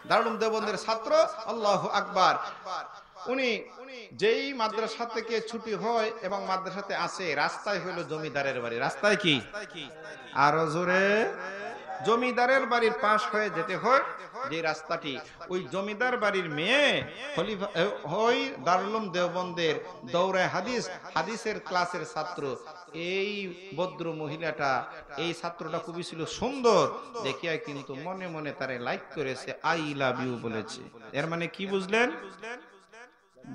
দারুল উলুম দেওবন্দের ছাত্র। আল্লাহু আকবার। উনি যেই মাদ্রাসা থেকে ছুটি হয় এবং মাদ্রাসাতে আসে, রাস্তায় হইল জমিদারের বাড়ি। রাস্তায় কি? আরো জোরে। জমিদারের বাড়ির পাশ হয়ে যেতে হয় যে রাস্তাটি, ওই জমিদার বাড়ির মেয়ে খলিফা ওই দারুল উলুম দেওবন্দের দৌরায়ে হাদিসের ক্লাসের ছাত্র। এই ভদ্র মহিলাটা, এই ছাত্রটা খুবই ছিল সুন্দর দেখিয়া, কিন্তু মনে মনে তারে লাইক করেছে, আই লাভ ইউ বলেছে। এর মানে কি বুঝলেন?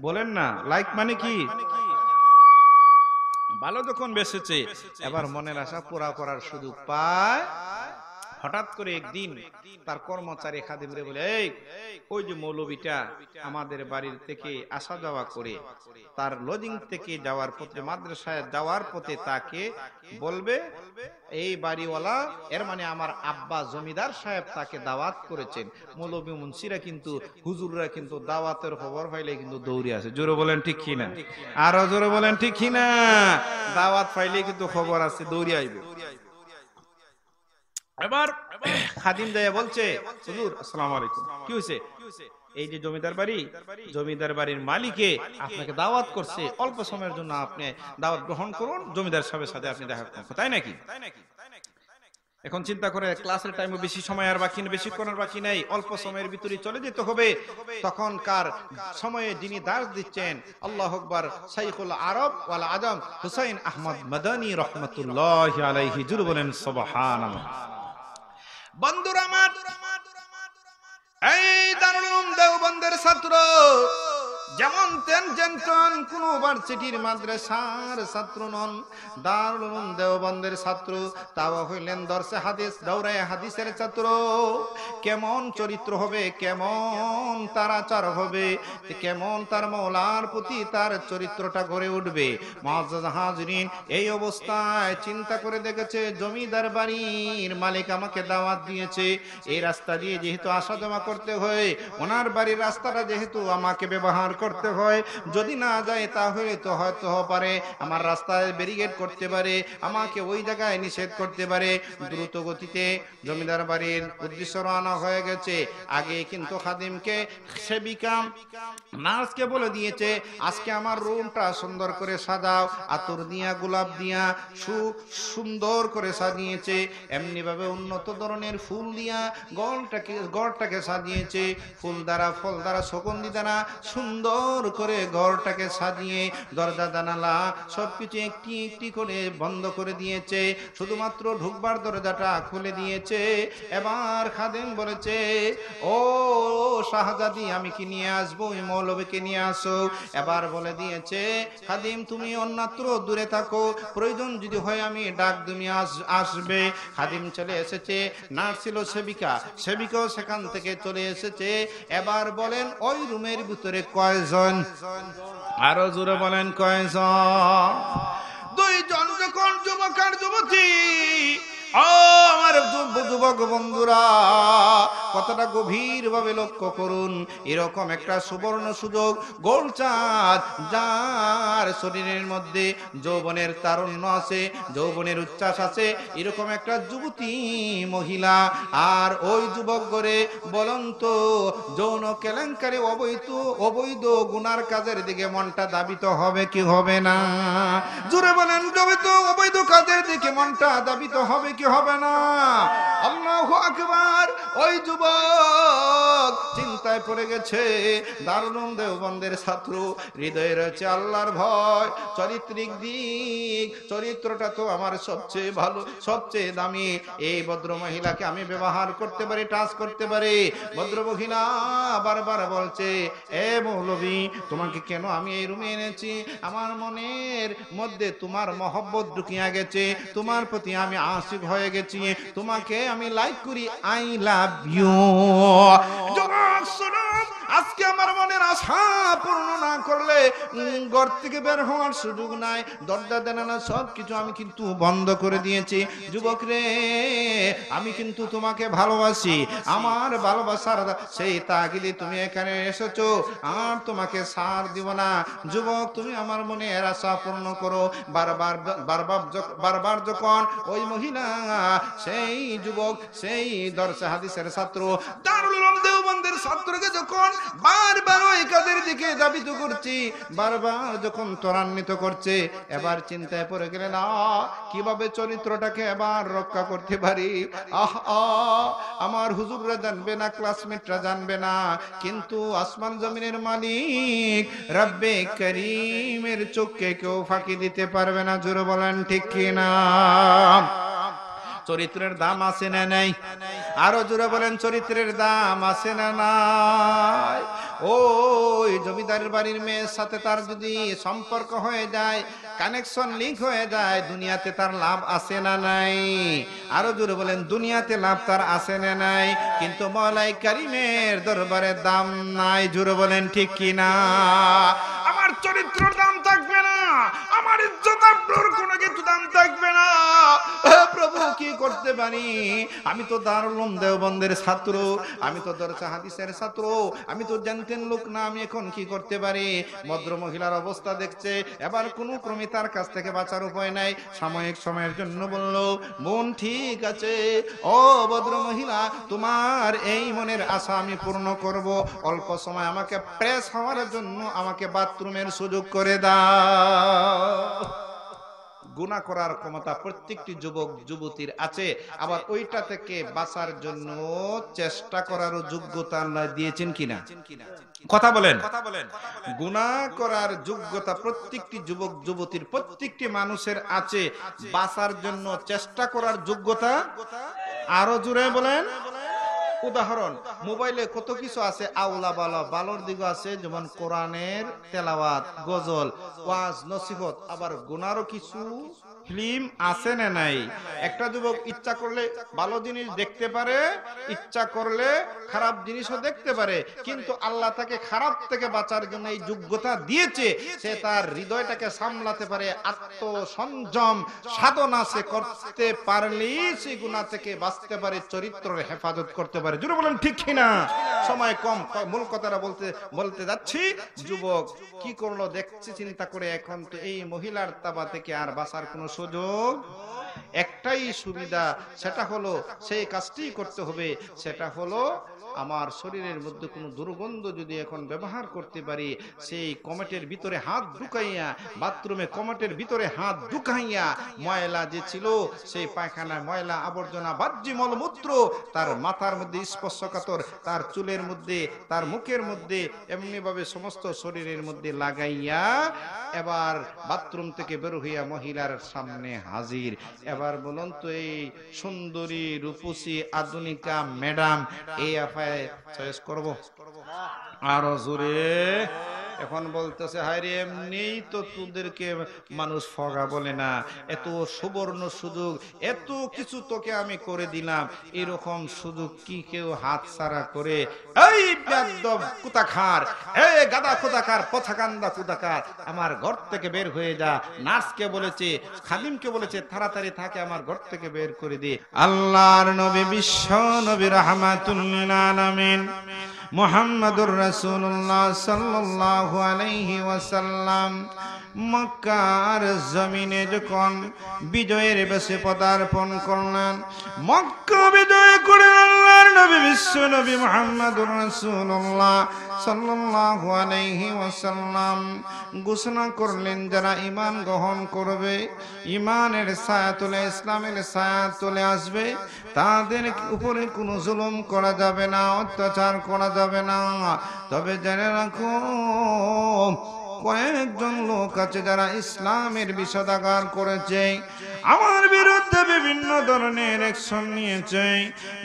বলেন না, লাইক মানে কি? ভালো যখন বেসেছে, এবার মনের আশা পুরা করার সুযোগ পায়। হঠাৎ করে একদিন তার কর্মচারী খাদিমরে বলে, এই ওই যে মৌলবীটা আমাদের বাড়ির থেকে আসা যাওয়া করে, তার লজিং থেকে যাওয়ার পথে, মাদ্রাসায় যাওয়ার পথে তাকে বলবে এই বাড়িওয়ালা, এর মানে আমার আব্বা জমিদার সাহেব তাকে দাওয়াত করেছেন। মৌলবী মুন্সিরা কিন্তু, হুজুররা কিন্তু দাওয়াতের খবর পাইলে কিন্তু দৌড়ে আসে। জোরে বলেন ঠিক কিনা? আরো জোরে বলেন ঠিক কিনা? দাওয়াত পাইলে কিন্তু খবর আছে, দৌড়ে আইবে। এবার খাদিম যাইয়া বলছে, হুজুর আসসালামু আলাইকুম। কি হয়েছে? এই যে জমিদার বাড়ি, জমিদার বাড়ির মালিকে আপনাকে দাওয়াত করছে, অল্প সময়ের জন্য আপনি দাওয়াত গ্রহণ করুন, জমিদার সাহেবের সাথে আপনি দেখা করুন। তাই নাকি? এখন চিন্তা করে, ক্লাসের টাইমে বেশি সময় আর বাকি নেই, বেশিক্ষণের বাকি নেই, অল্প সময়ের ভিতরে চলে যেতে হবে। তখনকার সময়ে যিনি দাস দিচ্ছেন, আল্লাহু আকবার, শাইখুল আরব ওয়াল আজম হুসাইন আহমদ মাদানী রাহমাতুল্লাহি আলাইহি। জোরে বলেন সুবহানাল্লাহ। বন্ধুরা আমার, এই দারুল উলুম দেওবন্দের ছাত্র যেমন তেন কোন ভার্সিটির মাদ্রাসার ছাত্র নন, দারুল উলুম দেওবন্দের ছাত্র, তাও হইলেন দরসে হাদিস, দৌরায়ে হাদিসের ছাত্র। কেমন চরিত্র হবে, কেমন তার আচার হবে, কেমন তার মওলার প্রতি তার চরিত্রটা গড়ে উঠবে। মুআজ্জাজ হাজিরিন, এই অবস্থায় চিন্তা করে দেখেছে, জমিদার বাড়ির মালিক আমাকে দাওয়াত দিয়েছে, এই রাস্তা দিয়ে যেহেতু আসা যাওয়া করতে হয়, ওনার বাড়ির রাস্তাটা যেহেতু আমাকে ব্যবহার করতে হয়, যদি না যায় তাহলে তো হয়তো পারে আমার রাস্তায় ব্যারিকেড করতে পারে, আমাকে ওই জায়গায় নিষেধ করতে পারে। দ্রুত গতিতে জমিদার বাড়ির উদ্দেশ্য রওনা হয়ে গেছে। আগে কিন্তু খাদিমকে, সেবিকা নার্সকে বলে দিয়েছে, আজকে আমার রুমটা সুন্দর করে সাজাও, আতর দিয়া গোলাপ দিয়া সুন্দর করে সাজিয়েছে। এমনি ভাবে উন্নত ধরনের ফুল দিয়া ঘরটাকে সাজিয়েছে, ফুল দ্বারা, ফল দ্বারা, সুগন্ধি দ্বারা সুন্দর করে ঘরটাকে সাজিয়ে দরজা জানালা সবকিছু একটি একটি করে বন্ধ করে দিয়েছে, শুধুমাত্র ঢুকবার দরজাটা খুলে দিয়েছে। এবার খাদিম বলেছে, ও শাহজাদি, আমি কি নিয়ে আসবো? ওই মৌলবীকে নিয়ে আসো। এবার বলে দিয়েছে খাদিম, তুমি অন্যত্র দূরে থাকো, প্রয়োজন যদি হয় আমি ডাক তুমি আসবে। খাদিম চলে এসেছে, নার্স ছিল সেবিকা, সেবিকাও সেখান থেকে চলে এসেছে। এবার বলেন, ওই রুমের ভিতরে কয়জন? আরো জোরে বলেন, কয়জন? দুইজন। যখন যুবক আর যুবতী, আমার যুবক বন্ধুরা, কথাটা গভীর ভাবে লক্ষ্য করুন। এরকম একটা সুবর্ণ সুযোগ, গোলচাঁদ, যার শরীরের মধ্যে যৌবনের তারুণ্য আছে, যৌবনের উচ্ছ্বাস আছে, এরকম একটা যুবতী মহিলা, আর ওই যুবক করে বলুন তো, যৌন কেলেঙ্কারি, অবৈধ গুনার কাজের দিকে মনটা দাবিত হবে কি হবে না? জোরে বলেন, অবৈধ কাজের দিকে মনটা দাবিত হবে কি হবে না? আল্লাহু আকবার। ওই যুবক চিন্তায় পড়ে গেছে, দারুল উলুম দেওবন্দের ছাত্র, হৃদয়ে রয়েছে আল্লাহর ভয়, চারিত্রিক দিক, চরিত্রটা তো আমার সবচেয়ে ভালো, সবচেয়ে দামি। এই ভদ্র মহিলাকে আমি ব্যবহার করতে পারি, টাচ করতে পারি। ভদ্র মহিলা বারবার বলছে, এ মৌলবী, তোমাকে কেন আমি এই রুমে এনেছি? আমার মনের মধ্যে তোমার মহব্বত ঢুকিয়া গেছে, তোমার প্রতি আমি আশিক হয়ে গেছি, তোমাকে আমি লাইক করি, আই লাভ ইউ। আজকে আমার মনের আশা পূর্ণ না করলে ঘর থেকে বের হওয়ার সুযোগ নাই, দরজা জানালা সবকিছু আমি কিন্তু বন্ধ করে দিয়েছি। যুবক রে, আমি কিন্তু তোমাকে ভালোবাসি, আমার ভালোবাসার সেই তাগিদে তুমি এখানে এসেছো, আর তোমাকে সার দিব না। যুবক, তুমি আমার মনের আশা পূর্ণ করো। বারবার যখন ওই মহিলা, সেই যুবক, সেই দরসে হাদিসের ছাত্র, দারুল উলুম দেওবন্দের ছাত্র ছাত্রকে যখন বারবার ওই কাজের দিকে দাবিত করছি, বারবার যখন ত্বরান্বিত করছে, এবার চিন্তায় পড়ে গেলেন কিভাবে চরিত্রটাকে এবার রক্ষা করতে পারি। আমার হুজুররা জানবে না, ক্লাসমেটরা জানবে না, কিন্তু আসমান জমিনের মালিক রব্বে করিমের চোখকে কেউ ফাঁকি দিতে পারবে না। জোরে বলেন ঠিক কিনা? চরিত্রের দাম আছে না নাই? আরো জোরে বলেন, চরিত্রের দাম আছে না নাই? ওই জমিদারের বাড়ির মেয়ের সাথে তার যদি সম্পর্ক হয়ে যায়, কানেকশন লিংক হয়ে যায়, দুনিয়াতে তার লাভ আছে না নাই? আরো জোরে বলেন, দুনিয়াতে লাভ তার আছে না নাই? কিন্তু মওলাই কারিমের দরবারে দাম নাই। জোরে বলেন ঠিক কিনা? আমার চরিত্রের দাম থাকবে না, আমার ইজ্জত আবরুর কোনো কিছু দাম থাকবে না। প্রভু কি করতে পারি? আমি তো দারুল উলুম দেওবন্দের ছাত্র, আমি তো দরজা হাদিসের ছাত্র, আমি তো জানতেন লোক না, আমি এখন কি করতে পারি? ভদ্র মহিলার অবস্থা দেখছে, এবার কোনো ক্রমে তার কাছ থেকে বাঁচার উপায় নাই। সাময়িক সময়ের জন্য বলল, বোন ঠিক আছে, ও ভদ্র মহিলা, তোমার এই মনের আশা আমি পূর্ণ করব। অল্প সময় আমাকে প্রেস হওয়ার জন্য আমাকে বাথরুমের সুযোগ করে দাও। গুনাহ করার ক্ষমতা প্রত্যেকটি যুবক যুবতীর আছে, আবার ওইটা থেকে বাঁচার জন্য চেষ্টা করারও যোগ্যতা আল্লাহ দিয়েছেন কিনা? কথা বলেন। গুনাহ করার যোগ্যতা প্রত্যেকটি যুবক যুবতীর, প্রত্যেকটি মানুষের আছে, বাঁচার জন্য চেষ্টা করার যোগ্যতা। আরো জোরে বলেন। উদাহরণ, মোবাইলে কত কিছু আছে, আউলা বালা, ভালোর দিকও আছে, যেমন কোরআনের তেলাওয়াত, গজল, ওয়াজ, নসিহত, আবার গুনারও কিছু ফিল্ম আছে না নাই? একটা যুবক ইচ্ছা করলে ভালো জিনিস দেখতে পারে, ইচ্ছা করলে খারাপ জিনিসও দেখতে পারে, কিন্তু আল্লাহ তাকে খারাপ থেকে বাঁচার জন্য এই যোগ্যতা দিয়েছে। সে তার হৃদয়টাকে সামলাতে পারে, আত্মসংযম সাধনা সে করতে পারলেই সে গুনাহ থেকে বাঁচতে পারে, চরিত্রের হেফাজত করতে পারে। জোরে বলেন ঠিক কিনা? সময় কম, মূল কথাটা বলতে যাচ্ছি। যুবক কি করলো দেখছে চিন্তা করে, এখন তো এই মহিলার তাবা থেকে আর বাঁচার কোনো সুযোগ, একটাই সুবিধা, সেটা হলো সেই কাজটি করতে হবে। সেটা হলো আমার শরীরের মধ্যে কোনো দুর্গন্ধ যদি এখন ব্যবহার করতে পারি, সেই কমেটের ভিতরে হাত ঢুকাইয়া, বাথরুমে কমেটের ভিতরে হাত ঢুকাইয়া, ময়লা যে ছিল সেই পায়খানায় ময়লা আবর্জনা বাহ্যি মলমূত্র তার মাথার মধ্যে স্পর্শকাতর, তার চুলের মধ্যে, তার মুখের মধ্যে, এমনি ভাবে সমস্ত শরীরের মধ্যে লাগাইয়া এবার বাথরুম থেকে বের হইয়া মহিলার সামনে হাজির। এবার বলুন তো, এই সুন্দরী রূপসী আধুনিকা ম্যাডাম এই আফায় চয়েস করব? আরো জোরে। এখন বলতেছে, হায় রে, এমনিই তো তোদেরকে মানুষ ফগা বলে না, এত সুবর্ণ সুযোগ, এত কিছু তোকে আমি করে দিলাম, এরকম সুযোগ কি কেউ হাত ছাড়া করে? এই বেয়াদব কুতাখার, এই গাদা কুতাখার, পছাকান্দা কুতাখার, আমার ঘর থেকে বের হয়ে যা। নার্সকে বলেছে, খাদিমকে বলেছে, তাড়াতাড়ি থাকে আমার ঘর থেকে বের করে দে। আল্লাহর নবী, বিশ্ব নবী, রাহমাতুল লিল আলামিন মুহাম্মাদুর রাসূলুল্লাহ সাল্লাল্লাহু আলাইহি ওয়াসাল্লাম মক্কার জমিনে যখন বিজয়ের বেশে পদার্পণ করলেন, মক্কা বিজয় করে আল্লাহর নবী বিশ্ব নবী মুহাম্মাদুর রাসূলুল্লাহ সাল্লাল্লাহু আলাইহি ওয়াসাল্লাম ঘোষণা করলেন, যারা ঈমান গ্রহণ করবে, ঈমানের ছায়াতলে, ইসলামের ছায়াতলে আসবে, তাদের উপরে কোনো জুলুম করা যাবে না, অত্যাচার করা যাবে না। তবে জেনে রাখো, কয়েকজন লোক আছে যারা ইসলামের বিষোদাগার করেছে, আমার বিরুদ্ধে বিভিন্ন ধরনের অ্যাকশন নিয়েছে।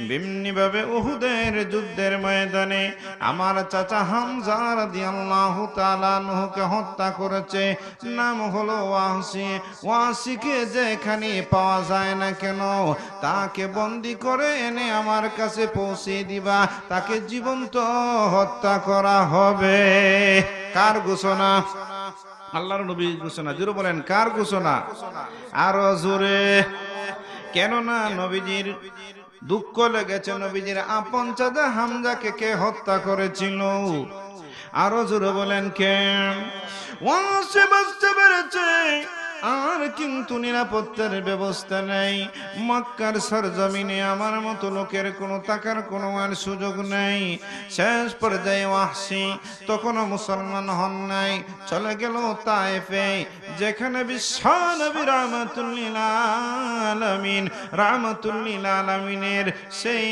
বিমনিভাবে উহুদের যুদ্ধের ময়দানে আমার চাচা হামজা রাদিয়াল্লাহু তাআলা আনহুকে হত্যা করেছে। নাম হলো ওয়াসি। ওয়াসিকে যেখানে পাওয়া যায় না কেন, তাকে বন্দি করে এনে আমার কাছে পৌঁছে দিবা, তাকে জীবন্ত হত্যা করা হবে। কার ঘোষণা? আল্লাহর নবী ঘোষণা। জোরে বলেন, কার ঘোষণা? আরো জোরে। কেননা নবীজির দুঃখ লেগেছে, নবীজির আপন চাচা হামজাকে কে হত্যা করেছিল। আরো জোরে বলেন, কে? ওয়াসি বুঝতে পেরেছে আর কিন্তু নিরাপত্তার ব্যবস্থা নেই। মক্কার সরজমিনে আমার মতো লোকের কোনো টাকার কোনো আর সুযোগ নেই। শেষ পর্যায়ে ওয়াহশী তখনও মুসলমান হন নাই, চলে গেল তায়েফে, যেখানে বিশ্বনবী রাহমাতুল লিল আলামিনের সেই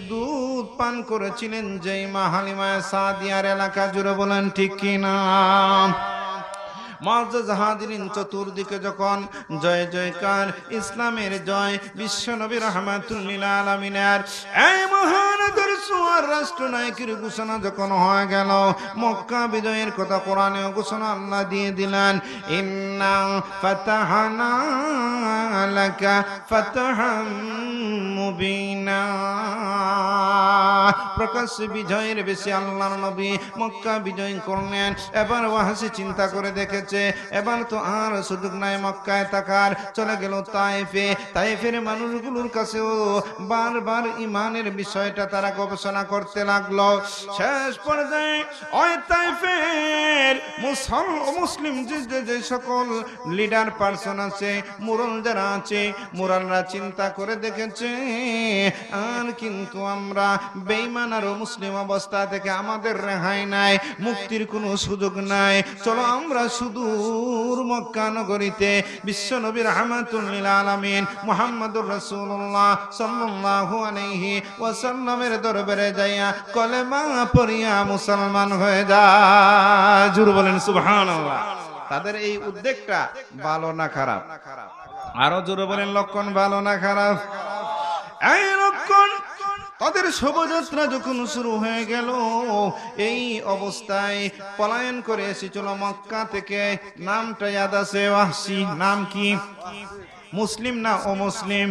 দুধ পান করেছিলেন যেই মা হালিমা সাদিয়ার এলাকা জুড়ে, বলেন ঠিক কিনা? মুআজ্জাজ হাজিরিন, চতুর্দিকে যখন জয় জয়কার, ইসলামের জয়, বিশ্বনবী রাহমাতুল লিল আলামিনের এই মহান আদর্শ আর রাষ্ট্রনায়কের ঘোষণা যখন হয়ে গেল, মক্কা বিজয়ের কথা কোরআনে ঘোষণা আল্লাহ দিয়ে দিলেন, ইন্না ফাতাহনা লাকা ফাতহাম মুবিনা। প্রকাশ বিজয়ের বেশি আল্লাহর নবী মক্কা বিজয় করলেন। এবার ওয়াহশী চিন্তা করে দেখেছে, এবার তো আর সুযোগ নাই মক্কায় থাকার, চলে গেল তায়েফে। তায়েফের মানুষগুলোর কাছেও বারবার ইমানের বিষয়টা তারা গবেষণা করতে লাগলো। শেষ পর্যায়ে ওই তায়েফের মুসলিম যে সকল লিডার পার্সন আছে, মুরল যারা আছে, মুরলরা চিন্তা করে দেখেছে, আর কিন্তু আমরা বেঈমান আর মুসলিম অবস্থা থেকে আমাদের রেহাই নাই, মুক্তির কোনো সুযোগ নাই। চলো আমরা সুদূর মক্কা নগরীতে বিশ্বনবী রাহমাতুল লিল আলামিন মুহাম্মদুর রাসূলুল্লাহ সাল্লাল্লাহু আলাইহি ওয়াসাল্লামের দরবারে যাইয়া কলেমা পড়িয়া মুসলমান হয়ে যায়। জোরে বলেন সুবহানাল্লাহ। তাদের এই উদ্যোগটা ভালো না খারাপ? আরো জোরে বলেন, লক্ষণ ভালো না খারাপ? এই লক্ষণ তাদের শোভাযাত্রা যখন শুরু হয়ে গেল, এই অবস্থায় পলায়ন করে এসেছিল মক্কা থেকে। নামটা ইয়াদ আছে? ওয়াহশী। নাম কি? মুসলিম না অমুসলিম?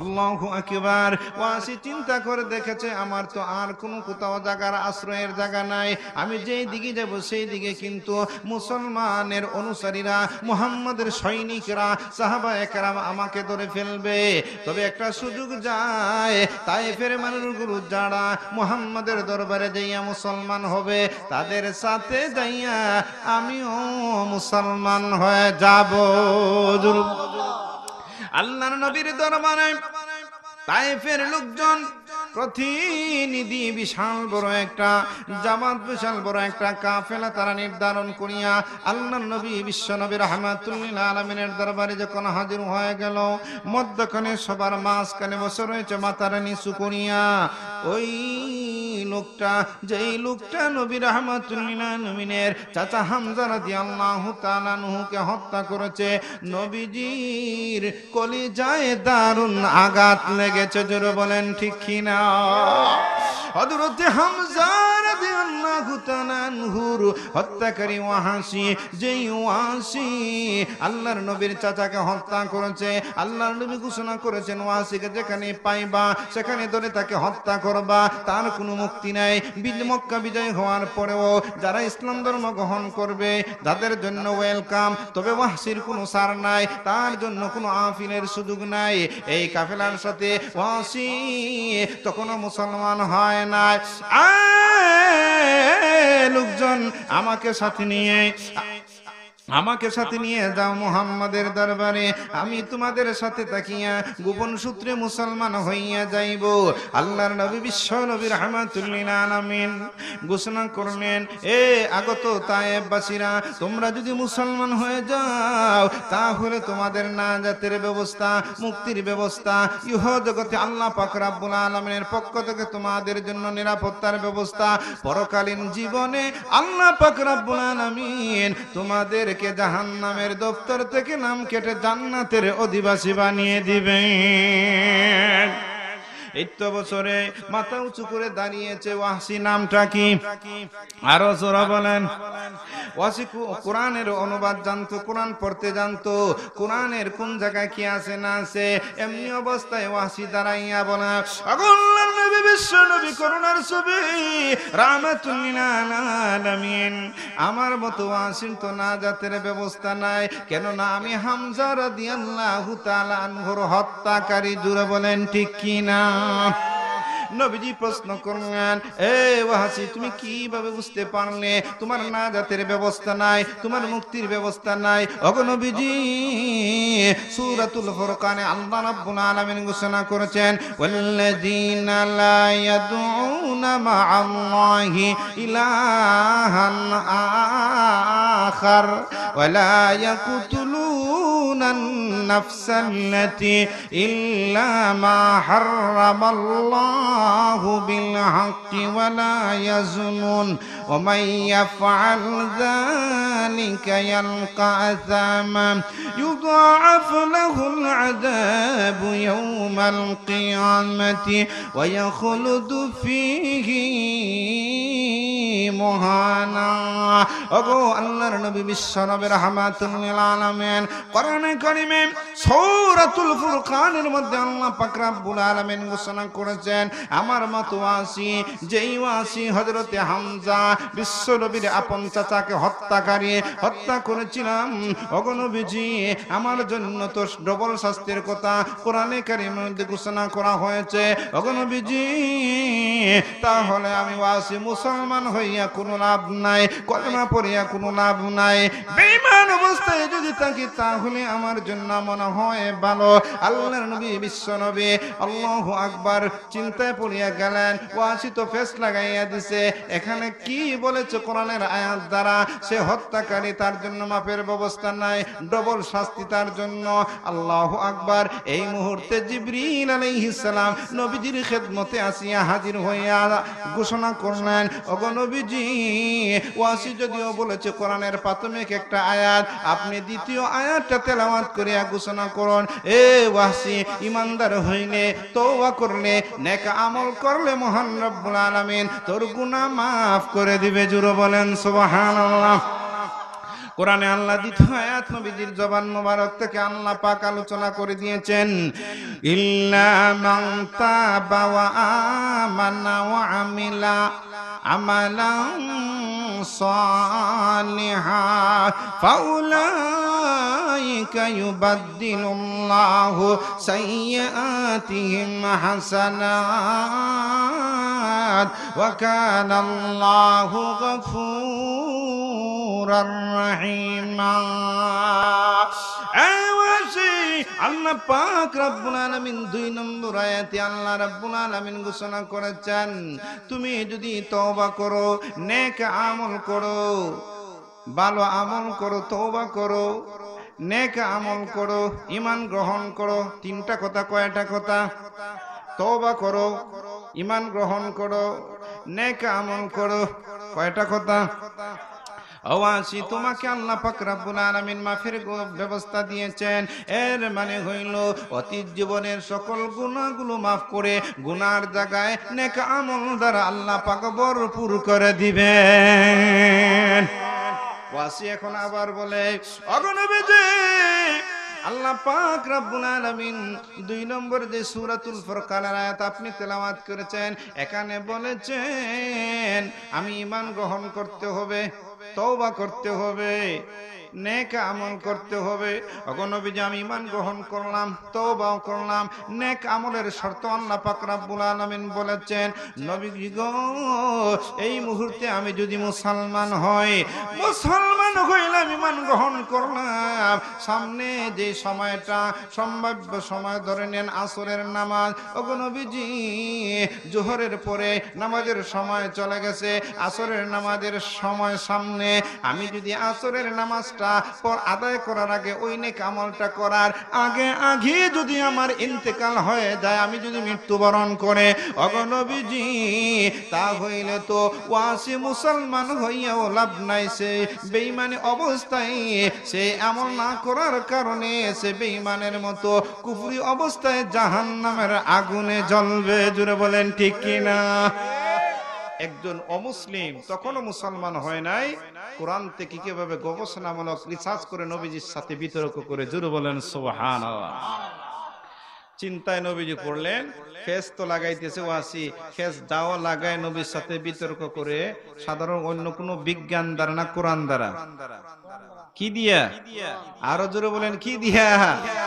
আল্লাহু আকবার। ওয়াহশী চিন্তা করে দেখেছে, আমার তো আর কোনো কোথাও জায়গার আশ্রয়ের জায়গা নাই, আমি যেই দিকে যাব সেই দিকে কিন্তু মুসলমানের অনুসারীরা, মুহাম্মাদের সৈনিকরা, সাহাবায়ে কেরাম আমাকে ধরে ফেলবে। তবে একটা সুযোগ যায়, তায়েফের মানুষগুলো যারা মুহাম্মাদের দরবারে যাইয়া মুসলমান হবে, তাদের সাথে যাইয়া আমিও মুসলমান হয়ে যাব। আল্লাহর নবীর দরবারে তায়েফের লোকজন প্রতিনিধি, বিশাল বড় একটা জামাত, বিশাল বড় একটা কাফেলা তারা নির্ধারণ করিয়া আল্লাহর নবী বিশ্বনবী রাহমাতুল লিল আলামিনের দরবারে যখন হাজির হয়ে গেল, মধ্যখানে সবার মাঝখানে বসে রয়েছে মাথার নিচু করিয়া ওই লোকটা, যেই লোকটা নবী রাহমাতুল লিল আলামিনের চাচা হামজা রাদিয়াল্লাহু তাআলা আনহুকে হত্যা করেছে। নবীজির কলিজায় দারুণ আঘাত লেগেছে। জোরে বলেন ঠিক কিনা? হযরত হামজা রাদিয়াল্লাহু তাআলা আনহুর হত্যাকারী ওয়াহশী, যেই ওয়াহশী আল্লাহর নবীর চাচাকে হত্যা করেছে, আল্লাহর নবী ঘোষণা করেছেন, ওয়াহশীকে যেখানে পাইবা সেখানে ধরে তাকে হত্যা করবা, তার কোনো মুক্তি নাই। মক্কা বিজয় হওয়ার পরেও যারা ইসলাম ধর্ম গ্রহণ করবে তাদের জন্য ওয়েলকাম, তবে ওয়াহশীর কোনো সার নাই, তার জন্য কোনো আফিলের সুযোগ নাই। এই কাফেলার সাথে ওয়াহশী তখনও মুসলমান হয় না। লোকজন আমাকে সাথে নিয়ে যাও মুহাম্মাদের দরবারে, আমি তোমাদের সাথে তাকিয়া গোপন সূত্রে মুসলমান হইয়া যাইব। আল্লাহর নবী বিশ্ব নবী রাহমাতুল লিল আলামিন ঘোষণা করলেন, এ আগত তায়েফবাসীরা, তোমরা যদি মুসলমান হয়ে যাও তাহলে তোমাদের নাজাতের ব্যবস্থা, মুক্তির ব্যবস্থা, ইহ জগতে আল্লাহ পাক রব্বুল আলামিনের পক্ষ থেকে তোমাদের জন্য নিরাপত্তার ব্যবস্থা, পরকালীন জীবনে আল্লাহ পাক রব্বুল আলামিন তোমাদের জাহান্নামের দপ্তর থেকে নাম কেটে জান্নাতের অধিবাসী বানিয়ে দিবেন। এই তো বছরে মাথা উঁচু করে দাঁড়িয়েছে ওয়াহশী। নামটা কি? আরো জোরে বলেন। ওয়াহশী কোরআনের অনুবাদ জানতো, কোরআন পড়তে জানতো, কোরআনের কোন জায়গায় কি আছে না আছে, এমনি অবস্থায় ওয়াহশী দাঁড়াইয়া বলে, আল্লাহর নবী বিশ্ব নবী করুণার ছবি রাহমাতুল লিল আলামিন, আমার মতো ওয়াহশীর তো নাজাতের ব্যবস্থা নাই, কেননা আমি হামজা রাদিয়াল্লাহু তাআলা আনহুর হত্যাকারী। জোরে বলেন ঠিক কিনা? নবীজি প্রশ্ন করলেন, এ ওয়াসি তুমি কিভাবে বুঝতে পারলে তোমার নাজাতের ব্যবস্থা নাই, তোমার মুক্তির ব্যবস্থা নাই? ওগো নবীজি, সূরাতুল ফুরকানে আল্লাহ রাব্বুল আলামিন ঘোষণা করেছেন, ওয়াল্লাযীনা লা ইয়াদউনা মা'আল্লাহি ইলাহান আখার ওয়া লা ইয়াকতুলুনান নাফসাল্লাতী ইল্লা মা হারামাল্লাহু বিল হাক্কি ওয়া লা ইয়াজনুন ওয়া মান ইয়াফআল যালিকা ইয়ালকা আযামা يضاعف له العذاب يوم القيامة ويخلد فيه مهانا ওগো আল্লাহর নবী বিশ্বনবী রাহমাতুল লিল আলামিন কোরআনে কারীমে সূরাতুল ফুরকানের মধ্যে আল্লাহ পাক রব্বুল আলামিন ঘোষণা করেছেন, আমার মতো ওয়াসি, যেই ওয়াসি হযরতে হামজা বিশ্বনবীর আপন চাচাকে হত্যা করেছিলাম, ওগো নবীজি আমার জন্য তো ডবল শাস্তির কথা কোরআনে কারীমের মধ্যে ঘোষণা করা হয়েছে। ওগো নবীজি, তাহলে আমি ওয়াসি মুসলমান হইয়া কোনো লাভ নাই, কলেমা পড়িয়া কোনো লাভ নাই, বেঈমান অবস্থায় যদি থাকি তাহলে আমার জন্য মনে হয় ভালো। আল্লাহর নবী বিশ্ব নবী আল্লাহু আকবার চিন্তায় পড়িয়া গেলেন, ওয়াসি তো ফেস লাগাইয়া দিছে, এখানে কি বলেছে কোরআনের আয়াত দ্বারা? সে হত্যাকারী, তার জন্য মাফের ব্যবস্থা নাই, ডবল শাস্তি তার জন্য। আল্লাহু আকবার। এই মুহূর্তে জিবরিল আলাইহিস সালাম নবীজির খেদমতে আসিয়া হাজির হইয়া ঘোষণা করলেন, ওগো নবীজি, ওয়াসি যদিও বলেছে কোরআনের প্রাথমিক একটা আয়াত, আপনি দ্বিতীয় আয়াতটা তেলাওয়াত করিয়া ঘোষণা করুন। এ ওয়াসি, ইমানদার হইলে, তওবা করলে, নেক আমল করলে মহান রব্বুল আলামিন তোর গুনাহ মাফ করে দিবে। জোরে বলেন সুবহানাল্লাহ। কোরআনে আল্লাহ দ্বিতীয় আয়াত নবীজির জবান মোবারক থেকে আল্লাহ পাক আলোচনা করে দিয়েছেন, ইল্লা মান তাবা ওয়া আমানা ওয়া আমিলা আমালান সালিহা ফাউলাইকা ইউবাদদিলুল্লাহু সাইয়্যাতিহিম হাসানাত ওয়া কানাল্লাহু গফুরার রহিমা। আল্লাহ পাক রব্বুল আলামিন 2 নম্বর আয়াতে আল্লাহ রব্বুল আলামিন ঘোষণা করেছেন, তুমি যদি তওবা করো, নেক আমল করো, ভালো আমল করো, তওবা করো, নেক আমল করো, ঈমান গ্রহণ করো, তিনটা কথা। কয়টা কথা? তওবা করো, ঈমান গ্রহণ করো, নেক আমল করো। কয়টা কথা? ওয়াসি, তোমাকে আল্লাহ পাক রব্বুল আলামিন মাফের ব্যবস্থা দিয়েছেন। এর মানে হইল অতীত জীবনের সকল গুনাহগুলো মাফ করে গুনার জায়গায় নেক আমল দ্বারা আল্লাহ পাক ভরপুর করে দিবেন। ওয়াসি এখন আবার বলে, ওগো নবীজি, আল্লাহ পাক রব্বুল আলামিন 2 নম্বর যে সূরাতুল ফুরকানের আয়াত আপনি তেলাওয়াত করেছেন, এখানে বলেছেন আমি ঈমান গ্রহণ করতে হবে, তওবা করতে হবে, নেক আমল করতে হবে। ওগো নবীজি, আমি ঈমান গ্রহণ করলাম, তওবাও করলাম, নেক আমলের শর্ত আল্লাহ পাক রব্বুল আলামিন বলেছেন, নবীজি গো, এই মুহূর্তে আমি যদি মুসলমান হইলাম, ঈমান গ্রহণ করলাম, সামনে যে সময়টা সম্ভাব্য সময় ধরে নেন আসরের নামাজ। ওগো নবীজি, জোহরের পরে নামাজের সময় চলে গেছে, আসরের নামাজের সময় সামনে, আমি যদি আসরের নামাজটা পর আদায় করার আগে ওই নেক আমলটা করার আগে যদি আমার ইন্তেকাল হয়ে যায়, আমি যদি মৃত্যুবরণ করে, ওগো নবীজি, তা হইলে তো ওয়াসি মুসলমান হইয়াও লাভ নাই, সে বেঈমানি অবস্থায়, সে আমল না করার কারণে সে বেঈমানের মতো কুফরি অবস্থায় জাহান্নামের আগুনে জ্বলবে। জুড়ে বলেন ঠিক কিনা? একজন অমুসলিম তখনও মুসলমান হয় নাই, কোরআন থেকে কিভাবে গবেষণামূলক রিসার্চ করে নবীজির সাথে বিতর্ক করে। জোরে বলেন সুবহানাল্লাহ। চিন্তায় নবীজি পড়লেন, ফেস তো লাগাইতেছে ওয়াসি, ফেস দাও লাগায় নবীর সাথে বিতর্ক করে, সাধারণ অন্য কোনো বিজ্ঞান দ্বারা না কোরআন দ্বারা? কি দিয়া? আরো জোরে বলেন, কি দিয়া?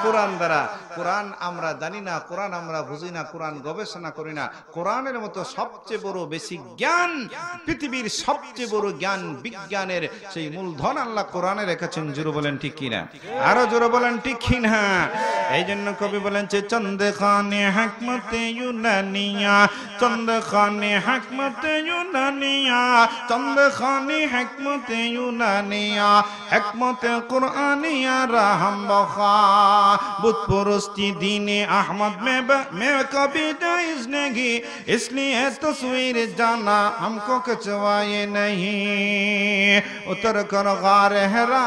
কোরআন দ্বারা। কোরআন আমরা জানি না, কোরআন আমরা বুঝি না, কোরআন গবেষণা করি না। কোরআনের মতো সবচেয়ে বড় বেসিক জ্ঞান, পৃথিবীর সবচেয়ে বড় জ্ঞান বিজ্ঞানের সেই মূলধন আল্লাহ কোরআনে রেখেছেন। জোরে বলেন ঠিক কিনা, আরো জোরে বলেন ঠিক কিনা। এই জন্য কবি বলেন যে চন্দে খানে হিকমতে ইউনানিয়া, চন্দে খানে হিকমতে ইউনানিয়া, চন্দে খানে হিকমতে ইউনানিয়া, হিকমতে কুরআনিয়া রাহম বখা, बुत परस्ती दीने अहमद में कभी जायज़ नहीं, इसलिए तस्वीर जाना हमको कचवाए नहीं। उतर कर गार हिरा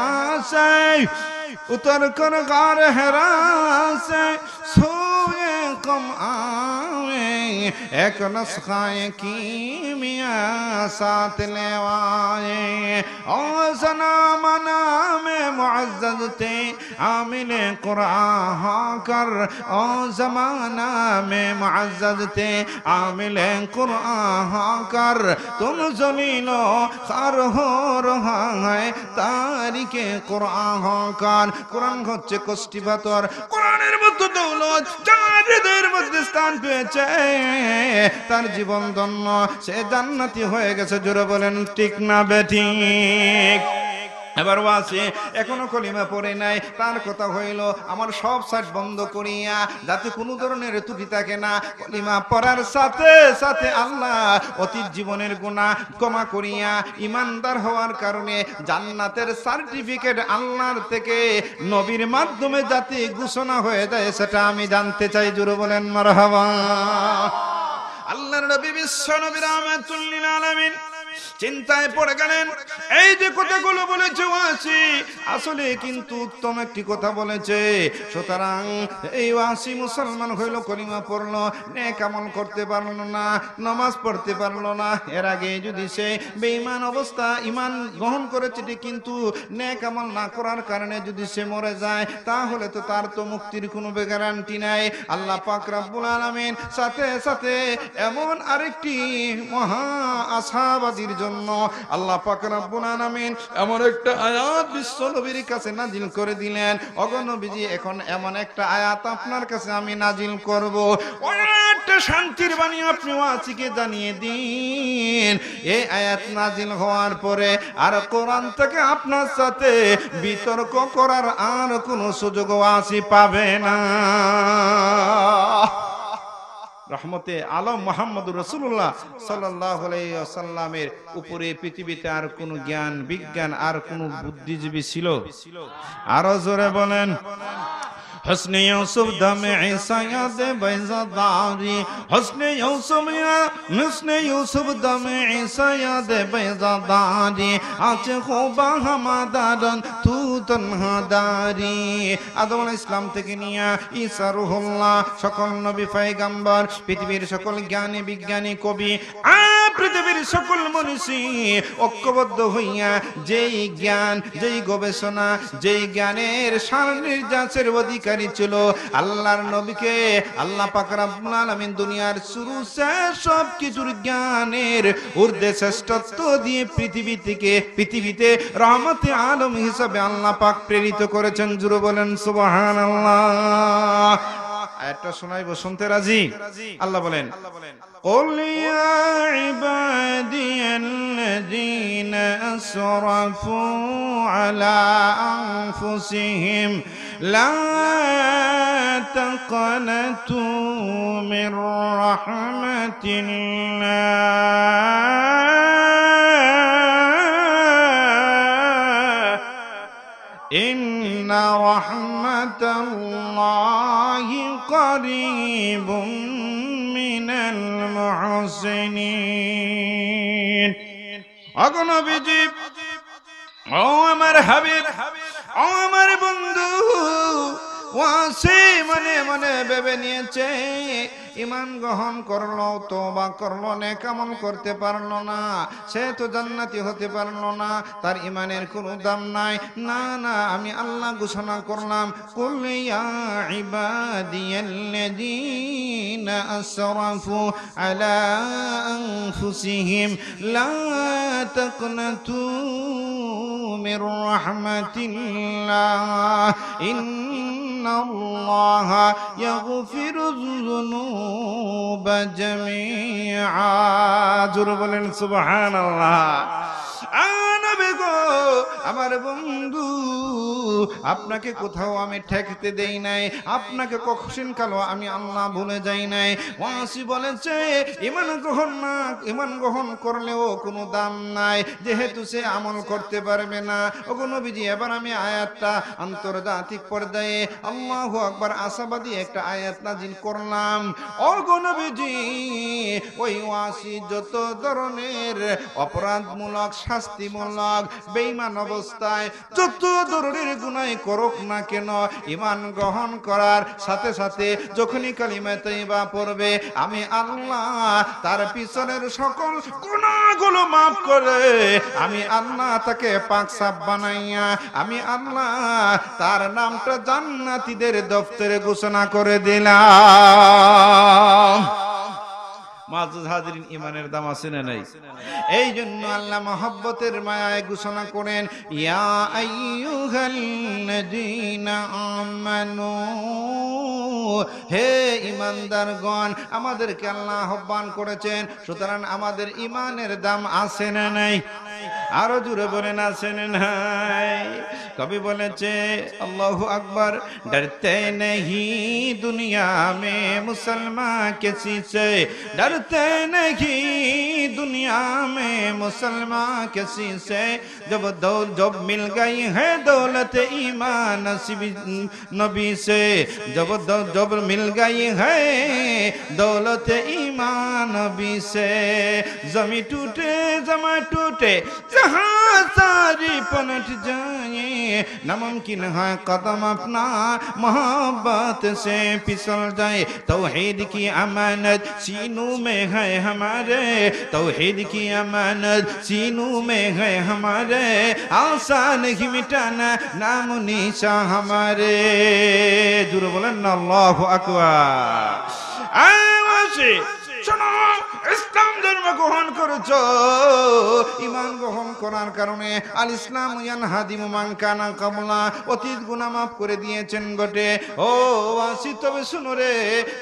से, उतर कर गार हिरा से सोए कम आए, एक नुस्खाए कीमिया साथ लेवाए। और सनामना में मुअज़्ज़ज़ थे आमिले कुरान कर, और ज़माना में मुअज़्ज़ज़ थे आमिले कुरान कर, तुम ज़लीलो खार हो रहा है तारिके कुरान कर। कुरान হচ্ছে কষ্টি পাথর, কোরআনের মতো দৌলত যার হৃদয়ের মধ্যে স্থান পেয়েছে তার জীবন ধন্য, সে জান্নাতি হয়ে গেছে। জোরে বলেন ঠিক না বেঠিক। এবার ওয়াসি এখনো কলিমা পড়ে নাই, তার কথা হইল আমার সব সাইট বন্ধ করিয়া যাতে কোনো ধরনের ত্রুটি থাকে না। কলিমা পড়ার সাথে সাথে আল্লাহ অতীত জীবনের গুনাহ ক্ষমা করিয়া ইমানদার হওয়ার কারণে জান্নাতের সার্টিফিকেট আল্লাহর থেকে নবীর মাধ্যমে যাতে ঘোষণা হয়ে যায় সেটা আমি জানতে চাই। জোরে বলেন মারহাবা। আল্লাহর নবী বিশ্ব নবী রাহমাতুল লিল আলামিন চিন্তায় পড়ে গেলেন। এই যে কথাগুলো বলেছে ওয়াসি আসলে কিন্তু উত্তম একটি কথা বলেছে। সুতরাং এই ওয়াসি মুসলমান হইল, কলিমা পড়লো, নেক আমল করতে পারলো না, নামাজ পড়তে পারলো না। এর আগে যদি সে বেঈমান অবস্থা ইমান গ্রহণ করেছে কিন্তু নেক আমল না করার কারণে যদি সে মরে যায় তাহলে তো তার তো মুক্তির কোনো গ্যারান্টি নাই। আল্লাহ পাক রব্বুল আলামিন সাথে সাথে এমন আরেকটি মহা আশাবাদীর জন্য আল্লাহ পাক রব্বুল আলামিন এমন একটা আয়াত বিশ্ব নবীর কাছে নাজিল করে দিলেন। ওগো নবীজি, এখন এমন একটা আয়াত আপনার কাছে আমি নাজিল করব, ওই আয়াতটা শান্তির বাণী আপনি ওয়াসিকে জানিয়ে দিন। এই আয়াত নাজিল হওয়ার পরে আর কোরআন থেকে আপনার সাথে বিতর্ক করার আর কোনো সুযোগ ওয়াসি পাবে না। রহমতে আলম মুহাম্মদুর রাসূলুল্লাহ সাল্লাল্লাহু আলাইহি ওয়াসাল্লামের উপরে পৃথিবীতে আর কোনো জ্ঞান বিজ্ঞান আর কোনো বুদ্ধিজীবী ছিল? আরো জোরে বলেন। حسن یوسف دم عیسیٰ یاد بیزاداری، حسن یوسف دم عیسیٰ یاد بیزاداری، آج خوبا ہمادارن تو تنہا داری। আদম আলাইহিস সালাম থেকে নিয়ে ঈসা রূহুল্লাহ সকল নবী পয়গম্বর পৃথিবীর সকল জ্ঞানী বিজ্ঞানী কবি পৃথিবীর সকল মনীষী ঐক্যবদ্ধ হইয়া যেই জ্ঞান যেই গবেষণা যেই জ্ঞানের সারনির্যাসের অধিকারী ছিল আল্লাহর নবীকে আল্লাহ পাক রব্বুল আলামিন দুনিয়ার শুরু শেষ সব কিছুর জ্ঞানের ঊর্ধ্বে শ্রেষ্ঠত্ব দিয়ে পৃথিবীতে রহমতে আলম হিসাবে আল্লাহ পাক প্রেরিত করেছেন। জোরে বলেন সুবহানাল্লাহ। আয়াতটা শোনাইবো, শুনতে রাজি? আল্লাহ বলেন قل يا عبادي الذين أسرفوا على أنفسهم لا تقنطوا من رحمة الله إن رحمة الله قريب من المحسنين। أقول نبيجي ও আমার হাবিব, ও আমার বন্ধু, ওয়াসি মনে মনে ভেবে নিয়েছে ইমান গ্রহণ করলো, তওবা করলো, নেক আমল করতে পারলো না, সে তো জান্নাতি হতে পারলো না, তার ইমানের কোনো দাম নাই। না না, আমি আল্লাহ ঘোষণা করলাম কুল ইয়া ইবাদিয়াল্লাযীনা আসরাফু আলা আনফুসিহিম লা তাকনাতু মির রাহমাতিল্লাহ ইন্নাল্লাহা ইয়াগফিরুয যুনুবা জামিআ। জোরে বলেন সুবহানাল্লাহ। নবী গো, আমার বন্ধু, আপনাকে কোথাও আমি ঠেকতে দেই নাই, আপনাকে কখনো কালো আমি আল্লাহ ভুলে যাই নাই। ওয়াসি বলেছে ঈমান গ্রহণ করলেও কোনো দাম নাই, যেহেতু সে আমল করতে পারবে না। ওগো নবীজি, এবার আমি আয়াতটা আন্তর্জাতিক পর্যায়ে আল্লাহু আকবার আশাবাদী একটা আয়াত নাযিল করলাম। ওগো নবীজি, ওই ওয়াসি যত ধরনের অপরাধমূলক, শাস্তিমূলক, বেঈমান অবস্থায় যত ধরনের গুনাহ করুক না কেন, ঈমান গ্রহণ করার সাথে সাথে যখনই কালিমা তাইয়্যিবা পড়বে, আমি আল্লাহ তার পিছনের সকল গুনাহগুলো মাফ করে আমি আল্লাহ তাকে পাক সাফ বানাইয়া আমি আল্লাহ তার নামটা জান্নাতীদের দফতরে ঘোষণা করে দিলাম। মাযুদ হাজিরিন, ঈমানের দাম আছে না নাই? এই জন্য আল্লাহ মহব্বতের মায়ায় ঘোষণা করেন, ইয়া আইয়ুহাল্লাযীনা আমানু, হে ঈমানদারগণ, আমাদেরকে আল্লাহ আহ্বান করেছেন, সুতরাং আমাদের ঈমানের দাম আছে না নাই? আরো জোরে বলেন আছে না নাই? কবি বলেছে আল্লাহু আকবার, ডরতে नहीं दुनिया में मुसलमान किसी से, डरते नहीं दुनिया में मुसलमान किसी से, जब मिल गई है दौलत ईमान नबी से, जब मिल गई है दौलत ईमान नबी से, जमी टूटे जमा टूटे जहां सारी पलट जाए, नामुमकिन है कदम अपना मोहब्बत से फिसल जाए, तौहीद की अमानत सीनों में है हमारे, तौहीद की अमानत सीनों में है हमारे, आसान ही मिटाना नाम निशा हमारे। जुर बोलें ना अल्लाहु আকবার। आवाज़े শোনো, ইসলাম ধর্ম গ্রহণ করেছো, ঈমান গ্রহণ করার কারণে আল ইসলাম ইয়ানহাদিমু মান কানা কাবলা, অতীত গুনাহ মাফ করে দিয়েছেন বটে। ও ওয়াসি, তবে শুনো রে,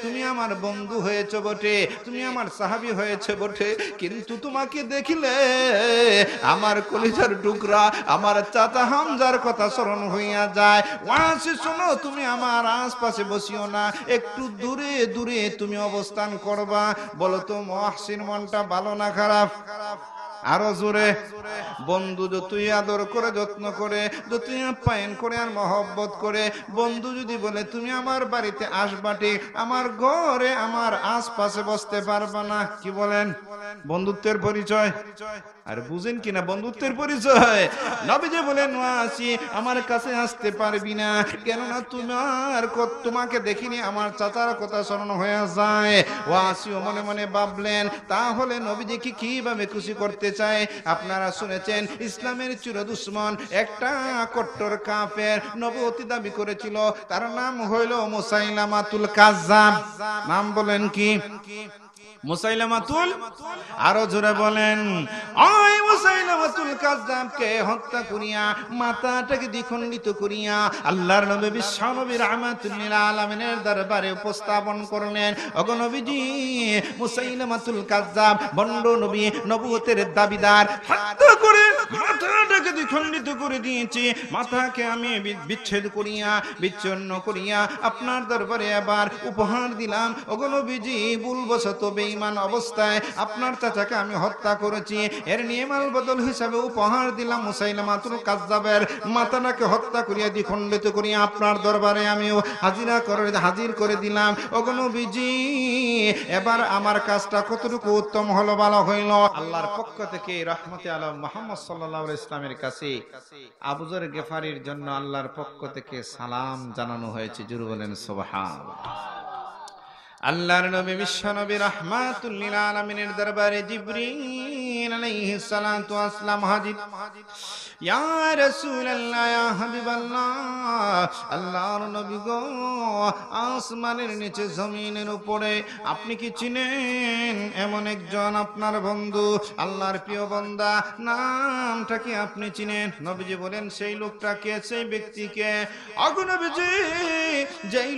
তুমি আমার বন্ধু হয়েছো বটে, তুমি আমার সাহাবী হয়েছে বটে, কিন্তু তোমাকে দেখিলে আমার কলিজার টুকরা আমার চাচা হামজার কথা স্মরণ হইয়া যায়। ওয়াসি শোনো, তুমি আমার আশপাশে বসিও না, একটু দূরে দূরে তুমি অবস্থান করবা। বলো তো মুহসিন মনটা ভালো না খারাপ? আরো জোরে। বন্ধু যতই আদর করে, যত্ন করে, যতই আপ্যায়ন করে আর মহব্বত করে, বন্ধু যদি বলে তুমি আমার বাড়িতে আসবা, ঠিক আমার ঘরে আমার আশপাশে বসতে পারবা না, কি বলেন? বন্ধুত্বের পরিচয়। আর বুঝেন কিনা বন্ধুত্বের পরিচয়? নবীজি বলেন, ওয়াসি আমার কাছে আসতে পারবি না, কেননা তোমাকে দেখিনি আমার চাচার কথা স্মরণ হয়ে যায়। ওয়াসিও মনে মনে ভাবলেন, তাহলে নবীজিকে কিভাবে খুশি করতে চায়? আপনারা শুনেছেন ইসলামের চির দুশমন একটা কট্টর কাফের নবুয়তি দাবি করেছিল, তার নাম হইল মুসাইলামাতুল কাজ্জাব। নাম বলেন কি? মুসাইলামাতুল, আরো জোরে বলেন। ওই মুসাইলামাতুল কাজ্জাবকে হত্যা করিয়া মাথাটাকে দ্বিখণ্ডিত করিয়া আল্লাহর নবী বিশ্বনবী রাহমাতুল লিল আলামিনের দরবারে উপস্থাপন করলেন। ওগো নবীজি, মুসাইলামাতুল কাজ্জাব ভণ্ড নবী, নবুয়তের দাবিদার, হত্যা করে মাথাটাকে দ্বিখণ্ডিত করে দিয়েছি, মাথাকে আমি বিচ্ছেদ করিয়া বিচ্ছিন্ন করিয়া আপনার দরবারে আবার উপহার দিলাম। ওগো নবীজি, ভুলবশত বেঈমান অবস্থায় আপনার চাচাকে আমি হত্যা করেছি, এর নিয়মাল বদল হিসাবে উপহার দিলাম মুসাইলামাতুল কাজ্জাবের মাথাটাকে হত্যা করিয়া দ্বিখণ্ডিত করিয়া আপনার দরবারে আমিও হাজির করে দিলাম। ওগো নবীজি, এবার আমার কাজটা কতটুকু উত্তম হলো, ভালো হইল? আল্লাহর পক্ষ থেকে রহমতে আলম মুহাম্মদ সাল্লাল্লাহু আলাইহি ইসলামের কাছে আবু যর গিফারির জন্য আল্লাহর পক্ষ থেকে সালাম জানানো হয়েছে। জোরে বলেন সুবহানাল্লাহ। আল্লাহর নবী বিশ্বনবী রাহমাতুল লিল আলামিনের দরবারে জিবরিল জিবরিল আলাইহিস সালাতু ওয়াসসালাম হাজির। ইয়া রাসূলুল্লাহ, ইয়া হাবিবাল্লাহ, আল্লাহর নবী গো, আসমানের নিচে জমিনের উপরে আপনি কি চিনেন এমন একজন আপনার বন্ধু, আল্লাহর প্রিয় বান্দা, নামটা কি আপনি চিনেন? নবীজি বলেন, সেই লোকটাকে, সেই ব্যক্তিকে। ওগো নবীজি, যেই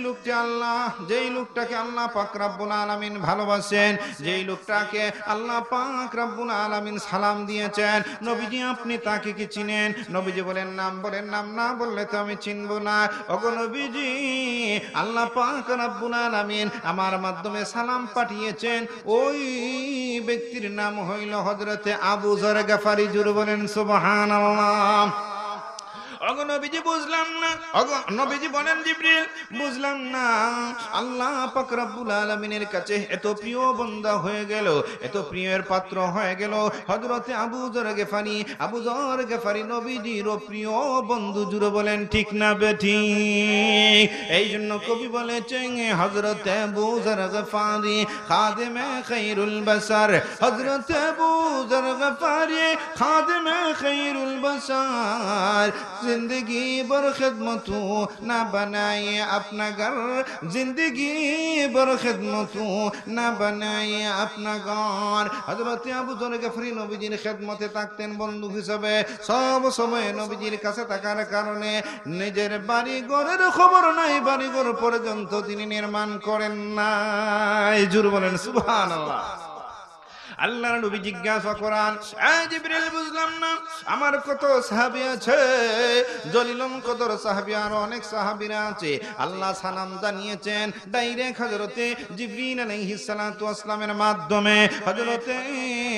লোকটাকে আল্লাহ পাক রব্বুল আলামিন ভালোবাসেন, যেই লোকটাকে আল্লাহ পাক রব্বুল আলামিন সালাম দিয়েছেন, নবীজি আপনি তাকে কি চিনেন? নবীজি বলেন, নাম বলেন, নাম না বললে তো আমি চিনবো না। ওগো নবীজি, আল্লাহ পাক রব্বুল আলামিন আমার মাধ্যমে সালাম পাঠিয়েছেন, ওই ব্যক্তির নাম হইল হযরতে আবু যর গফারি। জোরে বলেন সুবহানাল্লাহ। ওগো নবীজি বুঝলাম না। ওগো নবীজি বলেন, জিবরিল বুঝলাম না, আল্লাহ পাক রব্বুল আলামিনের কাছে এত প্রিয় বান্দা হয়ে গেল, এত প্রিয়ের পাত্র হয়ে গেল হযরতে আবু যর গফারি। আবু যর গফারি নবীজির প্রিয় বন্ধু। জুড়ে বলেন ঠিক না বেঠিক? এই জন্য কবি বলেছেন, হযরতে আবু যর গফারি খাদেমে খায়রুল বাশার, হযরতে আবু যর গফারি খাদেমে খায়রুল বাশার। जिंदगी बर खिदमतू ना बनाए अपना घर, जिंदगी बर खिदमतू ना बनाए अपना घर। हजरत আবু যর গফারি নবীজির খেদমতে থাকতেন বন্ধু হিসেবে। সব সময় নবীজির কাছে থাকার কারণে নিজের বাড়ি ঘরের খবর নাই, বাড়ি ঘর পর্যন্ত তিনি নির্মাণ করেন নাই। জোরে বলেন সুবহানাল্লাহ। আল্লাহর নবী জিজ্ঞাসা করেন, জিবরিল বুঝলাম না, আমার কত সাহাবী আছে, জলিলুল কদর সাহাবী আর অনেক সাহাবীরা আছে। আল্লাহ সালাম জানিয়েছেন ডাইরেক্ট হযরতে জিবরিল আলাইহিস সালাতু ওয়াসসালামের মাধ্যমে হযরতে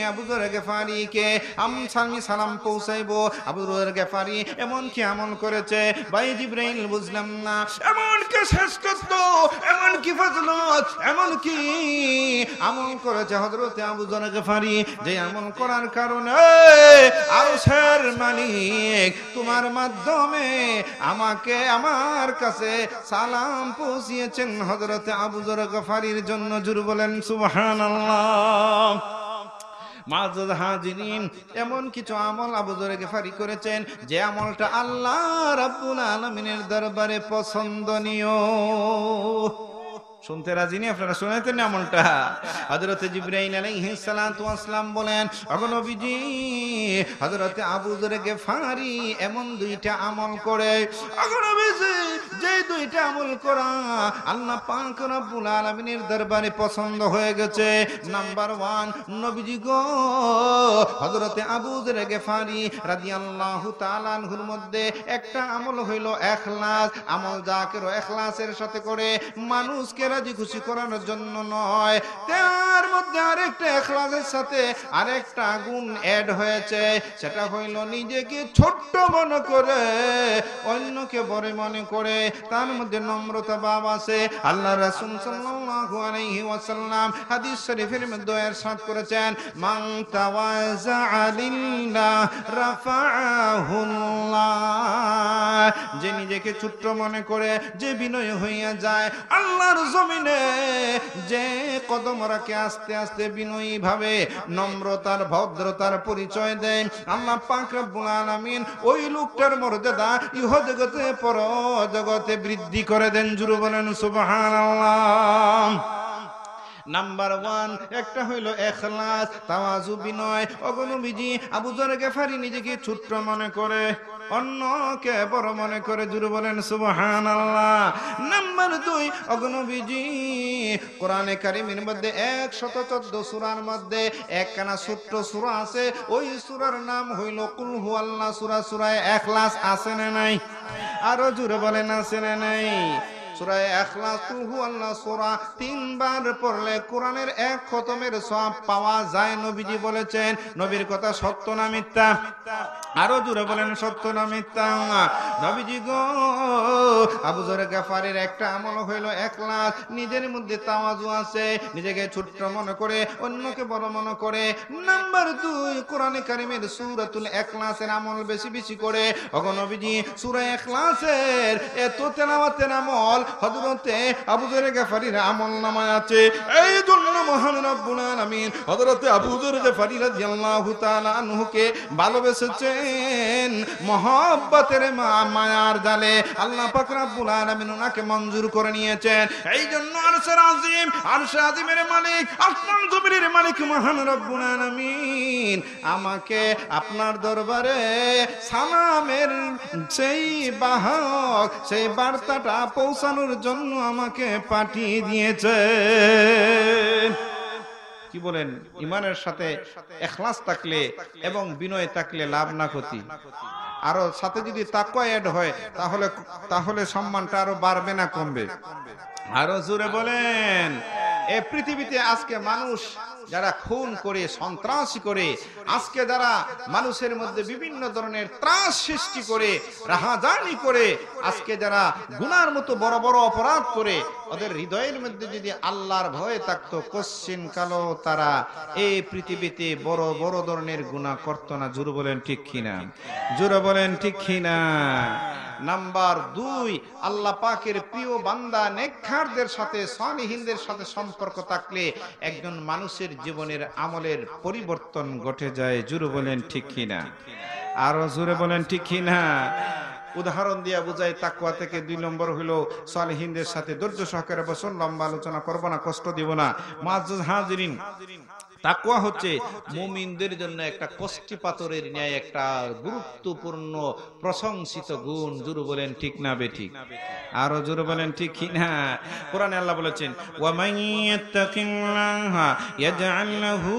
আবু যর গফারিকে আমি সালাম পৌঁছাইবো। আবু যর গফারি এমন কি আমল করেছে ভাই জিবরাইল বুঝলাম না, এমন কি শ্রেষ্ঠত্ব, এমন কি ফজলত, এমন কি আমল করেছে হযরতে আবু যর গফারি, যে আমল করার কারণে আরশের মালিক তোমার মাধ্যমে আমাকে, আমার কাছে সালাম পৌঁছিয়েছেন হযরতে আবু যর গফারির জন্য। জোরে বলেন সুবহানাল্লাহ। মাযুদ হাজিরিন, এমন কিছু আমল আবু যর গফারি করেছেন যে আমলটা আল্লাহ রাব্বুল আলামিনের দরবারে পছন্দনীয়। শুনতে রাজি নি আপনারা? শুনাইতেন আমলটা? হযরতে জিবরাইল আলাইহিস সালাতু ওয়াসসালাম বলেন, ওগো নবীজি, হযরতে আবু যর গফারি এমন দুইটা আমল করে, ওগো নবীজি, যে দুইটা আমল করা আল্লাহ পাক রব্বুল আলামিনের দরবারে পছন্দ হয়ে গেছে। নাম্বার 1, নবীজি গো, হযরতে আবু যর গফারি রাদিয়াল্লাহু তাআলা আনহুর মধ্যে একটা আমল হইল ইখলাস। আমল যা করে ইখলাসের সাথে করে, মানুষকে রাজি খুশি করানোর জন্য নয়। তার মধ্যে আরেকটা ইখলাসের সাথে আরেকটা গুণ অ্যাড হয়েছে, সেটা হইল নিজেকে ছোট্ট মনে করে অন্যকে বড় মনে করে। তার মধ্যে নম্রতা ভাব আছে। আল্লাহ রাসূল সাল্লাল্লাহু আলাইহি ওয়াসাল্লাম হাদিস শরীফের মধ্যে ইরশাদ করেছেন, মান তাওয়াযা লিল্লাহ রাফাআহুল্লাহ। যে নিজেকে ছোট্ট মনে করে, যে বিনয় হইয়া যায়, আল্লাহর জমিনে যে কদম রাখে, আস্তে আস্তে বিনয়ী ভাবে নম্রতার ভদ্রতার পরিচয় দেয়, আল্লাহ পাক রব্বুল আলামিন ওই লোকটার মর্যাদা ইহ জগতে পর জগতে বৃদ্ধি করে দেন। জোরে বলেন সুবহানাল্লাহ। নাম্বার 1 একটা হইল ইখলাস, তাওয়াজু, বিনয়। ওগো নবীজি, আবু যর গফারি নিজেকে ছোট্ট মনে করে, অন্যকে বড় মনে করে। জোরে বলেন সুবহানাল্লাহ। নাম্বার 2, ওগো নবীজি, কোরআনে কারীমের মধ্যে 114 সূরার মধ্যে একখানা ছোট্ট সূরা আছে, ওই সূরার নাম হইল কুল হুয়াল্লাহ সূরা। সূরা ইখলাস আছে না নাই? আরো জোরে বলেন আছে না নাই? সূরা ইখলাস, কুল হুয়াল্লাহ সূরা 3 বার পড়লে কোরআনের এক খতমের সওয়াব পাওয়া যায়। নবীজি বলেছেন, নবীর কথা সত্য না মিথ্যা? আরো জোরে বলেন সত্য না মিথ্যা? নবীজি গো, আবু যর গফারির একটা আমল হইল ইখলাস, নিজের মধ্যে তাওয়াজু আছে, নিজেকে ছোট্ট মনে করে অন্যকে বড় মনে করে। নাম্বার 2, কোরআনে কারীমের সূরাতুল ইখলাসের আমল বেশি বেশি করে। ওগো নবীজি, সূরা ইখলাসের এত তেলাওয়াতের আমল হযরতে আবু যর গফারির আমল নামায় আছে। এই জন্য মহান রব্বুল আলামিন হযরত আবু যর গফারী রাদিয়াল্লাহু তাআলা আনহুকে ভালোবেসেছেন মহব্বতের মায়ার জালে আল্লাহ পাক রব্বুল আলামিন ওনাকে মঞ্জুর করে নিয়েছেন। এই জন্য আরশে আজিমের মালিক আসমান জমিনের মালিক মহান রব্বুল আলামিন আমাকে আপনার দরবারে সালামের সেই বাহক সেই বার্তাটা পৌঁছানোর জন্য আমাকে পাঠিয়ে দিয়েছে। কি বলেন? ইমানের সাথে ইখলাস থাকলে এবং বিনয় থাকলে লাভ না ক্ষতি। আরো সাথে যদি তাকওয়া এড হয় তাহলে সম্মানটা আরো বাড়বে না কমবে? আরো জোরে বলেন। এই পৃথিবীতে আজকে মানুষ যারা খুন করে সন্ত্রাসী করে, আজকে যারা মানুষের মধ্যে বিভিন্ন ধরনের ত্রাস সৃষ্টি করে রাহাজানি করে, আজকে যারা গুনার মতো বড় বড় অপরাধ করে, ওদের হৃদয়ের মধ্যে যদি আল্লাহর ভয় থাকতো কোশ্চিন কালো তারা এই পৃথিবীতে বড় বড় ধরনের গুনাহ করতো না। জোরে বলেন ঠিক কিনা? জোরে বলেন ঠিক কিনা? নাম্বার 2, আল্লাহ পাকের প্রিয় বান্দা নেককারদের সাথে সালিহিনদের সাথে সম্পর্ক থাকলে একজন মানুষের জীবনের আমলের পরিবর্তন ঘটে যায়। জোরে বলেন ঠিক কিনা? আরো জোরে বলেন ঠিক কিনা? উদাহরণ দিয়া বুঝাই তাকওয়া থেকে 2 নম্বর হলো সালিহিনদের সাথে ধৈর্য সহকারে বসুন। লম্বা আলোচনা করব না, কষ্ট দিব না। মুআজ্জাজ হাজিরিন, তাকওয়া হচ্ছে মুমিনদের জন্য একটা কষ্টি পাথরের ন্যায় একটা গুরুত্বপূর্ণ প্রশংসিত গুণ। জোরে বলেন ঠিক না বেঠিক? আরো জোরে বলেন ঠিক কি না? কোরআনে আল্লাহ বলেছেন ওয়া মান ইয়াত্তাকিল্লাহা ইয়াজআল লাহু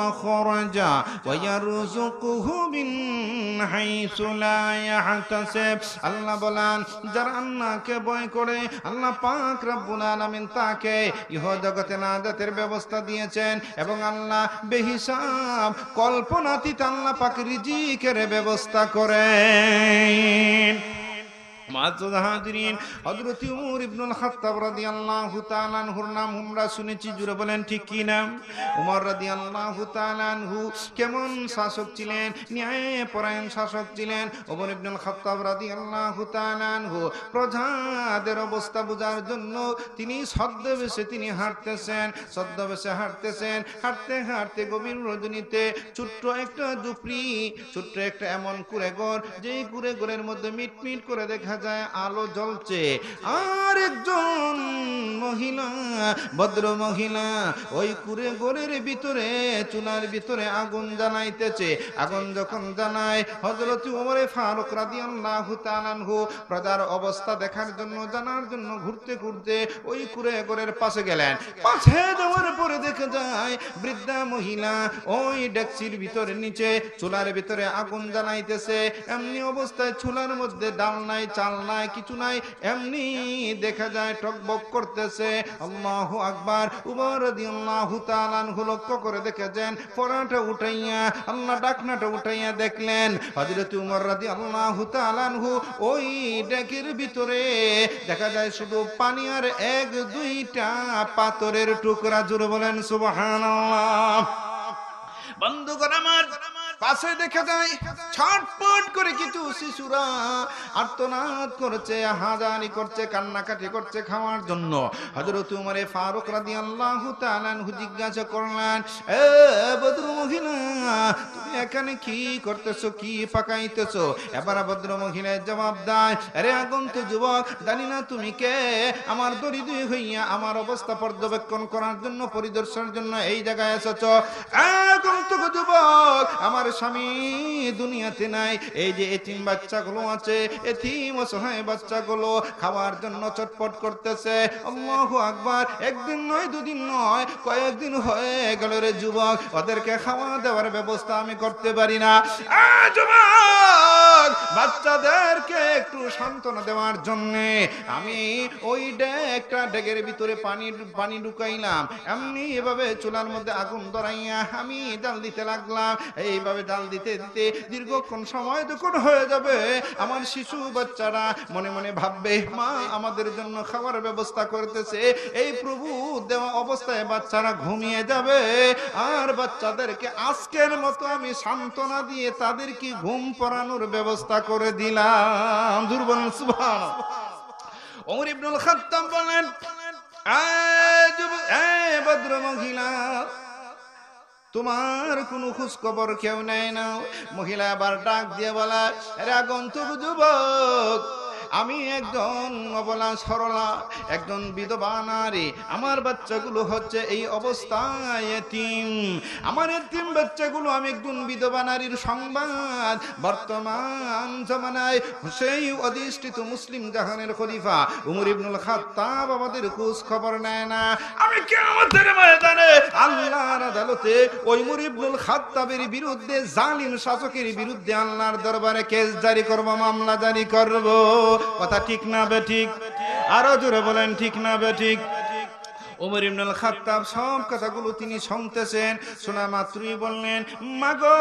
মাখরাজা ওয়া ইয়ারযুকুহু মিন হাইসু লা ইয়াহতাসিব। আল্লাহ বলেন যারা আল্লাহকে ভয় করে আল্লাহ পাক রব্বুল আলামিন তাকে ইহজগতে নাজাতের ব্যবস্থা দিয়েছেন এবং আল্লাহ বেহিসাব কল্পনাতীত আল্লাহ পাক রিজিকের ব্যবস্থা করেন। মুআজ্জাজ হাজিরিন, হযরত উমর ইবনুল খাত্তাব রাদিয়াল্লাহু তাআলা আনহুর নাম আমরা শুনেছি। জুড়ে বলেন ঠিক কি না? উমর রাদিয়াল্লাহু তাআলা আনহু কেমন শাসক ছিলেন? ন্যায়পরায়ণ শাসক ছিলেন। উমর ইবনুল খাত্তাব রাদিয়াল্লাহু তাআলা আনহু প্রজাদের অবস্থা বোঝার জন্য তিনি ছদ্মবেশে তিনি হাঁটতেছেন। হাঁটতে হাঁটতে গভীর রজনীতে ছোট্ট একটা ঝুপড়ি, ছোট্ট একটা এমন কুঁড়েঘর, যেই কুঁড়েঘরের মধ্যে মিটমিট করে দেখা যায় আলো জ্বলছে। আর একজন মহিলা, ভদ্র মহিলা, ওই কুঁড়েঘরের ভিতরে চুলার ভিতরে আগুন জ্বালাইতেছে। আগুন যখন জ্বালায় হযরত ওমর ফারুক রাদিয়াল্লাহু তাআলা আনহু প্রজার অবস্থা দেখার জন্য জানার জন্য ঘুরতে ঘুরতে ওই কুঁড়েঘরের পাশে গেলেন। পাশে যাওয়ার পরে দেখা যায় বৃদ্ধা মহিলা ওই ডেকচির ভিতরে নিচে চুলার ভিতরে আগুন জ্বালাইতেছে। এমনি অবস্থায় চুলার মধ্যে ডাল নাই, চাল নাই, কিছু নাই, এমনি দেখা যায় টকবক করতেছে। আল্লাহু আকবার। উমর রাদিয়াল্লাহু তাআলা আনহু লক্ষ্য করে দেখেছেন পরাটা উঠাইয়া আল্লাহ ডাকনাটা উঠাইয়া দেখলেন হযরত উমর রাদিয়াল্লাহু তাআলা আনহু ওই ডেকের ভিতরে দেখা যায় শুধু পানি আর 1-2টা পাথরের টুকরা। জোরে বলেন সুবহানাল্লাহ। বন্ধুগণ আমার, পাশে দেখা যায় ছটপট করে কিছু শিশুরা আর্তনাদ করছে, হাজারি করছে, কান্নাকাটি করছে খাওয়ার জন্য। হযরত উমর ফারুক রাদিয়াল্লাহু তাআলা আনহু জিজ্ঞাসা করলেন, এ ভদ্র মহিলা, তুমি এখানে কি করতেছো, কি পাকাইতেছো? এবার ভদ্র মহিলা জবাব দেয়, আরে আগন্তুক যুবক, জানি না তুমি কে, আমার দরিদ্র হইয়া আমার অবস্থা পর্যবেক্ষণ করার জন্য, পরিদর্শনের জন্য এই জায়গায় এসেছো। আগন্তুক যুবক, আমার স্বামী দুনিয়াতে নাই। এই যে এতিম বাচ্চাগুলো আছে, এতিম অসহায় বাচ্চাগুলো খাওয়ার জন্য চটপট করতেছে। আল্লাহু আকবার। একদিন নয়, দুদিন নয়, কয়েকদিন হয়ে গেল রে যুবক, ওদেরকে খাওয়া দেওয়ার ব্যবস্থা আমি করতে পারি না। যুবক, বাচ্চাদেরকে একটু সান্ত্বনা দেওয়ার জন্য আমি ওই ডেকের ভিতরে পানি ঢুকাইলাম। এমনি এভাবে চুলার মধ্যে আগুন ধরাইয়া আমি জাল দিতে লাগলাম। এইভাবে জাল দিতে দিতে দীর্ঘক্ষণ সময় যখন হয়ে যাবে, আমার শিশু বাচ্চারা মনে মনে ভাববে মা আমাদের জন্য খাবার ব্যবস্থা করতেছে। এই প্রভু দেওয়া অবস্থায় বাচ্চারা ঘুমিয়ে যাবে। আর বাচ্চাদেরকে আজকের মতো আমি সান্ত্বনা দিয়ে তাদেরকে ঘুম পড়ানোর ব্যবস্থা করে দিলাম। দুর্বল সুবহানাল্লাহ। ওমর ইবনুল খাত্তাব বলেন, ভদ্র মহিলা, তোমার কোনো খোঁজ খবর কেউ নেয় না। মহিলা আবার ডাক দিয়ে বলা, এরা আগন্তুক যুবক, আমি একজন অবলা সরলা, একজন বিধবা নারী। আমার বাচ্চাগুলো হচ্ছে এই অবস্থায় এতিম। আমার এতিম বাচ্চাগুলো, আমি একজন বিধবা নারীর সংবাদ বর্তমান জামানায় সেই অধিষ্ঠিত মুসলিম জাহানের খলিফা উমর ইবনুল খাত্তাব আমাদের খোঁজ খবর নেয় না। আমি কিয়ামতের ময়দানে আল্লাহর আদালতে ওই উমর ইবনুল খাত্তাবের বিরুদ্ধে, জালিম শাসকের বিরুদ্ধে আল্লাহর দরবারে কেস জারি করব, মামলা জারি করব। কথা ঠিক না বেঠিক? আরো জোরে বলেন ঠিক না বেঠিক? ওমর ইবনুল খাত্তাব সব কথাগুলো তিনি শুনতেছেন। শোনা মাত্রই বললেন, মাগো,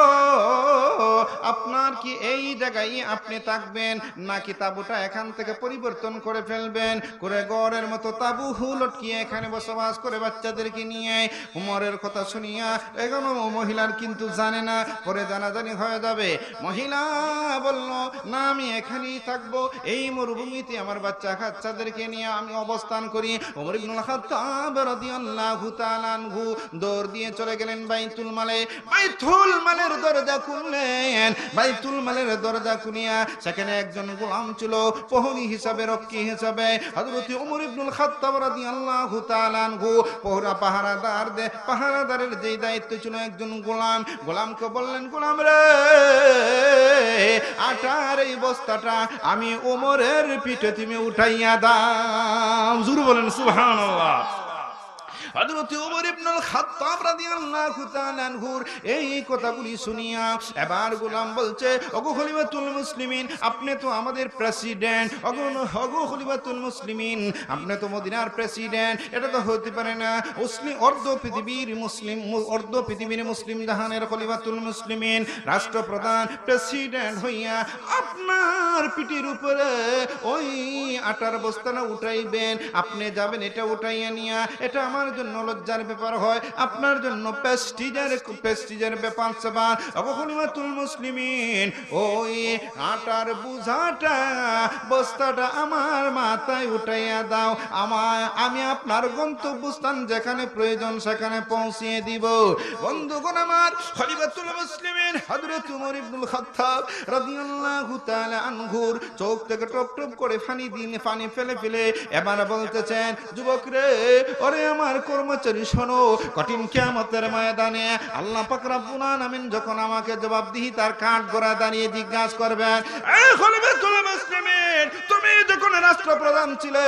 আপনার কি এই জায়গায় আপনি থাকবেন, নাকি তাবুটা এখান থেকে পরিবর্তন করে ফেলবেন, করে গড়ের মতো তাবু লটকিয়ে এখানে বসবাস করে বাচ্চাদেরকে নিয়ে? উমরের কথা শুনিয়া এখনো মহিলার কিন্তু জানে না, পরে জানাজানি হয়ে যাবে। মহিলা বলল, না, আমি এখানেই থাকবো, এই মরুভূমিতে আমার বাচ্চা কাচ্চাদেরকে নিয়ে আমি অবস্থান করি। ওমর ইবনুল খাত্তাব রাদিয়াল্লাহু তাআলা আনহু দৌড় দিয়ে চলে গেলেন বাইতুল মালে। বাইতুল মালের দরজা খুললেন। বাইতুল মালের দরজা খুলিয়া সেখানে একজন গোলাম ছিল, প্রহরী হিসাবে, রক্ষী হিসাবে। হযরত ওমর ইবনুল খাত্তাব রাদিয়াল্লাহু তাআলা আনহু পাহারাদারের যেই দায়িত্ব ছিল একজন গোলাম, গোলামকে বললেন, গোলাম রে, আটার এই বস্তাটা আমি ওমরের পিঠে তুমি উঠাইয়া দাও। জোরে বলেন সুবহানাল্লাহ। হযরত ওমর ইবনুল খাত্তাব রাদিয়াল্লাহু তাআলা আনহুর এই কথাগুলি শুনিয়া এবার গোলাম বলছে, ওগো খলিফাতুল মুসলিমিন, আপনি তো আমাদের প্রেসিডেন্ট। ওগো খলিফাতুল মুসলিমিন, আপনি তো মদিনার প্রেসিডেন্ট। এটা তো হতে পারে না। অর্ধ পৃথিবীর মুসলিম জাহানের খলিফাতুল মুসলিমিন, রাষ্ট্রপ্রধান, প্রেসিডেন্ট হইয়া আপনার পিঠের উপরে ওই আটার বস্তাটা উঠাইবেন, আপনি যাবেন এটা উঠাইয়া নিয়া? এটা আমার জন্য লজ্জার ব্যাপার হয়, আপনার জন্য প্রেস্টিজের ব্যাপার। সবার খলিফাতুল মুসলিমিন, ওই আটার বুঝাটা, বস্তাটা আমার মাথায় উঠাইয়া দাও, আমি আপনার গন্তব্যস্থান যেখানে প্রয়োজন সেখানে পৌঁছিয়ে দিব। বন্ধুগণ আমার, খলিফাতুল মুসলিমিন হযরত ওমর ইবনুল খাত্তাব রাদিয়াল্লাহু তাআলা আনহুর চোখ থেকে টপ টপ করে পানি ফেলে ফেলে এবার বলতেছেন, যুবক রে, ওরে আমার কর্মচারী, শোনো, কঠিন কিয়ামতের ময়দানে আল্লাহ পাক রব্বুল আলামিন যখন আমাকে জবাবদিহি তার কাঠ গড়া দাঁড়িয়ে জিজ্ঞাসা করবেন, এই খলিফাতুল মুসলিমিন, তুমি যখন রাষ্ট্রপ্রধান ছিলে,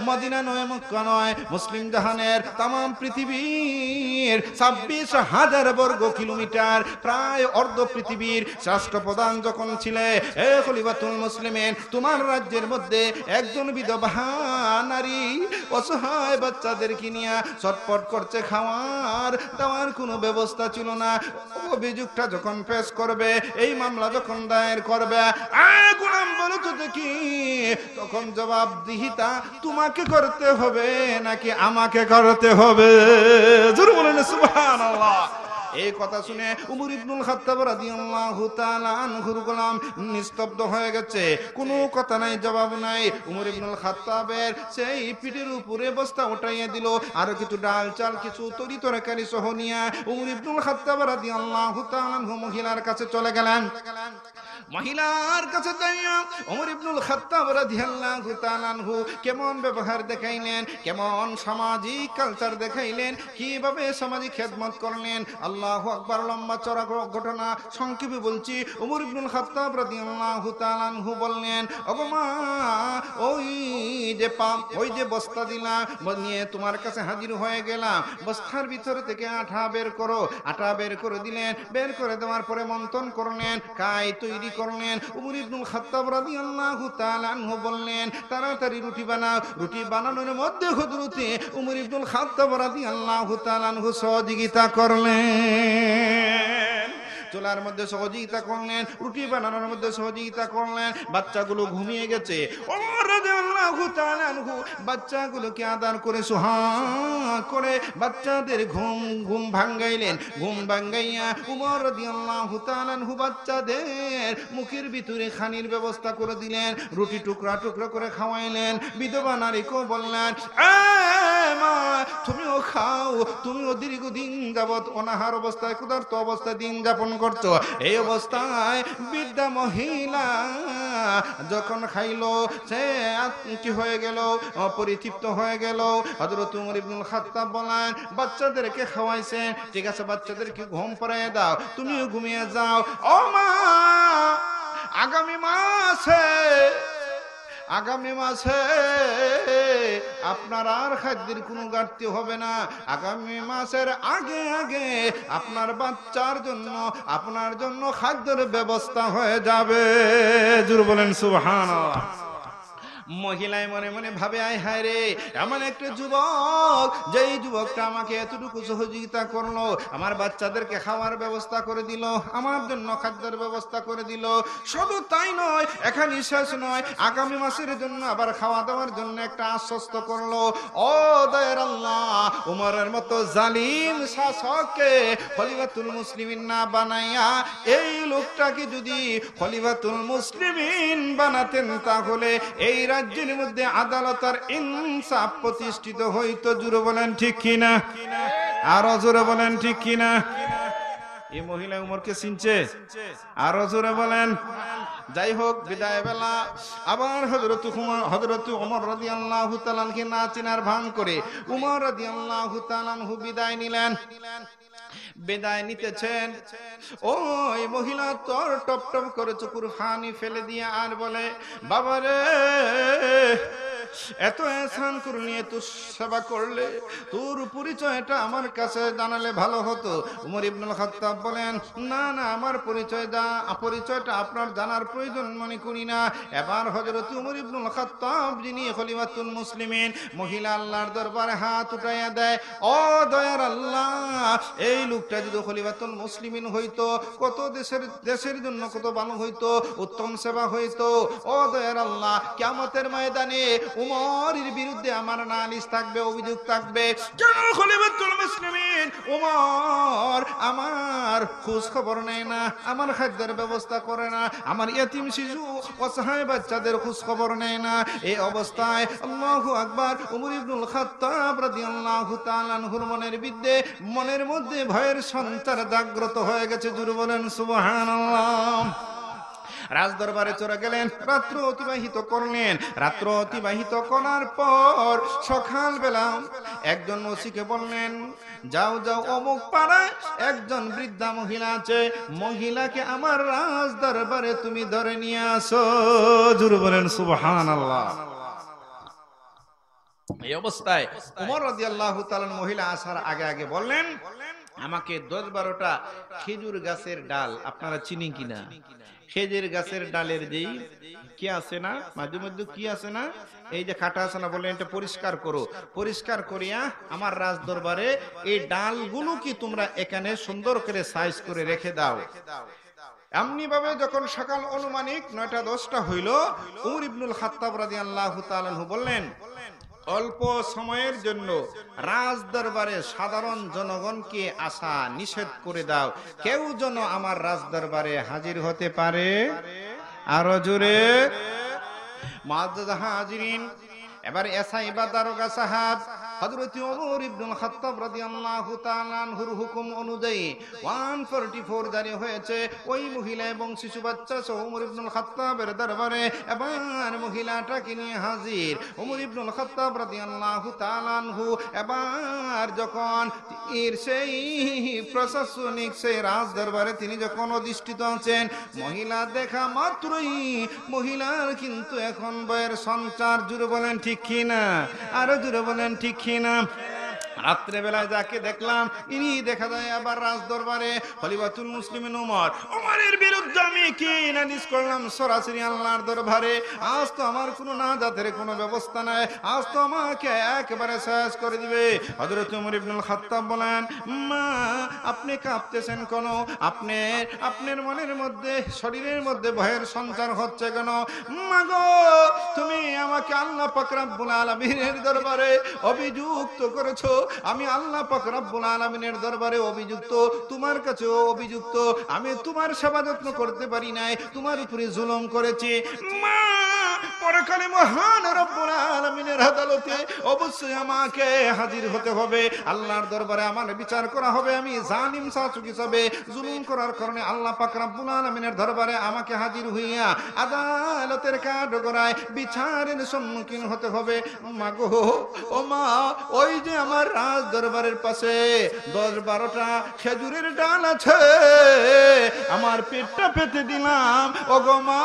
মদিনা নয়, মক্কা নয়, মুসলিম জাহানের তামাম পৃথিবীর 26,000 বর্গ কিলোমিটার, প্রায় অর্ধ পৃথিবীর রাষ্ট্রপ্রধান যখন ছিলে, এই খলিফাতুল মুসলিমিন, তোমার রাজ্যের মধ্যে একজন বিধবা নারী অসহায় বাচ্চাদেরকে নিয়ে ছটফট করছে, খাওয়ার দাওয়ার কোনো ব্যবস্থা ছিল না। অভিযোগটা যখন পেশ করবে, এই মামলা যখন দায়ের করবে, গোলাম বলো তো দেখি, তখন জবাবদিহিতা তোমাকে করতে হবে নাকি আমাকে করতে হবে? জোরে বলেন সুবহানাল্লাহ। এই কথা শুনে উমর ইবনুল খাত্তাব রাদিয়াল্লাহু তাআলা আনহুর গোলাম নিস্তব্ধ হয়ে গেছে, কোনো কথা নাই, জবাব নাই। উমর ইবনুল খাত্তাবের সেই পিঠের উপরে বস্তা উঠাইয়া দিল, আর কিছু ডাল চাল, কিছু তরি তরকারি সহ নিয়ে উমর ইবনুল খাত্তাব রাদিয়াল্লাহু তাআলা আনহু মহিলার কাছে চলে গেলেন। মহিলার কাছে যাইয়া ওমর ইবনুল খাত্তাব রাদিয়াল্লাহু তাআলা আনহু কেমন ব্যবহার দেখাইলেন, কেমন সামাজিক কালচার দেখাইলেন, কিভাবে সামাজিক খেদমত করলেন। আল্লাহু আকবার। লম্বা চড়া ঘটনা সংক্ষেপে বলছি। ওমর ইবনুল খাত্তাব রাদিয়াল্লাহু তাআলা আনহু বললেন, ওগো মা, ওই যে বস্তা দিলাম, নিয়ে তোমার কাছে হাজির হয়ে গেলাম, বস্তার ভিতরে থেকে আটা বের করো। আটা বের করে দিলেন, বের করে দেওয়ার পরে মন্থন করলেন, কাই তৈরি করলেন। ওমর ইবনুল খাত্তাব রাদিয়াল্লাহু তাআলা আনহু বললেন, তাড়াতাড়ি রুটি বানাও। রুটি বানানোর মধ্যে হযরতে ওমর ইবনুল খাত্তাব রাদিয়াল্লাহু তাআলা আনহু সহযোগিতা করলেন। চুলার মধ্যে সহযোগিতা করলেন, রুটি বানানোর মধ্যে সহযোগিতা করলেন। বাচ্চাগুলো ঘুমিয়ে গেছে। ওমর রাদিয়াল্লাহু তাআলা আনহু বাচ্চাগুলোকে আদর করে সুহাগ করে বাচ্চাদের ঘুম ভাঙ্গাইলেন। ঘুম ভাঙ্গাইয়া ওমর রাদিয়াল্লাহু তাআলা আনহু বাচ্চাদের মুখের ভিতরে খানির ব্যবস্থা করে দিলেন, রুটি টুকরা টুকরা করে খাওয়াইলেন। বিধবা নারীকেও বললেন, মা তুমিও খাও, তুমিও দীর্ঘদিন যাবৎ অনাহার অবস্থায় ক্ষুধার্ত অবস্থায় দিন যাপন করছো। এই অবস্থায় বৃদ্ধা মহিলা যখন খাইলো সে কি হয়ে গেল, পরিতৃপ্ত হয়ে গেল। হযরত ওমর ইবনুল খাত্তাব বলেন, বাচ্চাদেরকে খাওয়াইছেন, ঠিক আছে বাচ্চাদেরকে ঘুম পাড়িয়ে দাও, তুমিও ঘুমিয়ে যাও। ও মা, আগামী মাসে আপনার আর খাদ্যের কোনো ঘাটতি হবে না। আগামী মাসের আগে আগে আপনার বাচ্চার জন্য আপনার জন্য খাদ্যের ব্যবস্থা হয়ে যাবে। জোরে বলেন সুবহানাল্লাহ। মহিলায় মনে মনে ভাবে, আয় হায় রে, এমন একটা যুবক, যেই যুবকটা আমাকে এতটুকু সহযোগিতা করলো, আমার বাচ্চাদেরকে খাওয়ার ব্যবস্থা করে দিল, আমার জন্য খাদ্যের ব্যবস্থা করে দিল। শুধু তাই নয়, এখানে শেষ নয়, আগামী মাসের জন্য আবার খাওয়া দাওয়ার জন্য একটা আশ্বস্ত করলো। ও দয়ার আল্লাহ, উমরের মতো জালিম শাসককে খলিফাতুল মুসলিমিন না বানাইয়া এই লোকটাকে যদি খলিফাতুল মুসলিমিন বানাতেন, তাহলে এই রাজ্যের মধ্যে আদালত আর ইনসাফ প্রতিষ্ঠিত হইতো। জোরে বলেন ঠিক কিনা, আরো জোরে বলেন ঠিক কিনা। এই মহিলা উমরকে চিনছে, আরো জোরে বলেন। যাই হোক, বিদায় বেলা আবার হযরত ওমর রাদিয়াল্লাহু তাআলা কে না চিনার ভান করে উমর রাদিয়াল্লাহু তাআলা বিদায় নিলেন। বিদায় নিতেছেন, ওই মহিলা তোর টপ টপ করে চোখের পানি ফেলে দিয়ে আর বলে, বাবারে এত এহসান করলি, এত সেবা করলে, তোর পরিচয়টা আমার কাছে জানালে ভালো হতো। উমর ইবনুল খাত্তাব বলেন, না না, আমার পরিচয়টা আপনার জানার প্রয়োজন মনে করি না। এবার হযরত উমর ইবনুল খাত্তাব, যিনি খলিফাতুল মুসলিমিন, মহিলা আল্লাহর দরবারে হাত উঠাইয়া দেয়, ও দয়ার আল্লাহ, এই লোকটা যদি খলিফাতুল মুসলিমিন হইতো, কত দেশের জন্য কত ভালো হইতো, উত্তম সেবা হইতো। ও দয়ার আল্লাহ, কিয়ামতের ময়দানে উমরের বিরুদ্ধে আমার নালিশ থাকবে, অভিযোগ থাকবে, কেন খলিফাতুল মুসলিমিন উমর আমার খোঁজ খবর নেয় না, আমার খাদ্যের ব্যবস্থা করে না, আমার ইয়তিম শিশু অসহায় বাচ্চাদের খোঁজ খবর নেয় না। এই অবস্থায় আল্লাহু আকবার, উমর ইবনুল খাত্তাব রাদিয়াল্লাহু তাআলা আনহুর মনের মধ্যে ভয়ের সঞ্চার জাগ্রত হয়ে গেছে। জোরে বলেন সুবহানাল্লাহ। রাজ দরবারে চলে গেলেন, রাত্র অতিবাহিত করলেন। রাত্র অতিবাহিত করার পর সকালবেলা একজন ওসিকে বললেন, যাও যাও, অমুক পাড়ায় একজন বৃদ্ধা মহিলা আছে, মহিলাকে আমার রাজ দরবারে তুমি ধরে নিয়ে আসো। জোরে বলেন সুবহানাল্লাহ। এই অবস্থায় ওমর রাদিয়াল্লাহু তাআলা মহিলা আসার আগে আগে বললেন, আমাকে 10-12টা খেজুর গাছের ডাল, আপনারা চিনি কিনা, খেজুর গাছের ডালের যেই কি আছে না, মাঝে মধ্যে কি আছে না, এই যে কাটা আছে না, বললেন এটা পরিষ্কার করো, পরিষ্কার করিয়া আমার রাজ দরবারে এই ডালগুলো কি তোমরা এখানে সুন্দর করে সাইজ করে রেখে দাও। এমনি ভাবে যখন সকাল অনুমানিক 9টা-10টা হইল, উমর ইবনুল খাত্তাব রাদিয়াল্লাহু তাআলা আনহু বললেন, অল্প সময়ের জন্য রাজ দরবারে সাধারণ জনগণকে আসা নিষেধ করে দাও, কেউ যেন আমার রাজ দরবারে হাজির হতে পারে। আরো জোরে, মুআজ্জাজ হাজিরিন, এবার এসআই বা দারোগা সাহেব হযরত ওমর ইবনুল খাত্তাব রাদিয়াল্লাহু তাআলা আনহুর হুকুম অনুযায়ী 144 জারি হয়েছে। ওই মহিলা এবং শিশু বাচ্চা সহ ওমর ইবনুল খাত্তাবের দরবারে এবার মহিলাটাকে নিয়ে হাজির। ওমর ইবনুল খাত্তাব রাদিয়াল্লাহু তাআলা আনহু এবার যখন সেই প্রশাসনিক সেই রাজ দরবারে তিনি যখন অধিষ্ঠিত আছেন, মহিলা দেখা মাত্রই মহিলার কিন্তু এখন বয়ের সঞ্চার। জুড়ে বলেন ঠিক কিনা, আরো জুড়ে বলেন ঠিক কিনা। রাত্রে বেলায় যাকে দেখলাম, ইনি দেখা যায় আবার রাজ দরবারে খলিফাতুল মুসলিমিন উমরের বিরুদ্ধে আমি কি নালিশ করলাম সরাসরি আল্লাহর দরবারে। আজ তো আমার কোনো নাজাতের কোনো ব্যবস্থা নাই, আজ তো আমাকে একেবারে শেষ করে দিবে। হযরত ওমর ইবনুল খাত্তাব বলেন, মা আপনি কাঁপতেছেন কেন? আপনার মনের মধ্যে শরীরের মধ্যে ভয়ের সঞ্চার হচ্ছে কেন? মা গো, তুমি আমাকে আল্লাহ পাক রব্বুল আলামিনের দরবারে অভিযুক্ত করেছো, আমি আল্লাহ পাক রব্বুল আলামিনের দরবারে অভিযুক্ত, তোমার কাছেও অভিযুক্ত। আমি তোমার সেবা যত্ন করতে পারি নাই, তোমার উপরে জুলুম করেছি। মা পরকালে মহান রব্বুল আলামিনের আদালতে অবশ্যই আমাকে হাজির হতে হবে, আল্লাহর দরবারে আমার বিচার করা হবে। আমি জালিম শাসক হিসাবে জুলুম করার কারণে আল্লাহ পাক রব্বুল আলামিনের দরবারে আমাকে হাজির হইয়া আদালতের কাঠগড়ায় বিচারের সম্মুখীন হতে হবে। মাগো ও মা, ওই যে আমার রাজ দরবারের পাশে 10-12টা খেজুরের ডাল আছে, আমার পেটটা পেতে দিলাম। ও গো মা,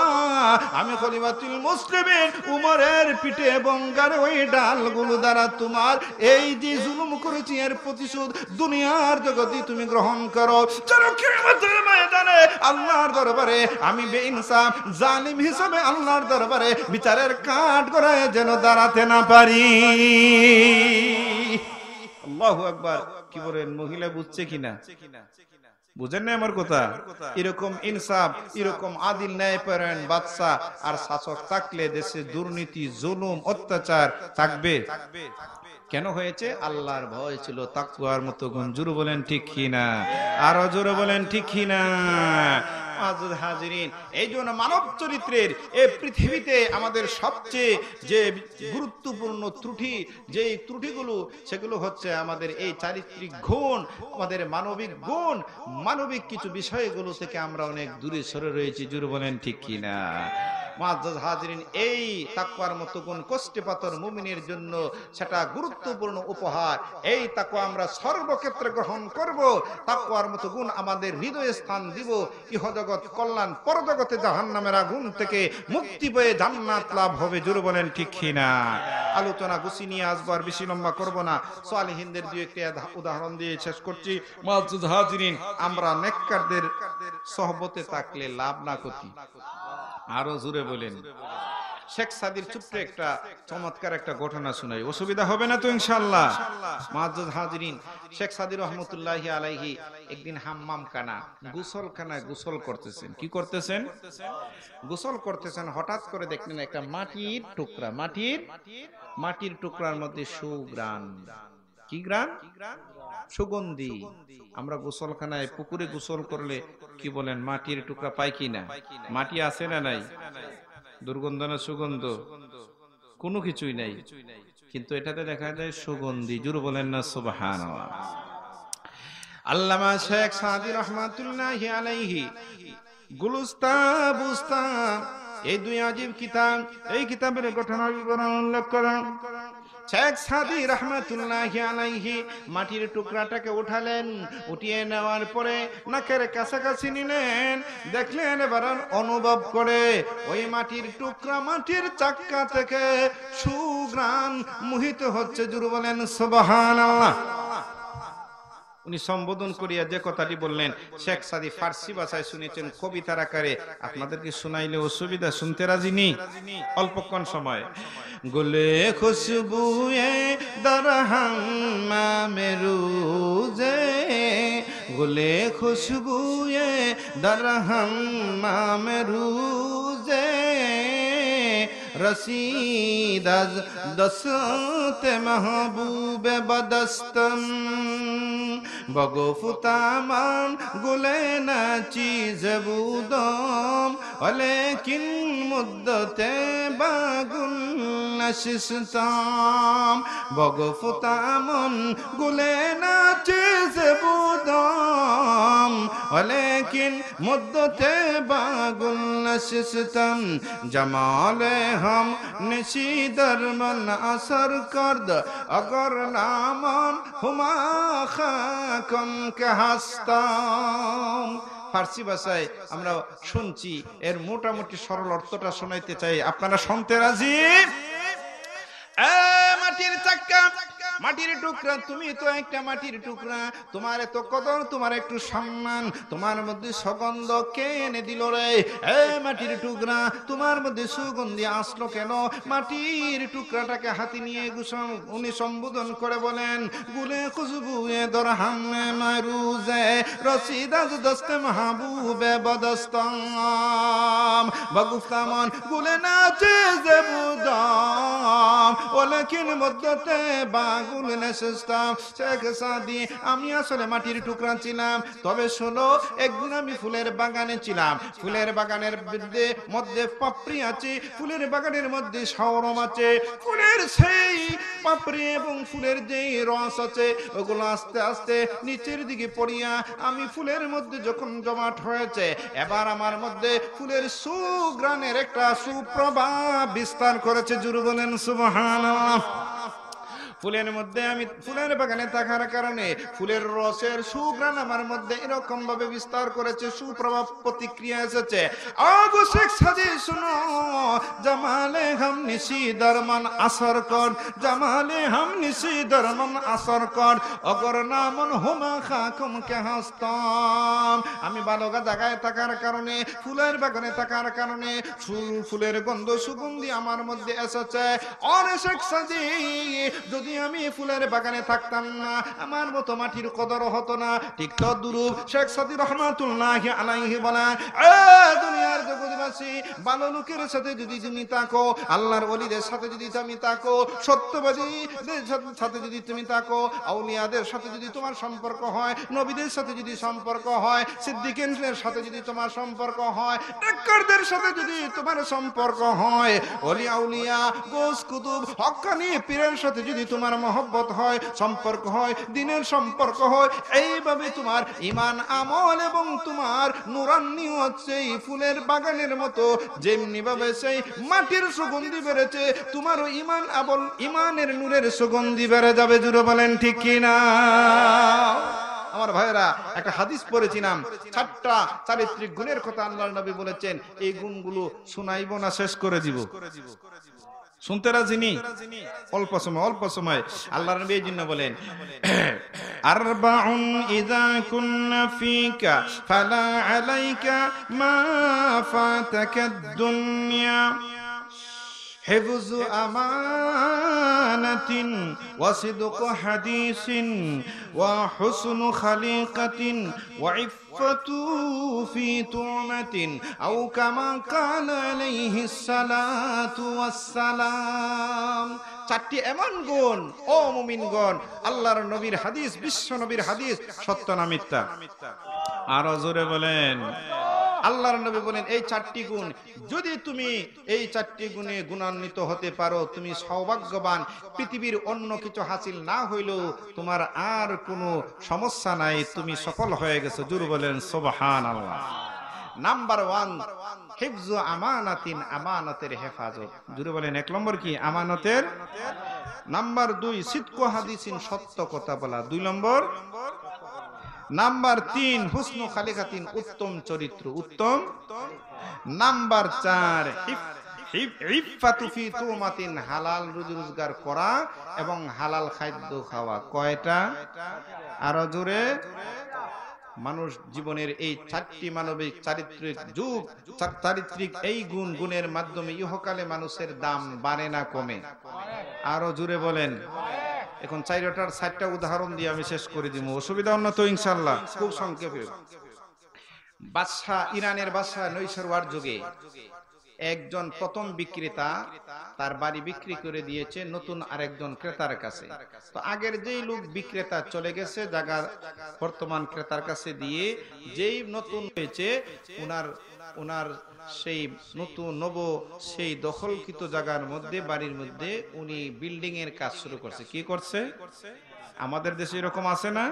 আমি খলিফাতুল মুসলিমিন উমরের পিঠে এবং গারে ওই ডালগুলো দ্বারা তোমার এই যে জুলুম করেছি এর প্রতিশোধ দুনিয়ার জগতে তুমি গ্রহণ করো। চলো কিয়ামতের ময়দানে আল্লাহর দরবারে আমি বেইনসাফ জালিম হিসাবে আল্লাহর দরবারে বিচারের কাঠগড়ায় যেন দাঁড়াতে না পারি। আল্লাহু আকবার। কি বলেন, মহিলা বুঝছে কিনা? বুঝেন না আমার কথা? এরকম ইনসাফ, এরকম আদিল ন্যায়পরায়ণ বাদশা আর শাসক থাকলে দেশে দুর্নীতি, জুলুম, অত্যাচার থাকবে? কেন হয়েছে? আল্লাহর ভয় ছিল, তাকওয়ার মতো গুণ। জোরে বলেন ঠিক কিনা? আরো জোরে বলেন ঠিক কিনা? হাজিরিন, এই জন্য মানব চরিত্রের এই পৃথিবীতে আমাদের সবচেয়ে যে গুরুত্বপূর্ণ ত্রুটি, যে ত্রুটিগুলো, সেগুলো হচ্ছে আমাদের এই চারিত্রিক গুণ, আমাদের মানবিক গুণ, মানবিক কিছু বিষয়গুলো থেকে আমরা অনেক দূরে সরে রয়েছি। জোরে বলেন ঠিক কিনা? মুআজ্জাজ হাজিরিন, এই তাকওয়ার মতো গুণ কষ্টে পাথর মুমিনের জন্য সেটা গুরুত্বপূর্ণ উপহার। এই তাকওয়া আমরা সর্বক্ষেত্রে গ্রহণ করব। তাকওয়ার মতো গুণ আমাদের হৃদয়ে স্থান দিব। ইহজগৎ কল্যাণ, পরজগতে জাহান্নামের আগুন থেকে মুক্তি পেয়ে জান্নাত লাভ হবে। জোরে বলেন ঠিক কিনা? আলোচনা গুছিয়ে নিয়ে আসবার, বেশি লম্বা করব না। সালিহিনদের দুই একটি উদাহরণ দিয়ে শেষ করছি। মুআজ্জাজ হাজিরিন, আমরা নেককারদের সহবতে থাকলে লাভ না ক্ষতি। আরো জোরে বলেন। শেখ সাদির ছোট্ট একটা চমৎকার একটা ঘটনা শুনাই, অসুবিধা হবে না তো ইনশাআল্লাহ? মুআজ্জাজ হাজিরিন, শেখ সাদি রহমতুল্লাহি আলাইহি একদিন হাম্মাম খানা, গোসলখানায় গোসল করতেছেন। কি করতেছেন? গোসল করতেছেন। হঠাৎ করে দেখলেন একটা মাটির টুকরা, মাটির টুকরার মধ্যে সুঘ্রাণ। কি ঘ্রাণ? সুগন্ধি। আমরা গোসলখানায়, পুকুরে গোসল করলে কি বলেন, মাটির টুকরা পাই কিনা? মাটি আছে না নাই? দুর্গন্ধ না সুগন্ধ? কোনো কিছুই নাই, কিন্তু এটাতে দেখা যায় সুগন্ধি। জোরে বলেন না সুবহানাল্লাহ। আল্লামা শেখ সাদি রহমাতুল্লাহি আলাইহি গুলুস্তা বুস্তা, এই দুই আজীব কিতাব, এই কিতাবের ঘটনার বিবরণ উল্লেখ করেন। শেখ সাদি রহমাতুল্লাহি আলাইহি মাটির টুকরাটাকে উঠালেন, উঠিয়ে নেওয়ার পরে নাকের কাছাকাছি নিলেন, দেখলেন এবার অনুভব করে ওই মাটির টুকরা, মাটির চাক্কা থেকে সুঘ্রাণ মোহিত হচ্ছে। জোরে বলেন সুবহানাল্লাহ। উনি সম্বোধন করিয়া যে কথাটি বললেন, শেখ সাদি ফার্সি ভাষায় শুনেছেন, কবিতার আকারে আপনাদেরকে শুনাইলে অসুবিধা, শুনতে রাজি নি? অল্পক্ষণ সময়। গুলে খুশবুয়ে দরহম মেরুজে, গুলে খুশবুয়ে দরহম মেরুজে, রসিদ আজ দস্তে महबूब बदस्तम, बगुफ्तामान गुले न चीज बूदम, लेकिन मुद्दते बागुल नशिस्ताम, बगुफ्तामान गुले न चीज बूदम, लेकिन मुद्दते बागुल नशिस्ताम, जमाले हम निशीदर मन असर करद, अगर नामन हुमा खाकन के हस्ताम। ফার্সি ভাষায় আমরা শুনছি, এর মোটামুটি সরল অর্থটা শোনাইতে চাই, আপনারা শুনতে রাজি? মাটির চাক্কা, মাটির টুকরা, তুমি তো একটা মাটির টুকরা, তোমার এত কদর, তোমার একটু সম্মান, তোমার মধ্যে সুগন্ধ কে এনে দিল রে? মাটির টুকরা, তোমার মধ্যে সুগন্ধি আসলো কেন? মাটির টুকরাটাকে হাতে নিয়ে উনি সম্বোধন করে বলেন, গুলে খুশবুয়ে দরহাম মারুজে, রসিদাজ দস্তে মাহবুবে বদস্তাম, বগুফতামান গুলে নাচে জেবুদাম, ওলেকিন মদ্দতে বাগ বলাগুল নেসেস্তাম শেখ সাদি আমি আসলে মাটির টুকরা ছিলাম তবে শোনো একদিন আমি ফুলের বাগানে ছিলাম ফুলের বাগানের মধ্যে পাপড়ি আছে ফুলের বাগানের মধ্যে শাওরম আছে ফুলের সেই পাপড়ি এবং ফুলের যেই রস আছে ওগুলো আস্তে আস্তে নিচের দিকে পড়িয়া আমি ফুলের মধ্যে যখন জমাট হয়েছে এবার আমার মধ্যে ফুলের সুঘ্রাণের একটা সুপ্রভাব বিস্তার করেছে জুড়ে বলেন সুবহানাল্লাহ ফুলের মধ্যে আমি ফুলের বাগানে থাকার কারণে ফুলের রসের সুঘ্রাণ আমার মধ্যে এরকম ভাবে বিস্তার করেছে সুপ্রভাব প্রতিক্রিয়া এসেছে আগো শেখ সাজি শুনো জামালে হাম নিশি দরমান আসর কর জামালে হাম নিশি দরমান আসর কর অগর নামন হুমা খাকুম কে হাসতাম আমি বালগা জায়গায় থাকার কারণে ফুলের বাগানে থাকার কারণে ফুলের গন্ধ সুগন্ধি আমার মধ্যে এসেছে আর শেখ সাজি যদি আমি ফুলের বাগানে থাকতাম না আমার মতো মাটির কদর হতো না ঠিক তদ্রূপ শেখ সাদি রহমাতুল্লাহি আলাইহি বলেন দুনিয়ার জগৎবাসী ভালো লোকের সাথে যদি তুমি থাকো আল্লাহর ওলিদের সাথে যদি তুমি থাকো সত্যবাদীদের সাথে যদি তুমি থাকো আউলিয়াদের সাথে যদি তোমার সম্পর্ক হয় নবীদের সাথে যদি সম্পর্ক হয় সিদ্দিকীনদের সাথে যদি তোমার সম্পর্ক হয় নেককারদের সাথে যদি তোমার সম্পর্ক হয় ওলি আউলিয়া গোস কুতুব হক্কানি পীরের সাথে যদি তোমার মহব্বত হয় সম্পর্ক হয় দ্বীনের সম্পর্ক হয় এইভাবে তোমার ঈমান আমল এবং তোমার নূরান্নি হচ্ছে ফুলের বাগানের মতো যেমনি ভাবে সেই মাটির সুগন্ধি বেড়েছে তোমারও ঈমান আমল ঈমানের নূরের সুগন্ধি বেড়ে যাবে জুড়ে বলেন ঠিক কি না আমার ভাইরা একটা হাদিস পড়েছিলাম 4টা চারিত্রিক গুণের কথা আল্লাহর নবী বলেছেন এই গুণগুলো শোনাইব না শেষ করে দিব শুনতে রাজি নি অল্প সময় আল্লাহর নবী এই জন্য বলেন আরবাউন ইযা কুননা ফিকা ফালা আলাইকা মা ফাতাকা দুনিয়া حفظ أمانة وصدق حديث وحسن خليقة وعفة في طعمة أو كما قال عليه الصلاة والسلام চারটি এমন গুণ ও মুমিনগণ আল্লাহর নবীর হাদিস বিশ্ব নবীর হাদিস সত্য না মিথ্যা আর জোরে বলেন আল্লাহর নবী বলেন এই 4টি গুণ যদি তুমি এই 4টি গুণে গুণান্বিত হতে পারো তুমি সৌভাগ্যবান পৃথিবীর অন্য কিছু হাসিল না হইলেও তোমার আর কোনো সমস্যা নাই তুমি সফল হয়ে গেছো জোরে বলেন সুবহানাল্লাহ নাম্বার 1 হিফজু আমানাতিন আমানতের হেফাজত জোরে বলেন 1 নম্বর কি আমানতের নাম্বার 2 সিদকু হাদিসিন সত্য কথা বলা 2 নম্বর নাম্বার 3 হুসনু খালিকাতিন উত্তম চরিত্র উত্তম নাম্বার 4 ইফাতু ফি তুমাতিন হালাল রুজি রোজগার করা এবং হালাল খাদ্য খাওয়া কয়টা আর জোরে মানুষ জীবনের এই 4টি মানবিক চারিত্রিক এই গুণের মাধ্যমে ইহকালে মানুষের দাম বাড়ে না কমে আরো জোরে বলেন এখন 4টা উদাহরণ দিয়ে আমি শেষ করে দিব অসুবিধা হল না তো ইনশাআল্লাহ খুব সংক্ষেপে বাদশা ইরানের বাদশা নৈসরওয়ার যুগে একজন প্রথম বিক্রেতা তার বাড়ি বিক্রি করে দিয়েছে নতুন আরেকজন ক্রেতার কাছে তো আগের যেই লোক বিক্রেতা চলে গেছে জায়গা বর্তমান ক্রেতার কাছে দিয়ে যেই নতুন হয়েছে উনার সেই নতুন নব সেই দখলকৃত জায়গার মধ্যে বাড়ির মধ্যে উনি বিল্ডিং এর কাজ শুরু করছে কি করছে আমাদের দেশে এরকম আছে না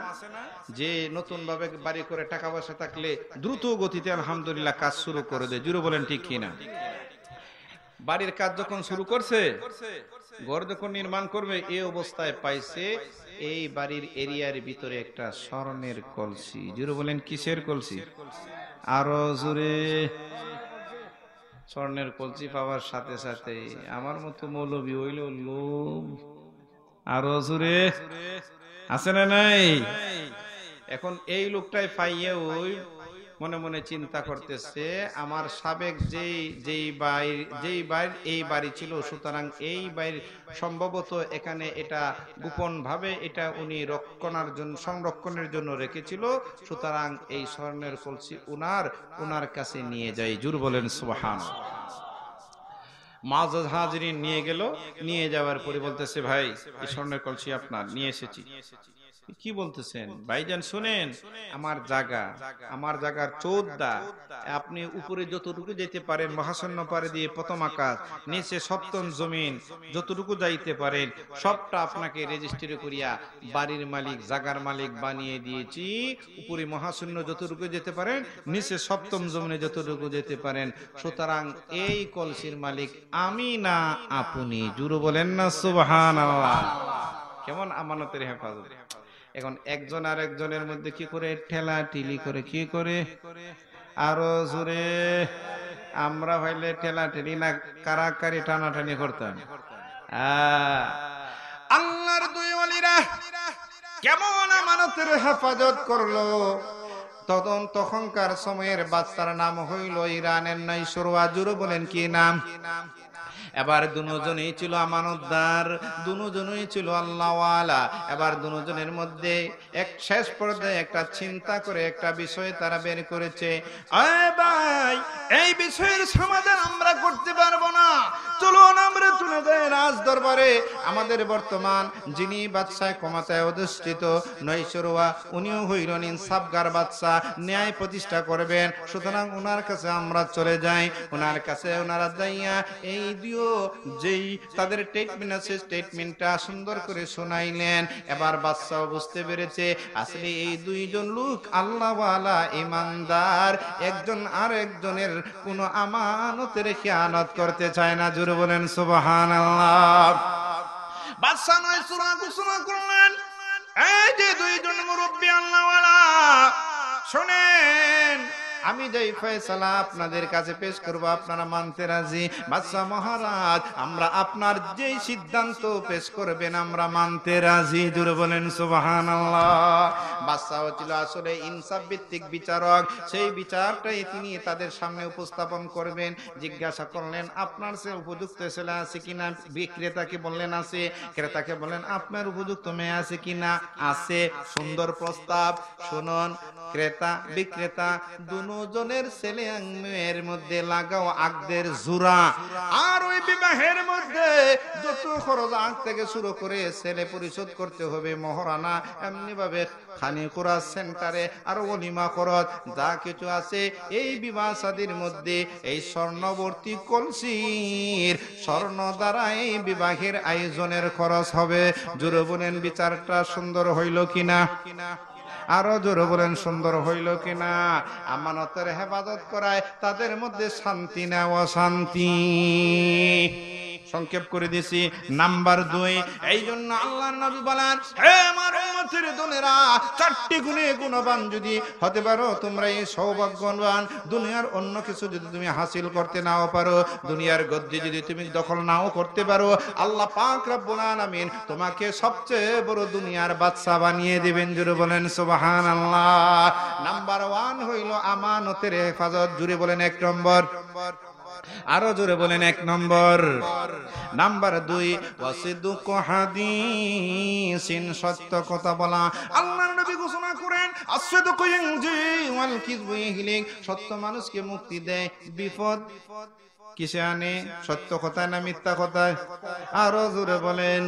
যে নতুন ভাবে বাড়ি করে টাকা পয়সা থাকলে দ্রুত গতিতে আলহামদুলিল্লাহ কাজ শুরু করে দেয় জুড়ে বলেন ঠিক কিনা বাড়ির কাজ যখন শুরু করছে ঘর যখন নির্মাণ করবে এই অবস্থায় পাইছে এই বাড়ির এরিয়ার ভিতরে একটা স্বর্ণের কলসি জুড়ে বলেন কিসের কলসি আরো জোরে স্বর্ণের কলসি পাওয়ার সাথে সাথে আমার মতো মৌলবী হইল লোভ আরো জোরে আছে না নাই এখন এই লোকটাই পাইয়ে ওই মনে মনে চিন্তা করতেছে আমার সাবেক যেই বাড়ির এই বাড়ি ছিল সুতরাং এই বাড়ির সম্ভবত এখানে এটা গোপন ভাবে এটা উনি সংরক্ষণের জন্য রেখেছিল সুতরাং এই স্বর্ণের কলসি উনার কাছে নিয়ে যাই জোরে বলেন সুবহানাল্লাহ মাআজাজ হাজিরিন নিয়ে গেল, নিয়ে যাওয়ার পরে বলতেছে, ভাই এই স্বর্ণের কলসি আপনার, নিয়ে এসেছি। কি বলতেছেন ভাইজান? শুনেন, আমার জায়গার চৌদ্দা, আপনি উপরে যতটুকু যেতে পারেন মহাশূন্য পারে দিয়ে প্রথম আকাশ, নিচে সপ্তম জমিন, যতটুকু যাইতে পারেন সবটা আপনাকে রেজিস্ট্রি করিয়া বাড়ির মালিক, জাগার মালিক বানিয়ে দিয়েছি। উপরে মহাশূন্য যতটুকু যেতে পারেন, নিচে সপ্তম জমিনে যতটুকু যেতে পারেন। সুতরাং এই কলসির মালিক আমি না আপনি। জুরু বলেন না সুবহানাল্লাহ। কেমন আমানতের হেফাজত! এখন একজন আর একজনের মধ্যে কি করে ঠেলা টিলি করে, কি করে আরো জোরে, আমরা হইলে ঠেলা ঠেলি না কারাকারি টানাটানি করতাম। আল্লাহর দুই ওলিরা কেমন আমানতের হেফাজত করলো। তখনকার সময়ের বাচ্চার নাম হইল ইরানের নাইসুরওয়া। জুরু বলেন কি নাম? এবার দুজনেই ছিল আমানতদার, দুজনেই ছিল আল্লাহওয়ালা। এবার দুজনের মধ্যে এক শেষ পর্যায়ে একটা চিন্তা করে একটা বিষয় তারা বের করেছে, ভাই এই বিষয়ের সমাধান আমরা করতে পারবো না, চলুন আমরা চলে যাই রাজ দরবারে। আমাদের বর্তমান যিনি বাদশাহ ক্ষমতায় অধিষ্ঠিত নাইসুরওয়া, উনিও হইলেন ইনসাফগার বাদশাহ, ন্যায় প্রতিষ্ঠা করবেন। সুতরাং ওনার কাছে আমরা চলে যাই। ওনার কাছে ওনারা যাইয়া এই যেই তাদের স্টেটমেন্ট আছে স্টেটমেন্টটা সুন্দর করে শোনাইলেন। এবার বাদশাহ বুঝতে পেরেছে আসলে এই দুইজন লোক আল্লাহওয়ালা ইমানদার, একজন আর একজনের কোনো আমানতের খেয়ানত করতে চায় না। জোরে বলেন সুবহানাল্লাহ। বাদশাহ নাইসুরওয়া ঘোষণা করলেন, এই যে দুইজন মুরব্বি আল্লাহওয়ালা, শুনেন, আমি যেই ফয়সালা আপনাদের কাছে পেশ করব আপনারা মানতে রাজি? বাদশাহ মহারাজ, আমরা আপনার যেই সিদ্ধান্ত পেশ করবেন আমরা মানতে রাজি। জোরে বলেন সুবহানাল্লাহ। বাদশাহ ছিল আসলে ইনসাফ ভিত্তিক বিচারক, সেই বিচারটাই তিনি তাদের সামনে উপস্থাপন করবেন। জিজ্ঞাসা করলেন, আপনার সে উপযুক্ত ছেলে আছে কিনা? বিক্রেতাকে বললেন আছে, ক্রেতাকে বললেন আপনার উপযুক্ত মেয়ে আছে কিনা? আছে। সুন্দর প্রস্তাব। শুনুন, ক্রেতা বিক্রেতা দুজনের ছেলে মেয়ের মধ্যে লাগাও আকদের জোড়া। আর ওই বিবাহের মধ্যে যত খরচ আগ থেকে শুরু করে ছেলে পরিশোধ করতে হবে মহারানা, এমনি ভাবে খানি করা সেন্টারে আর ওলিমা খরচ যা কিছু আছে এই বিবাহ শাদীর মধ্যে এই স্বর্ণবর্তী কলসির স্বর্ণ দ্বারা এই বিবাহের আয়োজনের খরচ হবে। জোরে বলেন বিচারটা সুন্দর হইল কিনা? আরো জোরে বলেন সুন্দর হইল কিনা? আমানতের হেফাজত করায় তাদের মধ্যে শান্তি না অশান্তি। সংক্ষেপ করে দিছি। নাম্বার 2, এই জন্য আল্লাহর নবী বলেন, হে আমার উম্মতের দোনেরা, 4টি গুণে গুণবান যদি হতে পারো তোমরা এই সৌভাগ্যবান। দুনিয়ার অন্য কিছু যদি তুমি হাসিল করতে নাও পারো, দুনিয়ার গদ্দি যদি তুমি দখল নাও করতে পারো, আল্লাহ পাক রব্বুল আলামিন তোমাকে সবচেয়ে বড় দুনিয়ার বাদশা বানিয়ে দিবেন। জুড়ে বলেন সুবহানাল্লাহ। নাম্বার 1 হইল আমানতের হেফাজত। জুড়ে বলেন 1 নম্বর। আরো জোরে বলেন 1 নম্বর। নাম্বার 2 ওয়াসিদুকু হাদিসিন, সত্য কথা বলা। আল্লাহর নবী ঘোষণা করেন, আসিদুকু ইয়ানজি ওয়াল কিযবু ইহলিক, সত্য মানুষকে মুক্তি দেয়, বিপদ কিসে আনে? সত্য কথা না মিথ্যা কথায়? আরো জোরে বলেন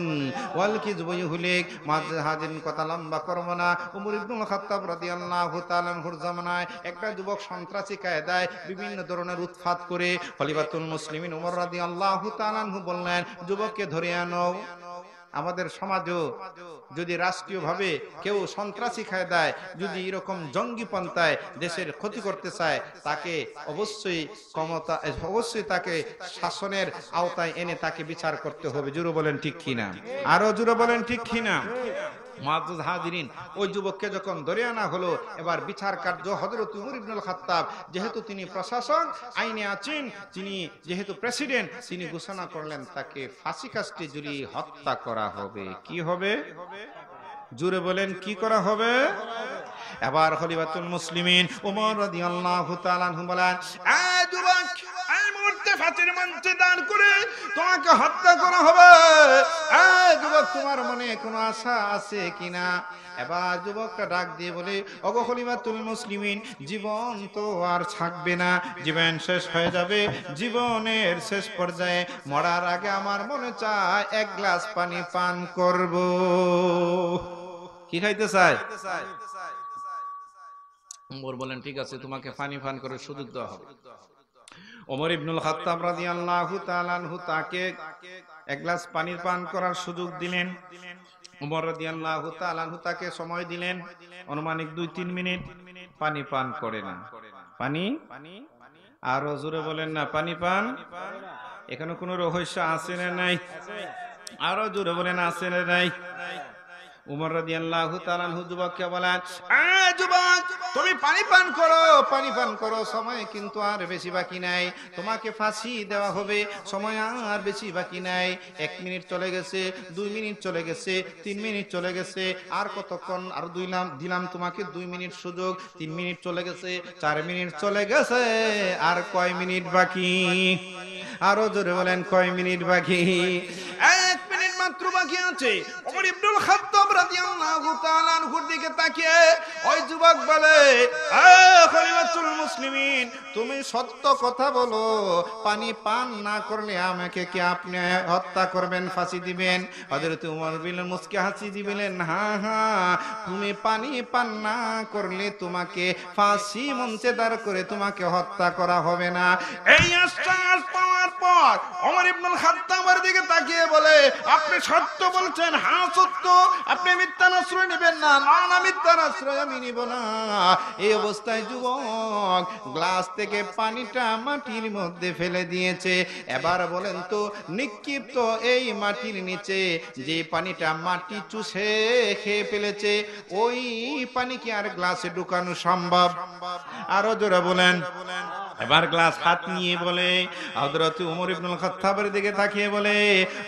ওয়াল কিযবু ইহলিক। মাঝে হাজির কথা লম্বা করব না। উমর ইবনুল খাত্তাব রাদিয়াল্লাহু তাআলা আনহুর জামানায় একটা যুবক সন্ত্রাসী কায়দায় বিভিন্ন ধরনের উৎপাত করে খলিফাতুল মুসলিমিন উমর রাদিয়াল্লাহু তাআলা আনহু বললেন, যুবককে ধরে আনো। আমাদের সমাজও যদি রাষ্ট্রীয়ভাবে কেউ সন্ত্রাসী কায়দায় যদি এরকম জঙ্গি পন্থায় দেশের ক্ষতি করতে চায়, তাকে অবশ্যই তাকে শাসনের আওতায় এনে তাকে বিচার করতে হবে। জোরে বলেন ঠিক কিনা? আরো জোরে বলেন ঠিক কিনা? মুআজ্জাজ হাজিরিন, ওই যুবককে যখন ধরে আনা হলো, এবার বিচার কার্য হযরত উমর ইবনুল খাত্তাব যেহেতু তিনি প্রশাসক আইনে আছেন, তিনি যেহেতু প্রেসিডেন্ট, তিনি ঘোষণা করলেন তাকে ফাঁসি কাস্টে ঝুলিয়ে হত্যা করা হবে। কি হবে? জোরে বলেন কি করা হবে? এবার খলিফাতুল মুসলিমিন ওমর রাদিয়াল্লাহু তাআলা আনহু বলেন, এ যুবক, এই মুহূর্তে ফাঁসির মঞ্চে দাঁড় করে তোমাকে হত্যা করা হবে। এই যুবক, তোমার মনে কোনো আশা আছে কিনা? এবার যুবকটা ডাক দিয়ে বলে, ওগো খলিফাতুল মুসলিমিন, জীবন তো আর থাকবে না, জীবন শেষ হয়ে যাবে। জীবনের শেষ পর্যায়ে মরার আগে আমার মনে চায় এক গ্লাস পানি পান করব। কি খাইতে চায়? ওমর বলেন, ঠিক আছে, তোমাকে পানি পান করার সুযোগ দেওয়া হবে। ওমর ইবনুল খাত্তাব রাদিয়াল্লাহু তাআলা আনহু তাকে এক গ্লাস পানি পান করার সুযোগ দিলেন। ওমর রাদিয়াল্লাহু তাআলা আনহু তাকে সময় দিলেন আনুমানিক 2-3 মিনিট। পানি পান করে না। পানি আরো জোরে বলেন না, পানি পান। এখানে কোনো রহস্য আছে না নাই? আরো জোরে বলেন, আছে না নাই? উমর রাদিয়াল্লাহু তাআলা আনহু যুবককে বলেন, যুবক, তুমি পানি পান করো, পানি পান করো, সময় কিন্তু আর বেশি বাকি নাই, তোমাকে ফাঁসি দেওয়া হবে, সময় আর বেশি বাকি নাই। 1 মিনিট চলে গেছে, 2 মিনিট চলে গেছে, 3 মিনিট চলে গেছে, আর কতক্ষণ? আর দিলাম তোমাকে 2 মিনিট সুযোগ। 3 মিনিট চলে গেছে, 4 মিনিট চলে গেছে, আর কয় মিনিট বাকি? আরো জোরে বলেন, কয় মিনিট বাকি? 1 মিনিট মাত্র বাকি আছে। ওমর ইবনুল খাত্তাব রাদিয়াল্লাহু তাআলা আনহুর দিকে তাকিয়ে ওই যুবক বলে, খলিফাতুল মুসলিমিন, তুমি সত্য কথা বলো, পানি পান না করলে আমাকে কি আপনি হত্যা করবেন, ফাঁসি দিবেন? হযরত ওমর বিন মুস্কি হাসি দিবেন, হ্যাঁ হ্যাঁ, তুমি পানি পান না করলে তোমাকে ফাঁসি মঞ্চে দাঁড় করে তোমাকে হত্যা করা হবে না। এই আশ্বাস পাওয়ার পর ওমর ইবনুল খাত্তাবের দিকে তাকিয়ে বলে, আপনি সত্য বলছেন? হ্যাঁ সত্য। আপনি মিথ্যার আশ্রয় নেবেন না? না, মিথ্যার আশ্রয় আমি নিব না। এই অবস্থায় যুবক গ্লাস থেকে পানিটা মাটির মধ্যে ফেলে দিয়েছে। এবার বলেন তো, নিক্ষিপ্ত এই মাটির নিচে যে পানিটা মাটি চুষে খেয়ে ফেলেছে, ওই পানি কি আর গ্লাসে ঢুকানো সম্ভব? আরো জোরে বলেন। এবার গ্লাস হাত নিয়ে বলে, হযরত ওমর ইবনুল খাত্তাবের দিকে তাকিয়ে বলে,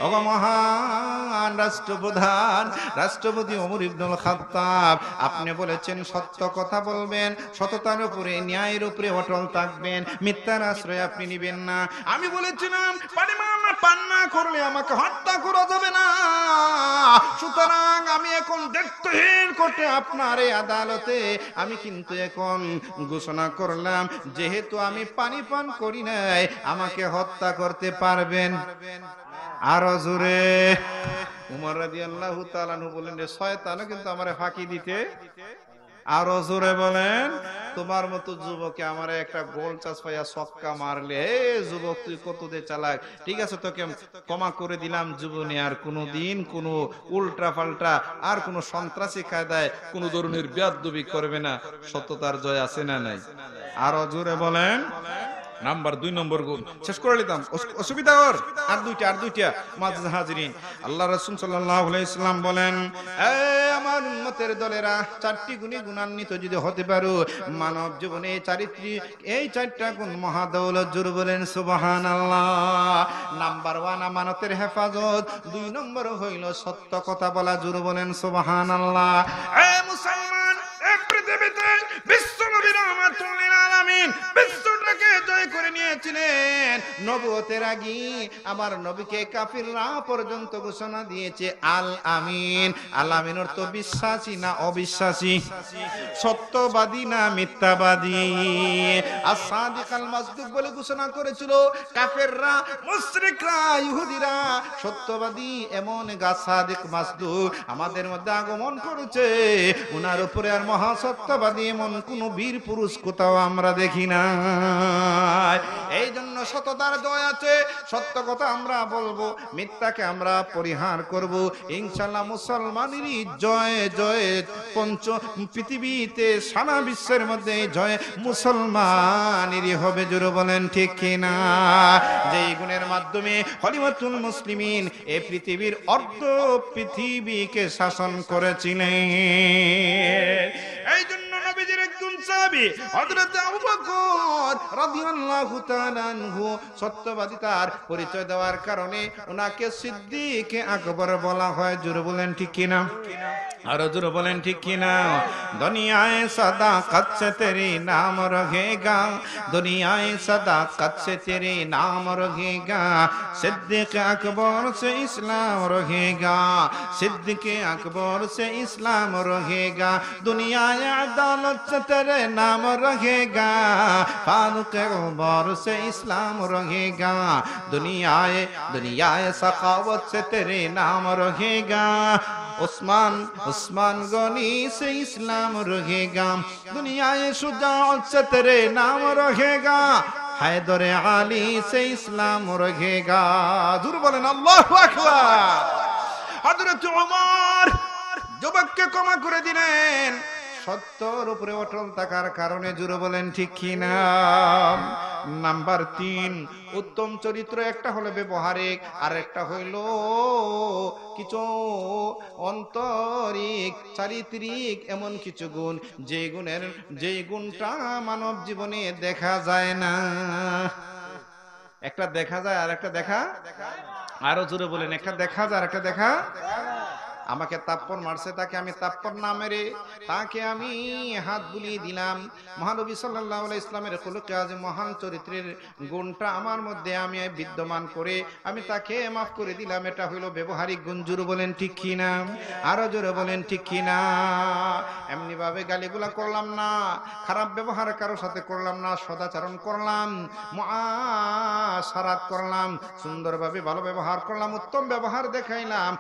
ওগো মহান রাষ্ট্রপ্রধান, রাষ্ট্রপতি ওমর ইবনুল খাত্তাব, আপনি বলেছেন সত্য কথা বলবেন, সততার উপরে, ন্যায়ের উপরে অটল থাকবেন, মিথ্যার আশ্রয় আপনি নেবেন না। আমি বলেছিলাম পানি পান না করলে আমাকে হত্যা করা যাবে না। সুতরাং আমি এখন দায়িত্বহীন করতে আপনার এই আদালতে আমি কিন্তু এখন ঘোষণা করলাম, যেহেতু আমি পানি পান করি নাই, আমাকে হত্যা করতে পারবেন। আরো জোরে। উমর রাদিয়াল্লাহু তাআলা আনহু বলেন, শয়তানও কিন্তু আমারে ফাঁকি দিতে। আরো জোরে বলেন। তোমার মতো যুবকে আমারে একটা গোল চাষ পাইয়া সক্কা মারলে, যুবক তুই কত দে চালাক, ঠিক আছে তোকে ক্ষমা করে দিলাম, জীবনে আর কোনোদিন কোনো উল্টা পাল্টা আর কোনো সন্ত্রাসী কায়দায় কোনো ধরনের বেয়াদবি করবে না। সত্যতার জয় আছে না নাই? আরো জোরে বলেন। নাম্বার 2 নম্বর গুণ শেষ করে নিতাম, অসুবিধা ওর আর দুইটা মুআজ্জিজ হাজিরিন, আল্লাহ রাসূল সাল্লাল্লাহু আলাইহি সাল্লাম বলেন, আমার উম্মতের দলেরা 4টি গুণে গুণান্বিত যদি হতে পারো মানব জীবনে, চারিত্রিক এই 4টা গুণ মহাদৌলত, জোরে বলেন সুবহানাল্লাহ। নাম্বার 1 আমানতের হেফাজত, 2 নম্বর হইল সত্য কথা বলা, জোরে বলেন সুবহানাল্লাহ। মুসলমান, এই পৃথিবীতে বিশ্ব নবী রাহমাতুল লিল আলামিন বিশ্বটাকে জয় করে নিয়েছিলেন। নবুয়তের আগে আমার নবীকে কাফিররা পর্যন্ত ঘোষণা দিয়েছে আল আমিন। আল আমিন অর্থ বিশ্বাসী না অবিশ্বাসী, সত্যবাদী না মিথ্যাবাদী। as-সাদিক আল-মাসদুক বলে ঘোষণা করেছিল কাফেররা, মুশরিকরা, ইহুদিরা। সত্যবাদী এমন সাদিক মাসদুক আমাদের মধ্যে আগমন করেছে, উনার উপরে আর মহাসত্যবাদী এমন কোন বীর পুরুষ কোথাও আমরা দেখি না। এই জন্য সততার জয় আছে, সত্য কথা আমরা বলবো, মিথ্যাকে আমরা পরিহার করব, ইনশাআল্লাহ মুসলমানেরই জয় জয়। পৃথিবীতে সারা বিশ্বের মধ্যে জয় মুসলমানেরই হবে, জোরে বলেন ঠিক কিনা? যেই গুণের মাধ্যমে খলিফাতুল মুসলিমিন এই পৃথিবীর অর্ধ পৃথিবীকে শাসন করেছিলেন। এই জন্য নবীজির একজন সাহাবী হযরত আবু বকর রাদিয়াল্লাহু তাআলা আনহু সত্যবাদিতার পরিচয় দেওয়ার কারণে ওনাকে সিদ্দিক আকবর বলা হয়। জোরে বলেন ঠিক কিনা? আরো জোরে বলেন ঠিক কিনা? দুনিয়ায় सदाकत से तेरी नाम रहेगा, दुनियाए सदाकत से तेरे नाम रहेगा, सिद्दीक अकबर से इस्लाम रहेगा, सिद्दीक अकबर से इस्लाम रहेगा, दुनियाए अदालत से तेरे नाम रहेगा, फारूक उमर से इस्लाम रहेगा, दुनियाए सखावत से तेरे नाम रहेगा, उस्मान गनी से इस्लाम रहेगा, दुनियाए शुजाअत से तेरे नाम रहेगा, हैदर अली से इस्लाम रहेगा। दूर बोलें अल्लाहु আকবার। हजरत उमर যুবককে ক্ষমা করে দিলেন সত্যর উপরে অটল থাকার কারণে। জোরে বলেন ঠিক কিনা? নাম্বার 3, উত্তম চরিত্র একটা হলো ব্যবহারিক, আর একটা হইল কিছু অন্তরিক চারিত্রিক, এমন কিছু গুণ যে গুণটা মানব জীবনে দেখা যায় না। একটা দেখা যায় আর একটা দেখা, আরো জোরে বলেন, একটা দেখা যায় আর একটা দেখা। আমাকে তাপ্পর মারছে, তাকে আমি তাপ্পর না মেরে তাকে আমি হাত বুলিয়ে দিলাম। মহানবী সাল্লাল্লাহু আলাইহি ইসলামের খুলুকে আযম মহান চরিত্রের গুণটা আমার মধ্যে আমি বিদ্যমান করে আমি তাকে মাফ করে দিলাম। এটা হইল ব্যবহারিক গুণ। জোরে বলেন ঠিক কিনা? আরো জোরে বলেন ঠিক কিনা? এমনি ভাবে গালিগুলা করলাম না, খারাপ ব্যবহার কারোর সাথে করলাম না, সদাচরণ করলাম, মুআশারাত করলাম, সুন্দরভাবে ভালো ব্যবহার করলাম, উত্তম ব্যবহার দেখাইলাম,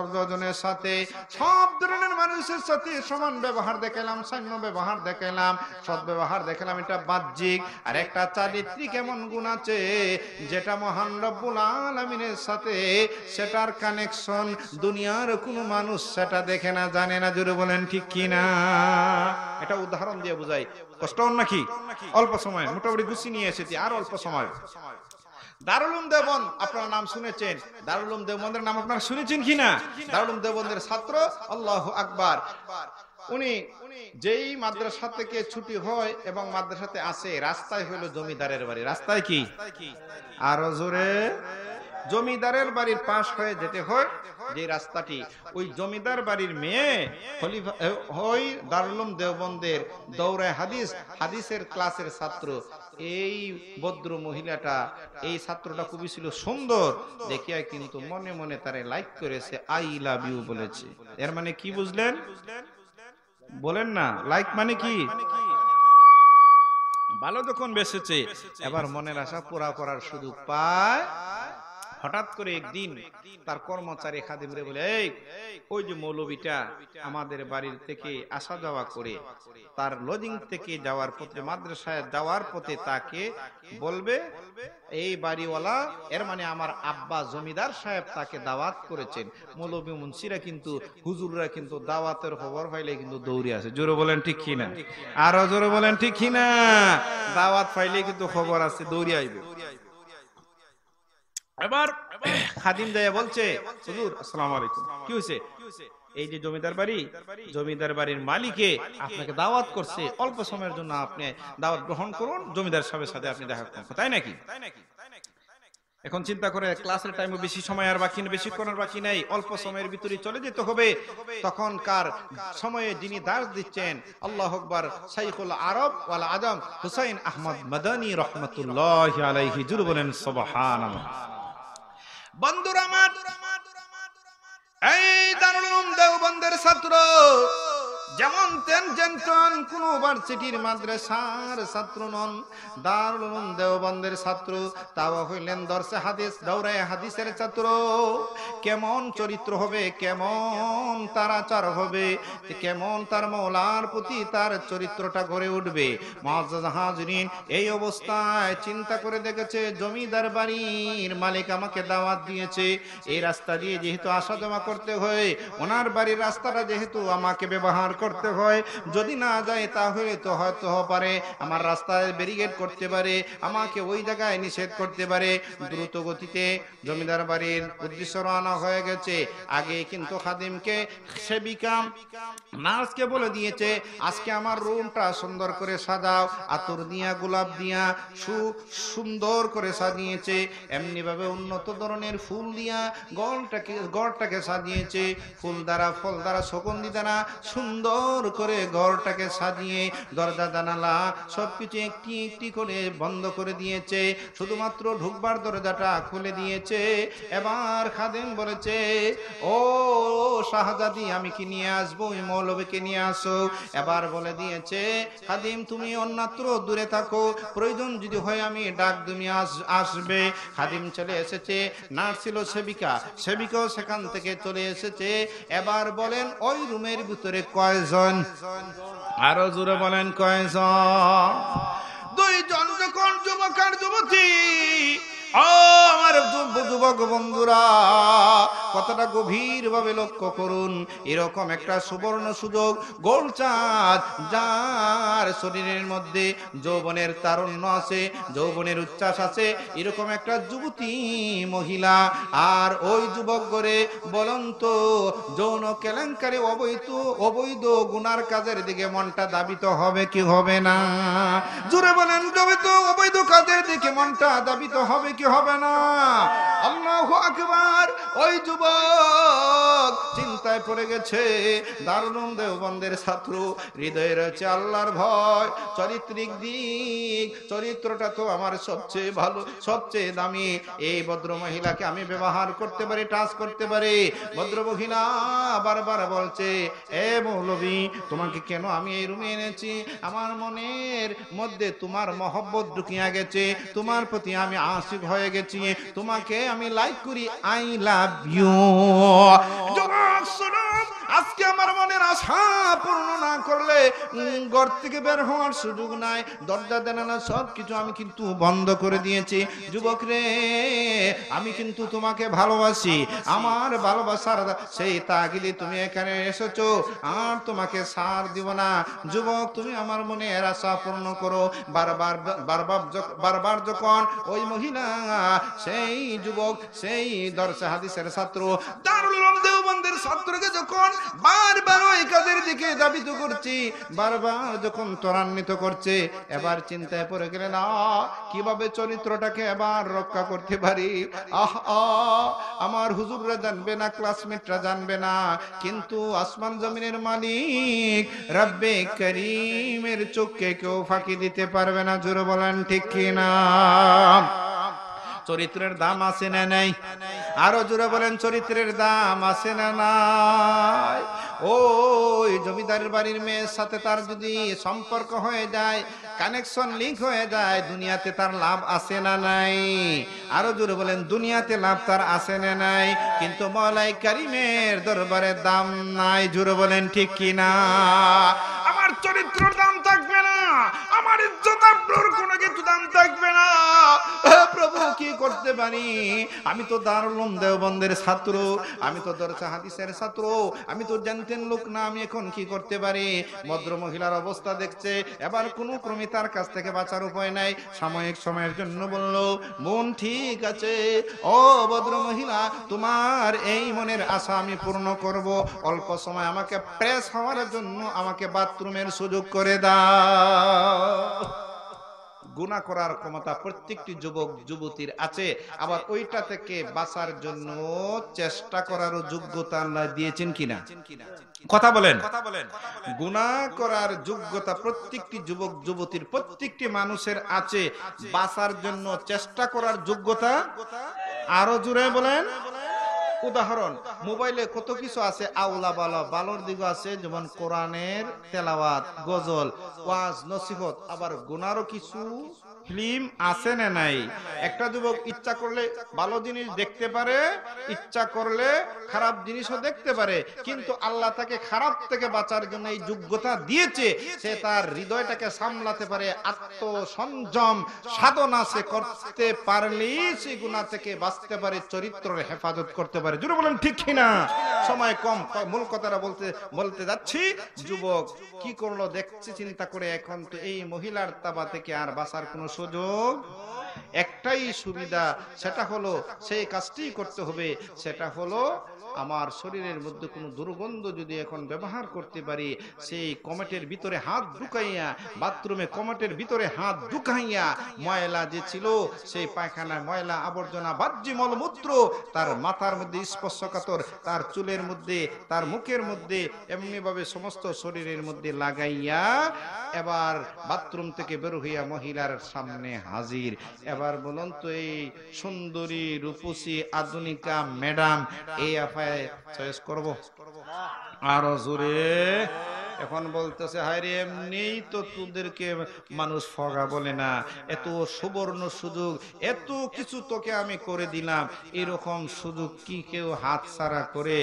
সর্বজনের সাথে সব ধরনের মানুষের সাথে সমান ব্যবহার দেখাইলাম, সাম্য ব্যবহার দেখাইলাম, সৎ ব্যবহার দেখাইলাম। এটা বাহ্যিক। আর একটা চারিত্রিক এমন গুণ আছে যেটা মহান রব্বুল আলামিনের সাথে সেটার কানেকশন দুনিয়ার কোনো মানুষ সেটা দেখে না, জানে না। জোরে বলেন ঠিক কিনা? এটা উদাহরণ দিয়ে বুঝাই। কষ্ট হন নাকি? অল্প সময় মোটামুটি গুছিয়ে নিয়ে এসেছি, আর অল্প সময়। দারুল উলুম দেওবন্দ আপনারা নাম শুনেছেন, দারুল উলুম দেওবন্দের নাম আপনারা শুনেছেন কিনা? দারুল উলুম দেওবন্দের ছাত্র, আল্লাহু আকবার, উনি যেই মাদ্রাসা থেকে ছুটি হয় এবং মাদ্রাসাতে আসে, রাস্তায় হলো জমিদারের বাড়ি। রাস্তায় কি? আরো জোরে। জমিদারের বাড়ির পাশ হয়ে যেতে হয় যে রাস্তাটি, ওই জমিদার বাড়ির মেয়ে খলিফা ওই দারুল উলুম দেওবন্দের দৌড়ায় হাদিসের ক্লাসের ছাত্র। এই ভদ্র মহিলাটা, এই ছাত্রটা খুবই ছিল সুন্দর দেখিয়া, কিন্তু মনে মনে তারে লাইক করেছে, আই লাভ ইউ বলেছে। এর মানে কি বুঝলেন? বলেন না, লাইক মানে কি? ভালো যখন বেসেছে, এবার মনের আশা পুরা করার সুযোগ পায়। হঠাৎ করে একদিন তার কর্মচারী খাদিমরে বলে, এই ওই যে মৌলবীটা আমাদের বাড়ির থেকে আসা যাওয়া করে, তার লজিং থেকে যাওয়ার পথে, মাদ্রাসায় যাওয়ার পথে তাকে বলবে এই বাড়িওয়ালা, এর মানে আমার আব্বা জমিদার সাহেব তাকে দাওয়াত করেছেন। মৌলবী মুন্সিরা কিন্তু, হুজুররা কিন্তু দাওয়াতের খবর পাইলে কিন্তু দৌড়ে আসে। জোরে বলেন ঠিক কিনা? আরো জোরে বলেন ঠিক কিনা? দাওয়াত পাইলে কিন্তু খবর আছে, দৌড়ে আইবে। এবার খাদিম যাইয়া বলছে, হুজুর আসসালামু আলাইকুম, কি হইছে? এই যে জমিদার বাড়ির মালিকে আপনাকে দাওয়াত করছে, অল্প সময়ের জন্য আপনি দাওয়াত গ্রহণ করুন, জমিদার সাহেবের সাথে আপনি দেখা করুন, তাই নাকি? এখন চিন্তা করে ক্লাসের টাইমে বেশি সময় আর বাকি নেই, বেশিক্ষণ আর বাকি নাই, অল্প সময়ের ভিতরে চলে যেতে হবে। তখনকার সময়ে যিনি দাস দিচ্ছেন, আল্লাহু আকবার, শাইখুল আরব ওয়াল আজম হুসাইন আহমদ মাদানী রাহমাতুল্লাহি আলাইহি। জোরে বলেন সুবহানাল্লাহ। বন্ধুরা আমার, এই দারুল উলুম দেওবন্দের ছাত্র যেমন তেন কোন ইউনিভার্সিটির মাদ্রাসার ছাত্র নন, দারুল উলুম দেওবন্দের ছাত্র, তাও হইলেন দর্শে হাদিস, দৌড়ায় হাদিসের ছাত্র। কেমন চরিত্র হবে, কেমন তার আচার হবে, কেমন তার মওলার প্রতি তার চরিত্রটা গড়ে উঠবে। মুআজ্জাজ হাজিরিন, এই অবস্থায় চিন্তা করে দেখেছে, জমিদার বাড়ির মালিক আমাকে দাওয়াত দিয়েছে, এই রাস্তা দিয়ে যেহেতু আসা যাওয়া করতে হয়, ওনার বাড়ির রাস্তাটা যেহেতু আমাকে ব্যবহার করতে হয়। যদি না যায় তাহলে তো হয়তো পারে আমার রাস্তায় ব্যারিকেড করতে পারে, আমাকে ওই জায়গায় নিষেধ করতে পারে। দ্রুত গতিতে জমিদার বাড়ির উদ্দেশ্যে রওনা হয়ে গেছে। আগে কিন্তু খাদিমকে, সেবিকা নার্সকে বলে দিয়েছে, আজকে আমার রুমটা সুন্দর করে সাজাও, আতর দিয়া গোলাপ দিয়া সুন্দর করে সাজিয়েছে। এমনি ভাবে উন্নত ধরনের ফুল দিয়া ঘরটাকে সাজিয়েছে। ফুল দ্বারা, ফল দ্বারা, সুগন্ধি দ্বারা সুন্দর করে ঘরটাকে সাজিয়ে দরজা জানালা সবকিছু একটি একটি করে বন্ধ করে দিয়েছে, শুধুমাত্র ঢুকবার দরজাটা খুলে দিয়েছে। এবার খাদেম বলেছে, ও শাহজাদি, আমি কি নিয়ে আসবো? ওই মৌলবীকে নিয়ে আসো। এবার বলে দিয়েছে খাদিম, তুমি অন্যত্র দূরে থাকো, প্রয়োজন যদি হয় আমি ডাক তুমি আসবে। খাদিম চলে এসেছে। নার্স ছিল সেবিকা, সেবিকাও সেখান থেকে চলে এসেছে। এবার বলেন ওই রুমের ভিতরে কয়জন? আরো জোরে বলেন কয়জন? দুইজন। যখন যুবক আর যুবতী, আমার যুবক বন্ধুরা, কথাটা গভীর ভাবে লক্ষ্য করুন। এরকম একটা সুবর্ণ সুযোগ, গোলচাঁদ, যার শরীরের মধ্যে যৌবনের তারুণ্য আছে, যৌবনের উচ্ছ্বাস আছে, এরকম একটা যুবতী মহিলা, আর ওই যুবক করে বলুন তো, যৌন কেলেঙ্কারি, অবৈধ গুনার কাজের দিকে মনটা দাবিত হবে কি হবে না? জোরে বলেন, অবৈধ কাজের দিকে মনটা দাবিত হবে কি হবে না? আল্লাহু আকবার। ওই যুবক চিন্তায় পড়ে গেছে। দারুল উলুম দেওবন্দের ছাত্র, হৃদয়ে রয়েছে আল্লাহর ভয়, চারিত্রিক দিক, চরিত্রটা তো আমার সবচেয়ে ভালো, সবচেয়ে দামি। এই ভদ্র মহিলাকে আমি ব্যবহার করতে পারি, টাচ করতে পারি। ভদ্র মহিলা বারবার বলছে, এ মৌলভী, তোমাকে কেন আমি এই রুমে এনেছি? আমার মনের মধ্যে তোমার মহব্বত ঢুকিয়া গেছে, তোমার প্রতি আমি আশিক হয়ে গেছি, তোমাকে আমি লাইক করি, আই লাভ ইউ। আজকে আমার মনের আশা পূর্ণ না করলে ঘর থেকে বের হওয়ার সুযোগ নাই, দরজা জানালা সবকিছু আমি কিন্তু বন্ধ করে দিয়েছি। যুবক রে, আমি কিন্তু তোমাকে ভালোবাসি, আমার ভালোবাসার সেই তাগিদে তুমি এখানে এসেছো, আর তোমাকে ছাড় দিব না। যুবক, তুমি আমার মনের আশা পূর্ণ করো। বারবার যখন ওই মহিলা, সেই যুবক, সেই দরসে হাদিসের ছাত্র, দারুল উলুম দেওবন্দের ছাত্রকে যখন বারবার ওই কাজের দিকে দাবিত করছি, বারবার যখন ত্বরান্বিত করছে, এবার চিন্তায় পড়ে গেলেন, কিভাবে চরিত্রটাকে এবার রক্ষা করতে পারি? আমার হুজুররা জানবে না, ক্লাসমেটরা জানবে না, কিন্তু আসমান জমিনের মালিক রব্বে করিমের চোখকে কেউ ফাঁকি দিতে পারবে না। জোরে বলেন ঠিক কিনা? চরিত্রের দাম আছে না নাই? আরো জোরে বলেন, চরিত্রের দাম আছে না নাই? ওই জমিদারের বাড়ির মেয়ের সাথে তার যদি সম্পর্ক হয়ে যায়, কানেকশন লিংক হয়ে যায়, দুনিয়াতে তার লাভ আছে না নাই? আরো জোরে বলেন, দুনিয়াতে লাভ তার আছে না নাই? কিন্তু মওলাই কারিমের দরবারে দাম নাই। জোরে বলেন ঠিক কিনা? আমার চরিত্রের দাম থাকবে না, আমার ইজ্জত আবরুর কোনো কিছু দাম থাকবে না। প্রভু, কি করতে পারি? আমি তো দারুল উলুম দেওবন্দের ছাত্র, আমি তো দরসে হাদিসের ছাত্র, আমি তো জানতেন লোক না, আমি এখন কি করতে পারি? ভদ্র মহিলার অবস্থা দেখছে, এবার কোনো ক্রমে তার কাছ থেকে বাঁচার উপায় নাই। সাময়িক সময়ের জন্য বলল, মন ঠিক আছে, ও ভদ্র মহিলা, তোমার এই মনের আশা আমি পূর্ণ করব। অল্প সময় আমাকে ফ্রেশ হওয়ার জন্য আমাকে বাথরুমের সুযোগ করে দাও। গুনাহ করার ক্ষমতা প্রত্যেকটি যুবক যুবতীর আছে, আবার ওইটা থেকে বাঁচার জন্য চেষ্টা করারও যোগ্যতা আল্লাহ দিয়েছেন কিনা? কথা বলেন। গুনাহ করার যোগ্যতা প্রত্যেকটি যুবক যুবতীর, প্রত্যেকটি মানুষের আছে, বাঁচার জন্য চেষ্টা করার যোগ্যতা। আরো জোরে বলেন। উদাহরণ, মোবাইলে কত কিছু আছে, আউলা বালা, বালোর দিক আছে, যেমন কোরআনের তেলাওয়াত, গজল, ওয়াজ, নসিহত, আবার গুনারও কিছু ফিল্ম আছে না নাই? একটা যুবক ইচ্ছা করলে ভালো জিনিস দেখতে পারে, ইচ্ছা করলে খারাপ জিনিসও দেখতে পারে, কিন্তু আল্লাহ তাকে খারাপ থেকে বাঁচার জন্য এই যোগ্যতা দিয়েছে। সে তার হৃদয়টাকে সামলাতে পারে, আত্মসংযম সাধনা সে করতে পারলেই সে গুনাহ থেকে বাঁচতে পারে, চরিত্রের হেফাজত করতে পারে। জোরে বলেন ঠিক কিনা? সময় কম, মূল কথাটা বলতে যাচ্ছি। যুবক কি করলো দেখছি চিন্তা করে, এখন তো এই মহিলার তাবা থেকে আর বাঁচার কোনো সুযোগ, একটাই সুবিধা, সেটা হলো সেই কাজটি করতে হবে। সেটা হলো আমার শরীরের মধ্যে কোনো দুর্গন্ধ যদি এখন ব্যবহার করতে পারি, সেই কমেটের ভিতরে হাত ঢুকাইয়া, বাথরুমে কমেটের ভিতরে হাত ঢুকাইয়া ময়লা যে ছিল সেই পায়খানা ময়লা আবর্জনা বাহ্যি মলমূত্র তার মাথার মধ্যে স্পর্শকাতর, তার চুলের মধ্যে, তার মুখের মধ্যে, এমনি ভাবে সমস্ত শরীরের মধ্যে লাগাইয়া এবার বাথরুম থেকে বের হইয়া মহিলার সামনে হাজির। এবার বলুন তো, এই সুন্দরী রূপসী আধুনিকা ম্যাডাম এই আফায় চয়েস করব? আরো জোরে। এখন বলতেছে, হায় রে, এমনিই তো তোদেরকে মানুষ ফগা বলে না, এত সুবর্ণ সুযোগ, এত কিছু তোকে আমি করে দিলাম, এরকম সুযোগ কি কেউ হাত ছাড়া করে?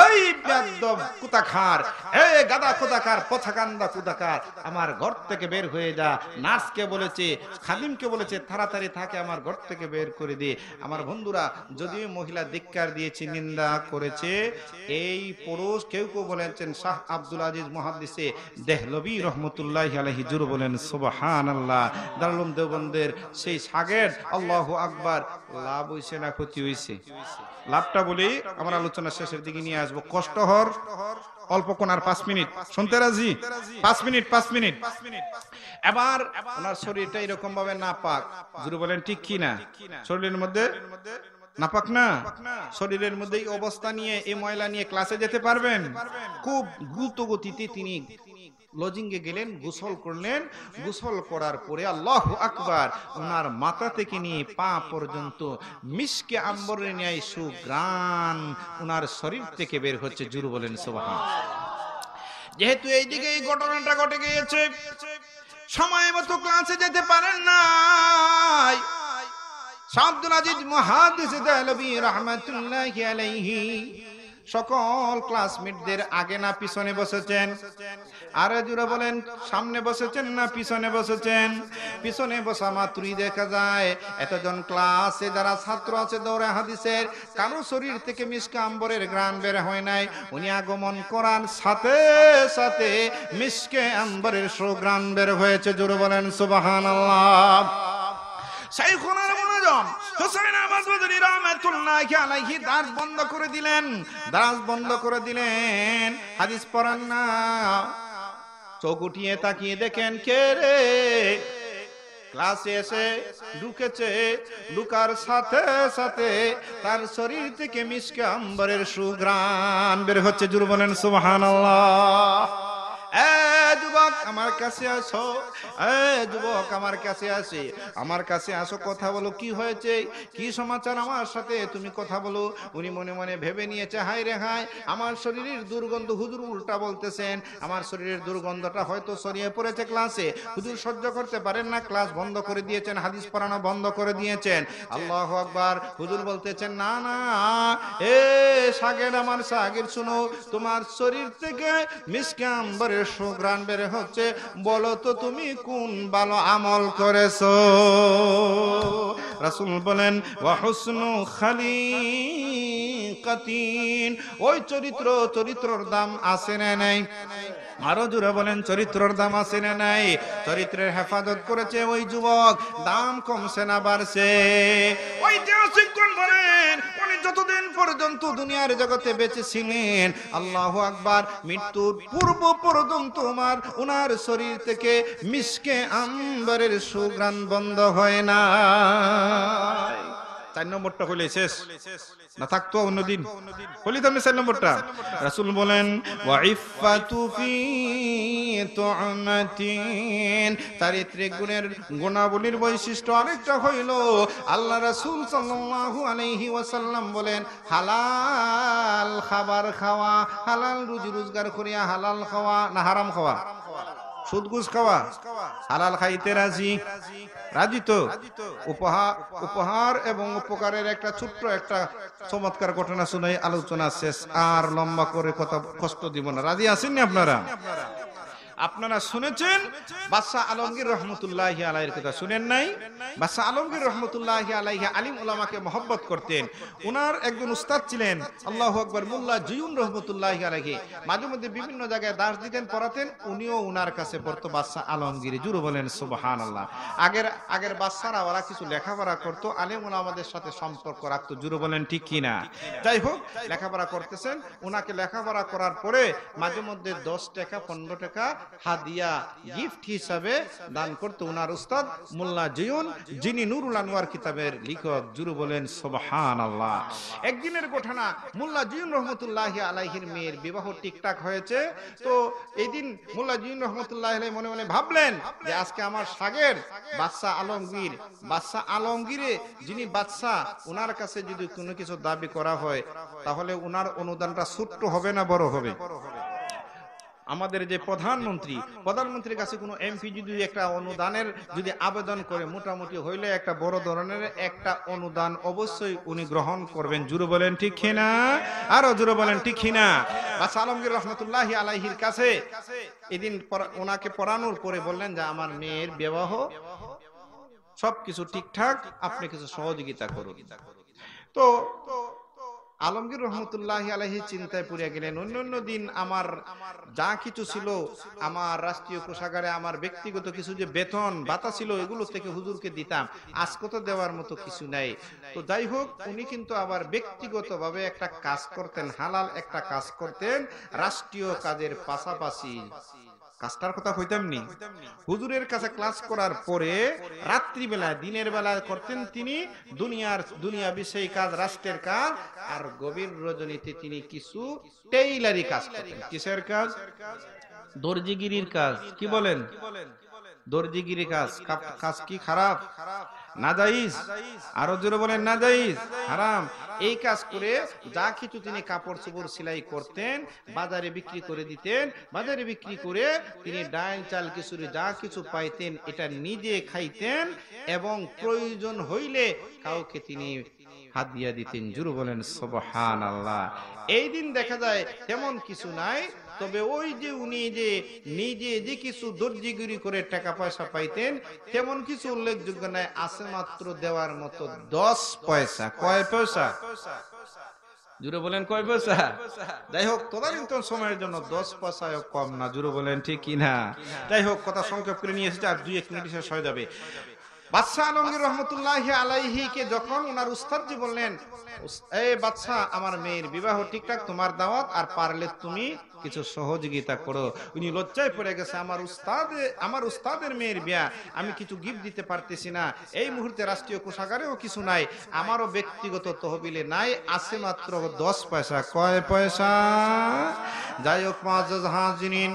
এই বেয়াদব কুতাখার, এই গাদা কুতাখার, পথাকান্দা কুতাখার, আমার ঘর থেকে বের হয়ে যা। নার্সকে বলেছে, খাদিমকে বলেছে, তাড়াতাড়ি থাকে আমার ঘর থেকে বের করে দিয়ে। আমার বন্ধুরা, যদিও মহিলা ধিক্কার দিয়েছে, নিন্দা করেছে, এই পুরুষ কেউ কেউ বলেছেন, শাহ আব্দুল আজিজ মুহাদ্দিসে দেহলভী রহমতুল্লাহি আলাইহি, জোরে বলেন সুবহানাল্লাহ। দারুল উলুম দেওবন্দের সেই শাগির্দ, আল্লাহু আকবার। লাভ হইছে না ক্ষতি হইছে? লাভটা বলি আমার আলোচনা শেষের দিকে নিয়ে আসবো। কষ্ট হর অল্পক্ষণ, আর 5 মিনিট শুনতে রাজি? 5 মিনিট, 5 মিনিট। এবার ওনার শরীরটা এরকম ভাবে নাপাক, জোরে বলেন ঠিক কি না? শরীরের মধ্যে নাপাক না? শরীরের মধ্যে এই অবস্থা নিয়ে, এই ময়লা নিয়ে ক্লাসে যেতে পারবেন? খুব দ্রুত গতিতে তিনি লজিংয়ে গেলেন, গোসল করলেন। গোসল করার পরে আল্লাহু আকবার, ওনার মাথা থেকে নিয়ে পা পর্যন্ত মিশকে আম্বরের ন্যায় সুঘ্রাণ ওনার শরীর থেকে বের হচ্ছে। জোরে বলেন সুবহানাল্লাহ। যেহেতু এইদিকে এই ঘটনাটা ঘটে গিয়েছে, সময় মতো ক্লাসে যেতে পারেন নাই, শাহ আব্দুল আজিজ মুহাদ্দিস দেহলভী রাহমাতুল্লাহি আলাইহি সকল ক্লাসমেটদের আগে না পিছনে বসেছেন? আরে জোরে বলেন, সামনে বসেছেন না পিছনে বসেছেন? পিছনে বসা মাত্রই দেখা যায় এতজন ক্লাসে যারা ছাত্র আছে দৌড়ে হাদিসের, কারো শরীর থেকে মিশকে আম্বরের ঘ্রাণ বের হয় নাই। উনি আগমন করার সাথে সাথে মিশকে আম্বরের সুঘ্রাণ বের হয়েছে। জোরে বলেন সুবহানাল্লাহ। শাইখুনা মুনাজ্জম হুসাইন আহমদ বদরি রাহমাতুল্লাহি আলাইহি দাঁত বন্ধ করে দিলেন, দাঁত বন্ধ করে দিলেন। হাদিস পড়ান না, চোখ উঠিয়ে তাকিয়ে দেখেন কে রে ক্লাসে এসে ঢুকেছে। ঢুকার সাথে সাথে তার শরীর থেকে মিশকে আম্বরের সুঘ্রাণ বের হচ্ছে। জোরে বলেন সুবহানাল্লাহ। যুবক আমার কাছে আসো, যুবক আমার কাছে আসে, আমার কাছে আসো, কথা বলো, কি হয়েছে, কি সমাচার, আমার সাথে তুমি কথা বলো। উনি মনে মনে ভেবে নিয়েছে, হাই রে হাই, আমার শরীরের দুর্গন্ধ। হুজুর উল্টা বলতেছেন, আমার শরীরের দুর্গন্ধটা হয়তো ছড়িয়ে পড়েছে ক্লাসে। হুজুর সহ্য করতে পারেন না, ক্লাস বন্ধ করে দিয়েছেন, হাদিস পড়ানো বন্ধ করে দিয়েছেন। আল্লাহু আকবার। হুজুর বলতেছেন, না না, এ শাগির্দ, আমার শাগির্দ শুনো, তোমার শরীর থেকে মিশকে আম্বরের সুঘ্রাণ বের হচ্ছে, বলো তো তুমি কোন ভালো আমল করেছো? রাসূল বলেন, ওয়া হুসনু খালিকাতিন, ওই চরিত্রর দাম আছে না নাই? আরো জোরে বলেন, চরিত্রের দাম আছে না নাই? চরিত্রের হেফাজত করেছে ওই যুবক, দাম কমছে না বাড়ছে? ঐতিহাসিকগণ বলেন, উনি যতদিন পর্যন্ত দুনিয়ার জগতে বেঁচে ছিলেন, আল্লাহু আকবার, মৃত্যুর পূর্ব পর্যন্ত ওনার শরীর থেকে মিশকে আম্বরের সুঘ্রাণ বন্ধ হয় না। 4 নম্বরটা হলে শেষ না, থাকতো অন্যদিন হলি তো। আমি 4 নম্বরটা, রাসূল বলেন, ওয়া ইফফাতু ফি তু'মাতিন, চারিত্রিক গুণের গুণাবলীর বৈশিষ্ট্য আরেকটা হইল, আল্লাহ রাসূল সাল্লাল্লাহু আলাইহি ওয়াসাল্লাম বলেন, হালাল খাবার খাওয়া, হালাল রুজি রোজগার করিয়া হালাল খাওয়া না হারাম খাওয়া? সুদ ঘুষ খাওয়া? হালাল খাইতে রাজি? রাজি তো? উপহার এবং উপকারের একটা ছোট্ট একটা চমৎকার ঘটনা শুনাই, আলোচনা শেষ। আর লম্বা করে কথা কষ্ট দিব না। রাজি আছেন না আপনারা? আপনারা শুনেছেন বাদশাহ আলমগীর রহমতুল্লাহি আলাইহির কথা, শুনেন নাই? বাদশাহ আলমগীর রহমতুল্লাহি আলাইহি আলিম উলামাকে মহব্বত করতেন। ওনার একজন উস্তাদ ছিলেন, আল্লাহু আকবার, মোল্লা জিয়ুন রহমতুল্লাহি আলাইহি। মাঝে মধ্যে বিভিন্ন জায়গায় দাস দিতেন, পড়াতেন। উনিও ওনার কাছে পড়তো বাদশাহ আলমগীর। জুড়ে বলেন সুবহানাল্লাহ। আগের বাদশারা ওরা কিছু লেখাপড়া করতো, আলিম উলামাদের সাথে সম্পর্ক রাখতো। জুড়ে বলেন ঠিক কিনা? যাই হোক, লেখাপড়া করতেছেন। ওনাকে লেখাপড়া করার পরে মাঝে মধ্যে 10 টাকা 15 টাকা হাদিয়া গিফট হিসাবে দান করতো ওনার উস্তাদ মোল্লা জিয়ুন, যিনি নুরুল আনওয়ার কিতাবের লেখক। জুরু বলেন সুবহানাল্লাহ। একদিনের ঘটনা, মোল্লা জিয়ুন রহমতুল্লাহি আলাইহির মেয়ের বিবাহ ঠিকঠাক হয়েছে। তো এই দিন মোল্লা জিয়ুন রহমতুল্লাহি আলাইহি মনে মনে ভাবলেন যে আজকে আমার সাগের বাদশাহ আলমগীরে যিনি বাদশাহ, ওনার কাছে যদি কোনো কিছু দাবি করা হয় তাহলে ওনার অনুদানটা ছোট্ট হবে না বড় হবে? আমাদের যে প্রধানমন্ত্রীর কাছে কোনো এমপি যদি একটা অনুদানের যদি আবেদন করে, মোটামুটি হইলে একটা বড় ধরনের একটা অনুদান অবশ্যই উনি গ্রহণ করবেন। জুরু বলেন ঠিক কিনা? আরো জুরু বলেন ঠিক কিনা? বাদশাহ আলমগীর রহমতুল্লাহি আলাইহির কাছে এদিন ওনাকে পড়ানোর পরে বললেন যে আমার মেয়ের বিবাহ সবকিছু ঠিকঠাক, আপনি কিছু সহযোগিতা করুন। তো আলমগীর রহমতুল্লাহি আলাইহি চিন্তায় পড়ে গেলেন, অন্য দিন আমার যা কিছু ছিল, আমার রাষ্ট্রীয় কোষাগারে আমার ব্যক্তিগত কিছু যে বেতন ভাতা ছিল, এগুলো থেকে হুজুরকে দিতাম, আজকে তো দেওয়ার মতো কিছু নাই। তো যাই হোক, উনি কিন্তু আবার ব্যক্তিগতভাবে একটা কাজ করতেন, হালাল একটা কাজ করতেন, রাষ্ট্রীয় কাজের পাশাপাশি। কাজটার কথা কইতামনি, হুজুরের কাছে ক্লাস করার পরে রাত্রিবেলায়, দিনের বেলায় করতেন তিনি দুনিয়া বিষয়ী কাজ, রাষ্ট্রের কাজ, আর গভীর রজনীতে তিনি কিছু টেইলারি কাজ করতেন। কিসের কাজ? দর্জিগিরির কাজ। কি বলেন? দর্জিগিরি কাজ। কাজ কি খারাপ? নাজাইজ। আরো জোরে বলেন নাজাইজ, হারাম। এই কাজ করে যা কিছু তিনি কাপড় চোপড় সেলাই করতেন, বাজারে বিক্রি করে দিতেন। বাজারে বিক্রি করে তিনি ডাল চাল খিচুড়ি যা কিছু পাইতেন এটা নিজে খাইতেন, এবং প্রয়োজন হইলে কাউকে তিনি হাদিয়া দিতেন। জুরু বলেন সুবহানাল্লাহ। এই দিন দেখা যায় তেমন কিছু নাই, তবে ওই যে উনি যে নিজে যে কিছু দর্জিগিরি করে টাকা পয়সা পাইতেন, তেমন কিছু উল্লেখযোগ্য নাই, আছে মাত্র দেওয়ার মতো 10 পয়সা। কয় পয়সা? জুড়ে বলেন কয় পয়সা? যাই হোক, তদানীন্তন সময়ের জন্য 10 পয়সাও কম না। জুড়ে বলেন ঠিক কিনা? যাই হোক, কথা সংক্ষেপ করে নিয়ে এসেছে, আর 2-1 মিনিট শেষ হয়ে যাবে। বাদশাহ আলমগীর রহমতুল্লাহি আলাইহিকে যখন ওনার উস্তাদজি বললেন, এই বাদশাহ, আমার মেয়ের বিবাহ ঠিকঠাক, তোমার দাওয়াত, আর পারলে তুমি কিছু সহযোগিতা করো। উনি লজ্জায় পড়ে গেছে, আমার উস্তাদের মেয়ের বিয়া, আমি কিছু গিফট দিতে পারতেছি না, এই মুহূর্তে রাষ্ট্রীয় কোষাগারেও কিছু নাই, আমারও ব্যক্তিগত তহবিলে নাই, আছে মাত্র 10 পয়সা। কয় পয়সা? যাই হোক, মুআজ্জাজ হাজিরিন,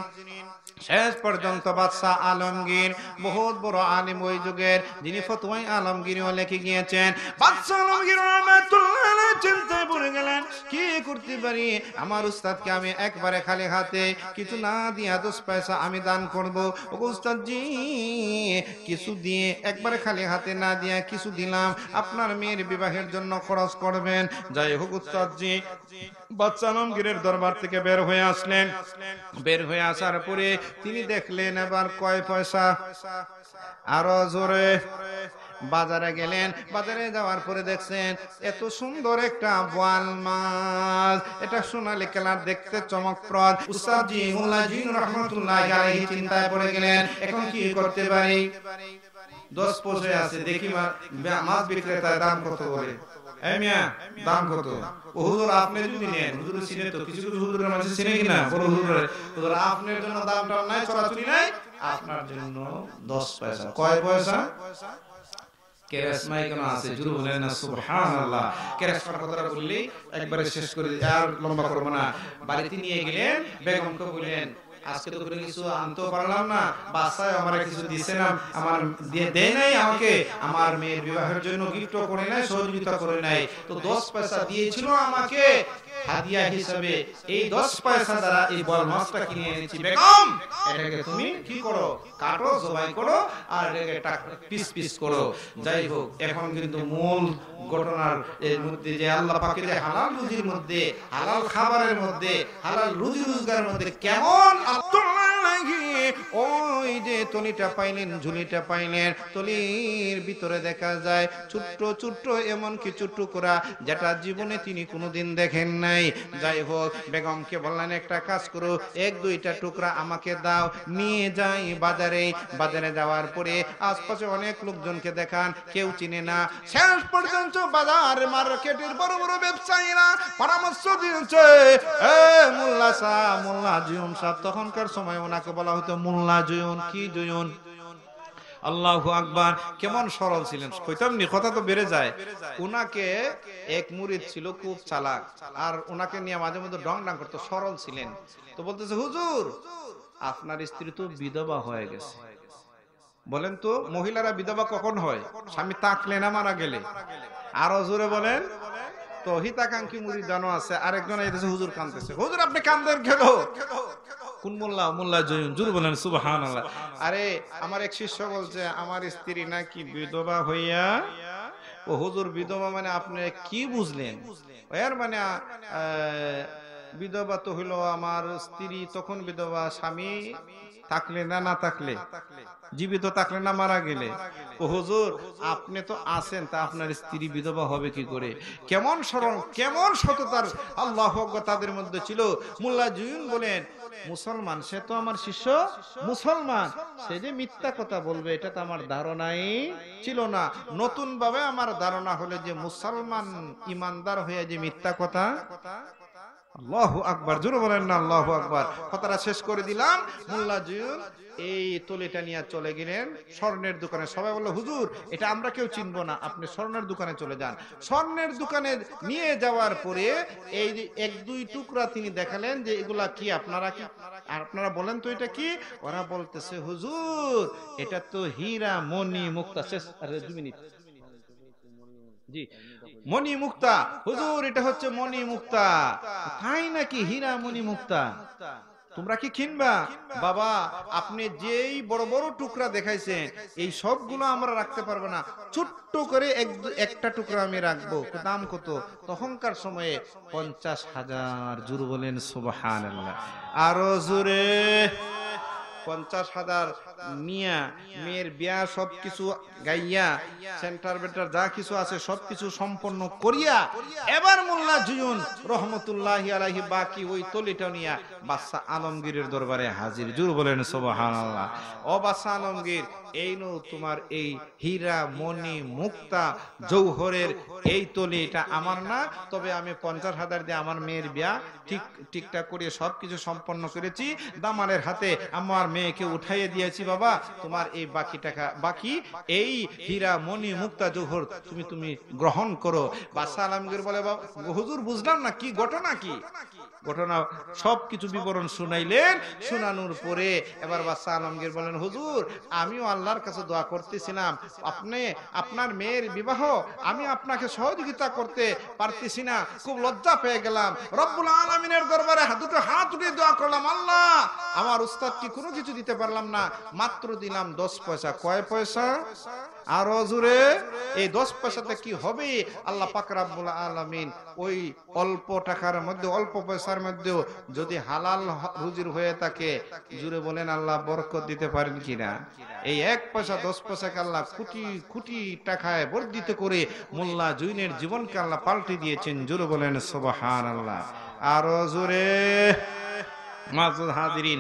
শেষ পর্যন্ত বাদশাহ আলমগীর বহুত বড় আলিম ওই যুগের, যিনি ফতোয়ায়ে আলমগীরও লিখে গিয়েছেন। বাদশাহ আলমগীর রাহমাতুল্লাহ আলাইহি চিন্তায় পড়ে গেলেন, কি করতে পারি? আমার উস্তাদকে আমি একবারে খালি হাতে কিছু না দিয়া 10 পয়সা আমি দান করব। ওগো উস্তাদজি, কিছু দিয়ে একবারে খালি হাতে না দিয়া কিছু দিলাম, আপনার মেয়ের বিবাহের জন্য খরচ করবেন। যাই হোক, উস্তাদজি বাদশাহ আলমগীরের দরবার থেকে বের হয়ে আসলেন। বের হয়ে আসার পরে তিনি দেখলেন এবার কয় পয়সা। আরো জোরে। বাজারে গেলেন, বাজারে যাওয়ার পরে দেখছেন এত সুন্দর একটা বোয়াল মাছ, এটা সোনালী কালার, দেখতে চমকপ্রদ। উস্তাদজি মোল্লা জিয়ুন রহমাতুল্লাহি আলাইহি চিন্তায় পড়ে গেলেন, এখন কি করতে পারি? 10 পয়সা আছে, দেখি মাছ বিক্রেতার দাম কত বলে। এই মিয়া, দাম কত? ও হুজুর, আপনি যদি নেন, হুজুর চিনে তো, কিছু কিছু হুজুরের মানুষ চিনে কিনা, বড় হুজুর, আপনার জন্য দামটা নাই, চড়াচড়ি নাই, আপনার জন্য 10 পয়সা। কয় পয়সা? কেরাসমাই কেন আছে? জুরু বলেন না সুবহানাল্লাহ। কেরাসমার কথাটা বললি একবারে শেষ করে, আর লম্বা করব না। বাড়িতে নিয়ে গেলেন, বেগমকে বললেন, আজকে তো কোনো কিছু আনতে পারলাম না, বাসায় আমার কিছু দিছে না, আমার দিয়ে দেয় নাই আমাকে, আমার মেয়ের বিবাহের জন্য গিফটও করে নাই, সহযোগিতা করে নাই, তো 10 পয়সা দিয়েছিল আমাকে হাদিয়া হিসেবে, এই 10 পয়সা দ্বারা এই বল মাছটা কিনে এনেছি, বেগম এটাকে তুমি কি করো, কাটো, জবাই করো, আর এটাকে পিস পিস করো। যাই হোক, এখন কিন্তু মূল ঘটনার এর মধ্যে যে আল্লাহ পাকের যে হালাল রুজির মধ্যে, হালাল খাবারের মধ্যে, হালাল রুজি রোজগারের মধ্যে কেমন ওই যে তলিটা পাইলেন, ঝুলিটা পাইলেন, তলির ভিতরে দেখা যায় ছোট্ট ছোট্ট এমন কিছু টুকরা যেটা জীবনে তিনি কোনোদিন দেখেন নাই। যাই হোক, বেগমকে বললেন একটা কাজ করো, 1-2টা টুকরা আমাকে দাও, নিয়ে যাই বাজারে। বাজারে যাওয়ার পরে আশপাশে অনেক লোকজনকে দেখান, কেউ চিনে না। শেষ পর্যন্ত বাজার মার্কেটের বড় বড় ব্যবসায়ীরা পরামর্শ দিয়েছে, মোল্লা সাহেব, মোল্লা জুয়ুন সাহেব, তখনকার সময় ওনাকে বলা হতো মোল্লা জুয়ুন। কি জুয়ুন? আল্লাহু আকবার, কেমন সরল ছিলেন, কইতাম নি, কথা তো বেড়ে যায়। উনাকে এক মুরিদ ছিল খুব চালাক, আর উনাকে নিয়ে মাঝে মধ্যে ডং ডাং করতো, সরল ছিলেন। তো বলতেছে, হুজুর আপনার স্ত্রী তো বিধবা হয়ে গেছে। বলেন তো মহিলারা বিধবা কখন হয়? স্বামী তাকলে না মারা গেলে? আরো জোরে বলেন। তো হিতাকাঙ্ক্ষী মুরিদানও আছে, আরেকজন আইতেছে, হুজুর কাঁদতেছে। হুজুর আপনি কান্দেন কেন? কোন মোল্লা? মোল্লা জয়ুন। জোরে বলেন সুবহানাল্লাহ। আরে আমার এক শিষ্য বলছে আমার স্ত্রী নাকি বিধবা হইয়া। ও হুজুর, বিধবা মানে আপনি কি বুঝলেন? এর মানে বিধবা তো হইলো আমার স্ত্রী তখন বিধবা, স্বামী থাকলে না, না থাকলে, জীবিত থাকলে না মারা গেলে। ও হুজুর আপনি তো আছেন, তা আপনার স্ত্রী বিধবা হবে কি করে? কেমন সরল, কেমন সততার আল্লাহু আকবার তাদের মধ্যে ছিল। মোল্লা জুয়ুন বলেন, মুসলমান, সে তো আমার শিষ্য মুসলমান, সে যে মিথ্যা কথা বলবে এটা তো আমার ধারণাই ছিল না। নতুন ভাবে আমার ধারণা হলো যে মুসলমান ইমানদার হয়ে যে মিথ্যা কথা। আল্লাহু আকবার, জোরে বলেন না আল্লাহু আকবার। কথাটা শেষ করে দিলাম। মোল্লা জুয়ুন এই তলিটা নিয়ে চলে গেলেন স্বর্ণের দোকানে। সবাই বলল, হুজুর এটা আমরা কেউ চিনবো না, আপনি স্বর্ণের দোকানে চলে যান। স্বর্ণের দোকানে নিয়ে যাওয়ার পরে এই যে 1-2 টুকরা তিনি দেখালেন যে এগুলা কি, আপনারা কি, আপনারা বলেন তো এটা কি? ওরা বলতেছে, হুজুর এটা তো হীরা মণি মুক্তা। শেষ, আরে 2 মিনিট। জি, মণি মুক্তা। হুজুর এটা হচ্ছে মণি মুক্তা। তাই নাকি? হীরা মণি মুক্তা তোমরা কি কিনবা? বাবা আপনি যেই বড় বড় টুকরা দেখাইছেন এই সবগুলো আমরা রাখতে পারবো না, ছোট্ট করে একটা টুকরা আমি রাখবো। দাম কত? তখনকার সময়ে 50,000। জোরে বলেন সুবহানাল্লাহ। আরো জোরে। 50,000 নিয়া মেয়ের বিয়া সবকিছু গাইয়া, সেন্টার বেটার যা কিছু আছে সবকিছু সম্পন্ন করিয়া এবার মোল্লা জুয়ুন রহমতুল্লাহি আলাইহি বাকি ওই তলিটা নিয়া বাদশা আলমগীরের দরবারে হাজির। জোরে বলেন সুবহানাল্লাহ। ও বাদশা আলমগীর, এই নো তোমার এই হীরা মণি মুক্তা জৌহরের এই তলি, এটা আমার না, তবে আমি 50,000 দিয়ে আমার মেয়ের বিয়া ঠিকঠাক করে সবকিছু সম্পন্ন করেছি, দামালের হাতে আমার মেয়েকে উঠাইয়ে দিয়েছি। বাবা তোমার এই বাকি টাকা, বাকি এই হীরা মণি মুক্তা জৌহর তুমি গ্রহণ করো। বাদশা আলমগীর বলে, হুজুর বুঝলাম না, কি ঘটনা? কি ঘটনা? সবকিছু বিবরণ শুনাইলেন। শুনানোর পরে এবার বাদশা আলমগীর বলেন, হুজুর আমিও আল্লাহর কাছে দোয়া করতেছিলাম, আপনি আপনার মেয়ের বিবাহ, আমি আপনাকে সহযোগিতা করতে পারতেছি না, খুব লজ্জা পেয়ে গেলাম। রব্বুল আলামিনের দরবারে দুটো হাত উঠিয়ে দোয়া করলাম, আল্লাহ আমার উস্তাদ কি কোনো কিছু দিতে পারলাম না, মাত্র দিলাম 10 পয়সা। কয় পয়সা? আরো জোরে। এই 10 পয়সাতে কি হবে? আল্লাহ পাক রব্বুল আলামিন ওই অল্প টাকার মধ্যে, অল্প পয়সার মধ্যে যদি হালাল রুজির হয়ে থাকে, জুড়ে বলেন আল্লাহ বরকত দিতে পারেন কিনা? এই 1 পয়সা 10 পয়সাকে আল্লাহ কোটি কোটি টাকায় বর্ধিত করে মোল্লা জুয়ুনের জীবনকে আল্লাহ পাল্টে দিয়েছেন। জুড়ে বলেন সুবহানাল্লাহ। আরো জোরে। মাযুদ হাজিরিন,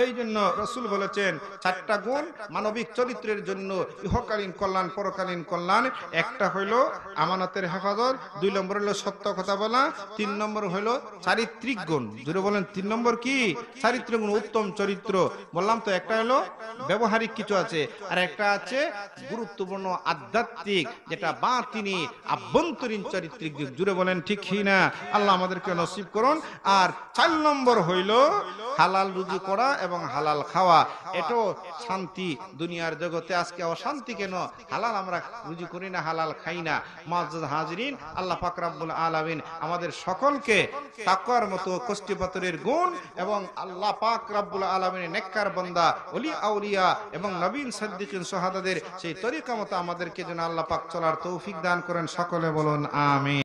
এই জন্য রাসূল বলেছেন 4টা গুণ মানবিক চরিত্রের জন্য ইহকালীন কল্যাণ পরকালীন কল্যাণ। একটা হইল আমানতের হেফাজত, 2 নম্বর হলো সত্য কথা বলা, 3 নম্বর হলো চারিত্রিক গুণ। জোরে বলেন 3 নম্বর কি? চারিত্রিক গুণ, উত্তম চরিত্র। বললাম তো একটা হলো ব্যবহারিক কিছু আছে, আর একটা আছে গুরুত্বপূর্ণ আধ্যাত্মিক, যেটা বাতিনি আভ্যন্তরীণ চারিত্রিক দিক। জোরে বলেন ঠিক কি না? আল্লাহ আমাদেরকে নসিব করুন। আর 4 নম্বর হইল হালাল রুজি করা এবং হালাল খাওয়া। এটাও শান্তি দুনিয়ার জগতে। আজকে অশান্তি কেন? হালাল আমরা রুজি করি না, হালাল খাই না। মুআজ্জাজ হাজিরিন, আল্লাহ পাক রব্বুল আলামিন আমাদের সকলকে তাকওয়ার মতো কষ্টি পাথরের গুণ এবং আল্লাহ পাক রব্বুল আলামিনের নেককার বান্দা, ওলি আউলিয়া এবং নবীন সিদ্দিকিন শাহাদাদের সেই তরিকা মতো আমাদেরকে যেন আল্লাহ পাক চলার তৌফিক দান করেন। সকলে বলুন আমিন।